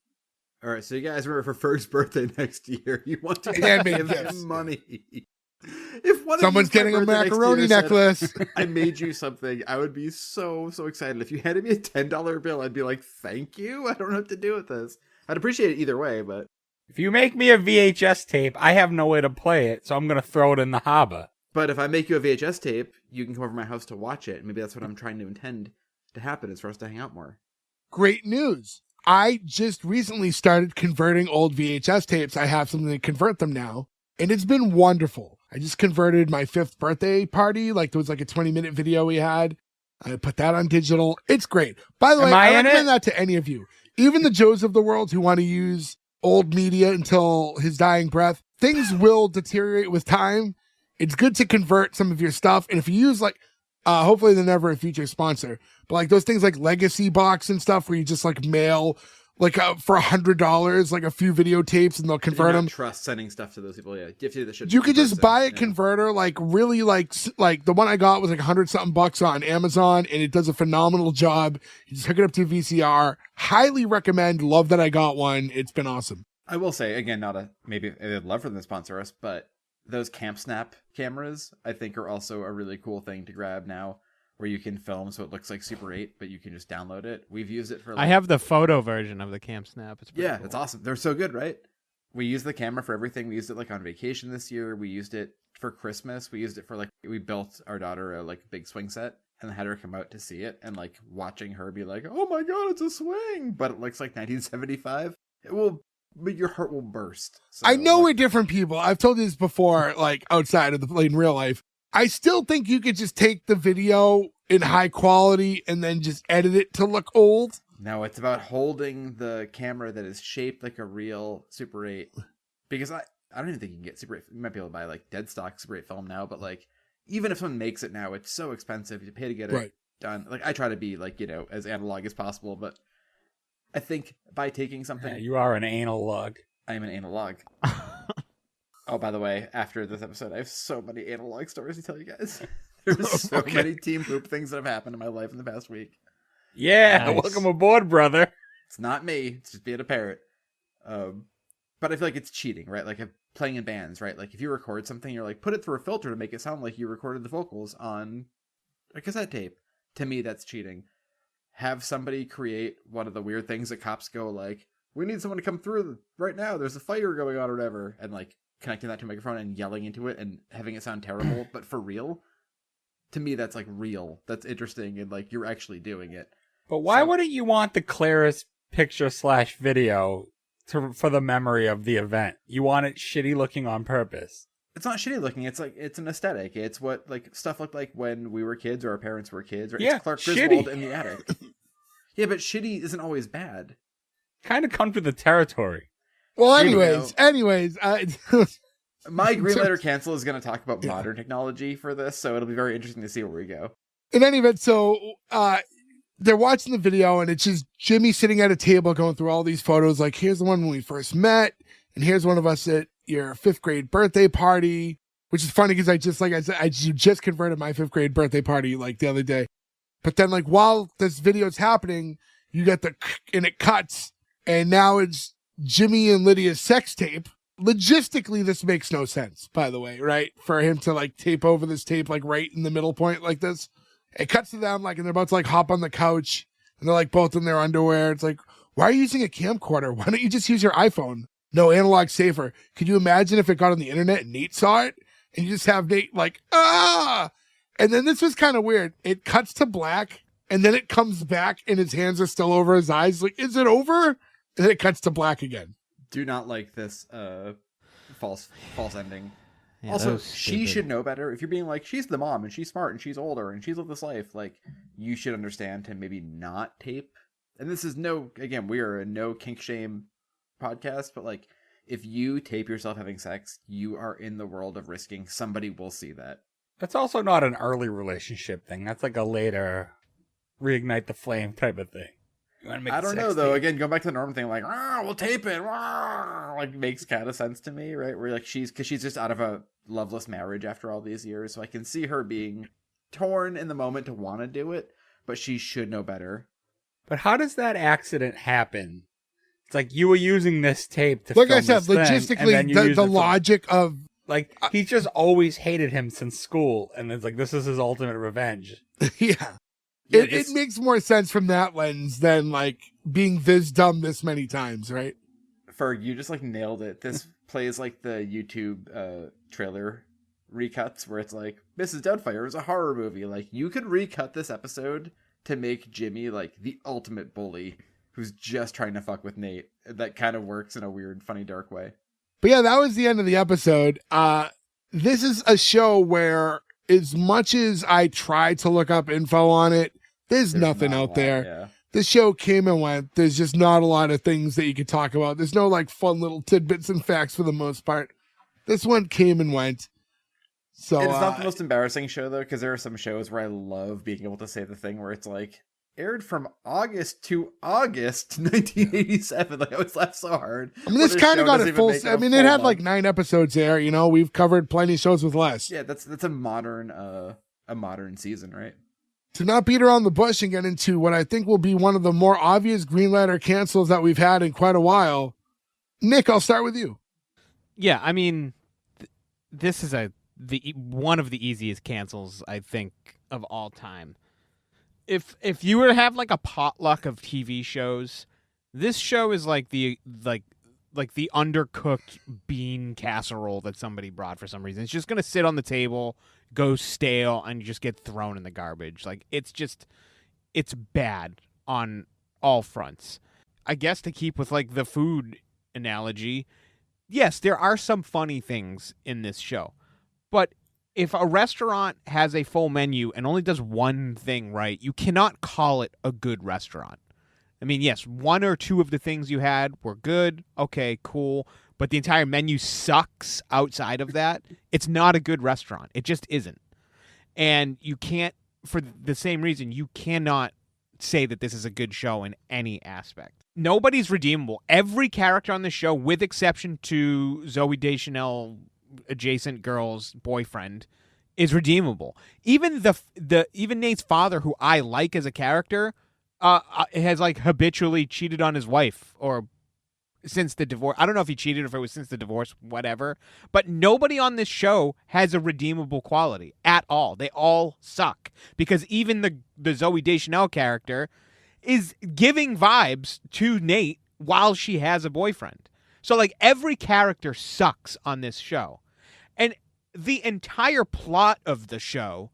Speaker 3: All right, so you guys remember for Ferg's birthday next year, you want to
Speaker 2: handmade
Speaker 3: give him money. If one
Speaker 2: someone's
Speaker 3: of you
Speaker 2: getting a macaroni necklace,
Speaker 3: said, I made you something, I would be so excited. If you handed me a $10 bill, I'd be like, thank you. I don't know what to do with this. I'd appreciate it either way, but
Speaker 4: if you make me a VHS tape, I have no way to play it, so I'm going to throw it in the harbor.
Speaker 3: But if I make you a VHS tape, you can come over to my house to watch it. Maybe that's what I'm trying to intend to happen, is for us to hang out more.
Speaker 2: Great news. I just recently started converting old VHS tapes. I have something to convert them now, and it's been wonderful. I just converted my 5th birthday party. Like, there was like a 20-minute video we had. I put that on digital. It's great. By the way, I recommend that to any of you. Even the Joes of the world who want to use old media until his dying breath. Things will deteriorate with time. It's good to convert some of your stuff. And if you use like, hopefully they're never a future sponsor, but like those things like Legacy Box and stuff where you just like mail like for $100, like a few videotapes and they'll convert them.
Speaker 3: Trust sending stuff to those people. Yeah.
Speaker 2: You could just buy a converter, like really like the one I got was like $100-something on Amazon, and it does a phenomenal job. You just hook it up to VCR. Highly recommend. Love that I got one. It's been awesome.
Speaker 3: I will say again, maybe I'd love for them to sponsor us, but those Camp Snap cameras, I think, are also a really cool thing to grab now, where you can film so it looks like Super 8, but you can just download it. We've used it for
Speaker 1: I have the photo version of the Camp Snap. It's
Speaker 3: cool.
Speaker 1: It's
Speaker 3: awesome. They're so good, right? We use the camera for everything. We used it like on vacation this year. We used it for Christmas. We used it for we built our daughter a big swing set and had her come out to see it, and like watching her be like, oh my God, it's a swing, but it looks like 1975. But your heart will burst. So,
Speaker 2: I know we're different people. I've told you this before, like outside of in real life. I still think you could just take the video in high quality and then just edit it to look old.
Speaker 3: No, it's about holding the camera that is shaped like a real Super 8. Because I don't even think you can get Super 8. You might be able to buy like dead stock Super 8 film now, but like even if someone makes it now, it's so expensive. You pay to get it done. Like I try to be as analog as possible, but I think by taking something...
Speaker 4: Yeah, you are an analog.
Speaker 3: I am an analog. Oh, by the way, after this episode, I have so many analog stories to tell you guys. There's so many team poop things that have happened in my life in the past week.
Speaker 4: Yeah,
Speaker 1: Nice.
Speaker 4: welcome aboard, brother.
Speaker 3: It's not me. It's just being a parrot. But I feel like it's cheating, right? Like playing in bands, right? Like if you record something, you're like, put it through a filter to make it sound like you recorded the vocals on a cassette tape. To me, that's cheating. Have somebody create one of the weird things that cops go like, we need someone to come through right now. There's a fire going on or whatever. And like connecting that to a microphone and yelling into it and having it sound terrible, but for real. To me, that's like real. That's interesting. And like, you're actually doing it.
Speaker 4: But why wouldn't you want the clearest picture/video for the memory of the event? You want it shitty looking on purpose.
Speaker 3: It's not shitty looking. It's like, it's an aesthetic. It's what like stuff looked like when we were kids or our parents were kids. Or
Speaker 4: Yeah,
Speaker 3: it's Clark
Speaker 4: shitty.
Speaker 3: Griswold in the attic. Yeah, but shitty isn't always bad.
Speaker 4: Kind of comes with the territory.
Speaker 2: Well,
Speaker 3: Here we
Speaker 2: anyways,
Speaker 3: My green letter cancel is going to talk about modern technology for this, so it'll be very interesting to see where we go.
Speaker 2: in any event, so they're watching the video and it's just Jimmy sitting at a table going through all these photos. Like, here's the one when we first met, and here's one of us at your 5th grade birthday party, which is funny because I just converted my 5th grade birthday party like the other day. But then like while this video's happening, you get and it cuts, and now it's Jimmy and Lydia's sex tape. Logistically, this makes no sense, by the way, right? For him to like tape over this tape like right in the middle point like this. It cuts to them like, and they're about to like hop on the couch, and they're like both in their underwear. It's like, why are you using a camcorder? Why don't you just use your iPhone? No, analog safer. Could you imagine if it got on the internet and Nate saw it, and you just have Nate like, ah? And then this was kind of weird. It cuts to black, and then it comes back, and his hands are still over his eyes. Like, is it over? And then it cuts to black again.
Speaker 3: Do not like this false ending.
Speaker 1: Yeah,
Speaker 3: Also,
Speaker 1: that was
Speaker 3: she
Speaker 1: stupid.
Speaker 3: should know better. If you're being like, she's the mom, and she's smart, and she's older, and she's lived this life, like, you should understand to maybe not tape. And this is again, we are a no kink shame podcast, but like, if you tape yourself having sex, you are in the world of risking somebody will see that.
Speaker 4: That's also not an early relationship thing. That's like a later reignite the flame type of thing. You want to make
Speaker 3: I
Speaker 4: a
Speaker 3: don't
Speaker 4: sex
Speaker 3: know, though.
Speaker 4: tape.
Speaker 3: Again, going back to the normal thing, like, we'll tape it, like, makes kind of sense to me, right? Where, like, she's just out of a loveless marriage after all these years, so I can see her being torn in the moment to want to do it, but she should know better.
Speaker 4: But how does that accident happen? It's like you were using this tape to
Speaker 2: Like
Speaker 4: film
Speaker 2: I said,
Speaker 4: this thing, and then
Speaker 2: logistically,
Speaker 4: you
Speaker 2: the
Speaker 4: used it for-
Speaker 2: logic of
Speaker 4: like he's just always hated him since school, and it's like this is his ultimate revenge.
Speaker 2: yeah.
Speaker 3: Yeah,
Speaker 2: It makes more sense from that lens than like being this dumb this many times, right?
Speaker 3: Ferg, you just like nailed it. This plays like the YouTube trailer recuts where it's like, Mrs. Doubtfire is a horror movie. Like, you could recut this episode to make Jimmy like the ultimate bully who's just trying to fuck with Nate. That kind of works in a weird, funny, dark way.
Speaker 2: But yeah, that was the end of the episode. This is a show where, as much as I tried to look up info on it, there's nothing
Speaker 3: not a
Speaker 2: out
Speaker 3: lot,
Speaker 2: there.
Speaker 3: Yeah.
Speaker 2: The show came and went. There's just not a lot of things that you could talk about. There's no like fun little tidbits and facts for the most part. This one came and went. So
Speaker 3: It's not the most embarrassing show, though, because there are some shows where I love being able to say the thing where it's like, aired from August to August 1987. Like, I always laugh so hard.
Speaker 2: I mean, this
Speaker 3: When a
Speaker 2: kind
Speaker 3: show
Speaker 2: of got
Speaker 3: doesn't
Speaker 2: it
Speaker 3: even
Speaker 2: full.
Speaker 3: make
Speaker 2: I
Speaker 3: a
Speaker 2: mean, it
Speaker 3: full
Speaker 2: had like
Speaker 3: month.
Speaker 2: 9 episodes there. You know, we've covered plenty of shows with less.
Speaker 3: Yeah, that's a modern season, right?
Speaker 2: To not beat around the bush and get into what I think will be one of the more obvious green letter cancels that we've had in quite a while. Nick, I'll start with you.
Speaker 1: Yeah, I mean, this is one of the easiest cancels I think of all time. If you were to have like a potluck of TV shows, this show is like the undercooked bean casserole that somebody brought for some reason. It's just gonna sit on the table, go stale, and just get thrown in the garbage. Like, it's bad on all fronts. I guess to keep with like the food analogy, yes, there are some funny things in this show, but if a restaurant has a full menu and only does one thing right, you cannot call it a good restaurant. I mean, yes, 1 or 2 of the things you had were good. Okay, cool. But the entire menu sucks outside of that. It's not a good restaurant. It just isn't. And you can't, for the same reason, you cannot say that this is a good show in any aspect. Nobody's redeemable. Every character on the show, with exception to Zooey Deschanel adjacent girl's boyfriend, is redeemable. Even even Nate's father, who I like as a character, has like habitually cheated on his wife or since the divorce. I don't know if he cheated or if it was since the divorce, whatever. But nobody on this show has a redeemable quality at all. They all suck because even the Zoe Deschanel character is giving vibes to Nate while she has a boyfriend. So like every character sucks on this show. And the entire plot of the show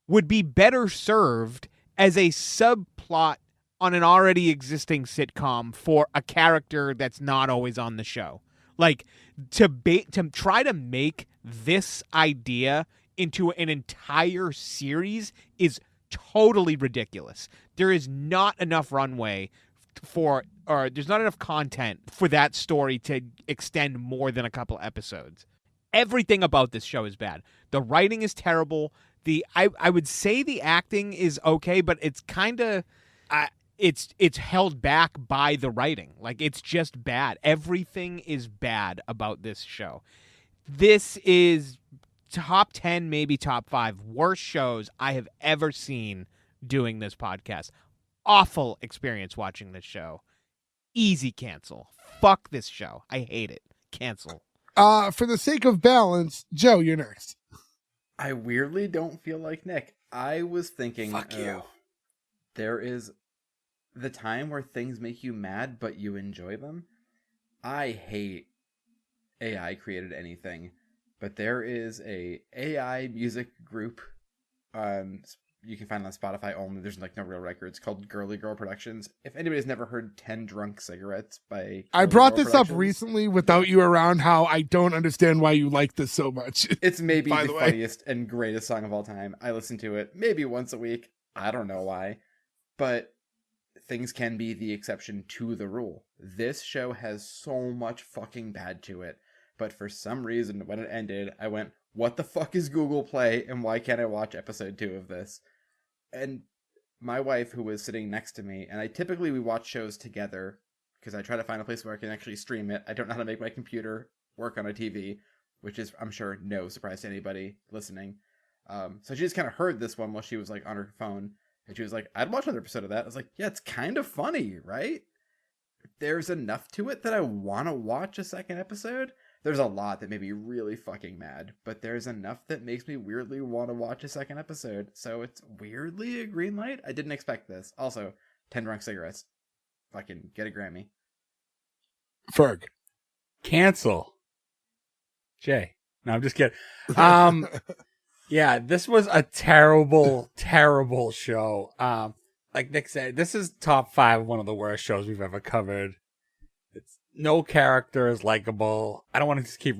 Speaker 1: would be better served as a subplot on an already existing sitcom for a character that's not always on the show. Like to try to make this idea into an entire series is totally ridiculous. There is not enough runway or there's not enough content for that story to extend more than a couple episodes. Everything about this show is bad. The writing is terrible. I would say the acting is okay, but it's kind of it's held back by the writing. Like it's just bad. Everything is bad about this show. This is top 10, maybe top 5 worst shows I have ever seen doing this podcast. Awful experience watching this show. Easy cancel. Fuck this show. I hate it. Cancel.
Speaker 2: For the sake of balance, Joe, you're next.
Speaker 3: I weirdly don't feel like Nick. I was thinking,
Speaker 2: Fuck you.
Speaker 3: There is the time where things make you mad, but you enjoy them. I hate AI created anything, but there is a AI music group. You can find it on Spotify only. There's like no real records, called Girly Girl Productions. If anybody's never heard 10 Drunk Cigarettes by
Speaker 2: I
Speaker 3: Girly
Speaker 2: brought
Speaker 3: Girl
Speaker 2: this up
Speaker 3: Productions,
Speaker 2: recently without you around, how I don't understand why you like this so much.
Speaker 3: it's maybe
Speaker 2: By
Speaker 3: the
Speaker 2: the way.
Speaker 3: funniest and greatest song of all time. I listen to it maybe once a week. I don't know why. But things can be the exception to the rule. This show has so much fucking bad to it. But for some reason, when it ended, I went, what the fuck is Google Play, and why can't I watch episode 2 of this? And my wife, who was sitting next to me, and we watch shows together, because I try to find a place where I can actually stream it. I don't know how to make my computer work on a TV, which is, I'm sure, no surprise to anybody listening. So she just kind of heard this one while she was like on her phone, and she was like, I'd watch another episode of that. I was like, yeah, it's kind of funny, right? There's enough to it that I want to watch a second episode. There's a lot that made me really fucking mad, but there's enough that makes me weirdly want to watch a second episode. So it's weirdly a green light. I didn't expect this. Also, 10 Drunk Cigarettes. Fucking get a Grammy.
Speaker 2: Ferg.
Speaker 4: Cancel. Jay. No, I'm just kidding. Yeah, this was a terrible, terrible show. Like Nick said, this is top 5, one of the worst shows we've ever covered. It's no character is likable. I don't want to just keep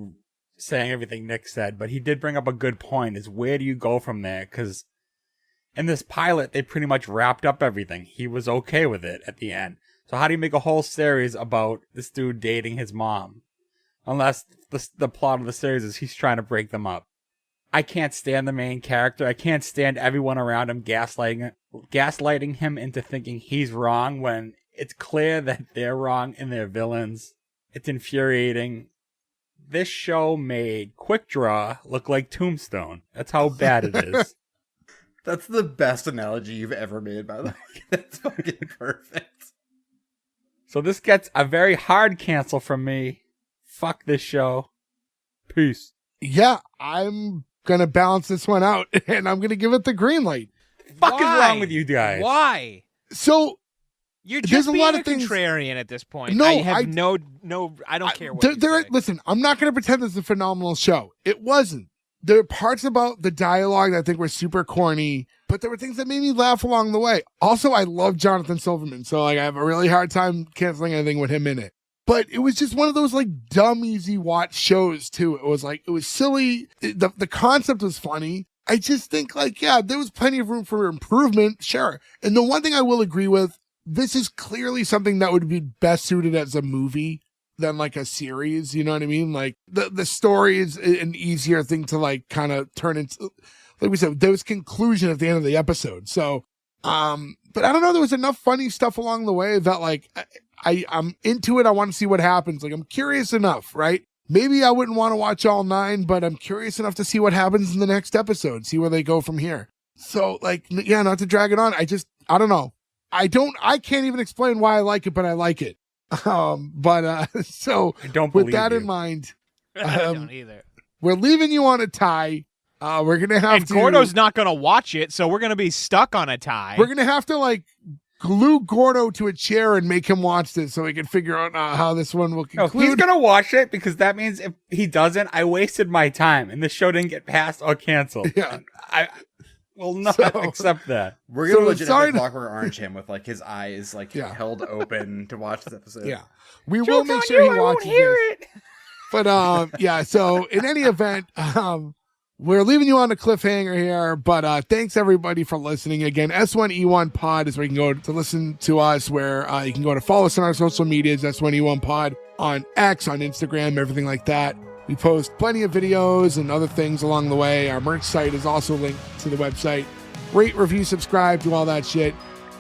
Speaker 4: saying everything Nick said, but he did bring up a good point, is where do you go from there? Because in this pilot, they pretty much wrapped up everything. He was okay with it at the end. So how do you make a whole series about this dude dating his mom? Unless the plot of the series is he's trying to break them up. I can't stand the main character. I can't stand everyone around him gaslighting him into thinking he's wrong when it's clear that they're wrong and they're villains. It's infuriating. This show made Quick Draw look like Tombstone. That's how bad it is.
Speaker 3: That's the best analogy you've ever made, by the way. That's fucking perfect.
Speaker 4: So this gets a very hard cancel from me. Fuck this show. Peace.
Speaker 2: Yeah, I'm going to balance this one out, and I'm going to give it the green light.
Speaker 4: Fuck is wrong with you guys?
Speaker 1: Why?
Speaker 2: So
Speaker 1: You're
Speaker 2: there's
Speaker 1: just
Speaker 2: a
Speaker 1: being
Speaker 2: lot
Speaker 1: a
Speaker 2: of things.
Speaker 1: contrarian at this point.
Speaker 2: No,
Speaker 1: I have
Speaker 2: I
Speaker 1: don't care what you say.
Speaker 2: Listen, I'm not going to pretend this is a phenomenal show. It wasn't. There are parts about the dialogue that I think were super corny, but there were things that made me laugh along the way. Also, I love Jonathan Silverman, so like I have a really hard time canceling anything with him in it. But it was just one of those like dumb, easy watch shows too. It was silly. The concept was funny. I just think like, yeah, there was plenty of room for improvement. Sure. And the one thing I will agree with, this is clearly something that would be best suited as a movie than like a series. You know what I mean? Like the story is an easier thing to like kind of turn into, like we said, there was conclusion at the end of the episode. So, but I don't know, there was enough funny stuff along the way that like, I'm into it. I want to see what happens. Like I'm curious enough, right? maybe I wouldn't want to watch all 9, but I'm curious enough to see what happens in the next episode, see where they go from here. So, like, yeah, not to drag it on. I don't know. I can't even explain why I like it, but I like it. So
Speaker 4: I don't
Speaker 2: with
Speaker 4: believe
Speaker 2: that
Speaker 4: you.
Speaker 2: in mind,
Speaker 1: I don't either.
Speaker 2: we're leaving you on a tie. We're going to have
Speaker 1: And Gordo's not going to watch it, so we're going to be stuck on a tie.
Speaker 2: We're going to have to, like, glue Gordo to a chair and make him watch this so we can figure out how this one will
Speaker 4: No,
Speaker 2: conclude.
Speaker 4: he's gonna watch it because that means if he doesn't, I wasted my time and the show didn't get passed or canceled.
Speaker 2: Yeah.
Speaker 4: And I will not
Speaker 2: So-
Speaker 4: accept that.
Speaker 3: We're gonna
Speaker 2: So
Speaker 3: legit
Speaker 2: sorry
Speaker 3: have
Speaker 2: to-
Speaker 3: to Clockwork Orange him with like his eyes like
Speaker 2: Yeah.
Speaker 3: held open to watch this episode.
Speaker 2: Yeah. We will make sure he watches this.
Speaker 4: it.
Speaker 2: But yeah, so in any event, we're leaving you on a cliffhanger here, but thanks everybody for listening. Again, S1E1 Pod is where you can go to listen to us, where you can go to follow us on our social medias, S1E1 Pod on X, on Instagram, everything like that. We post plenty of videos and other things along the way. Our merch site is also linked to the website. Rate, review, subscribe, do all that shit.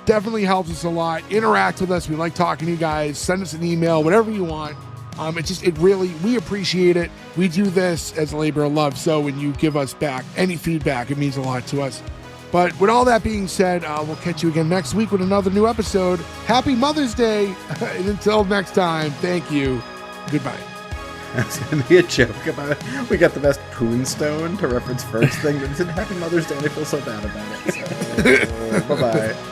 Speaker 2: Definitely helps us a lot. Interact with us. We like talking to you guys. Send us an email, whatever you want. We appreciate it. We do this as a labor of love. So when you give us back any feedback, it means a lot to us. But with all that being said, we'll catch you again next week with another new episode. Happy Mother's Day. And until next time, thank you. Goodbye.
Speaker 3: That's gonna be a joke about we got the best Poonstone to reference first thing, but it's in Happy Mother's Day and I feel so bad about it. So, bye bye.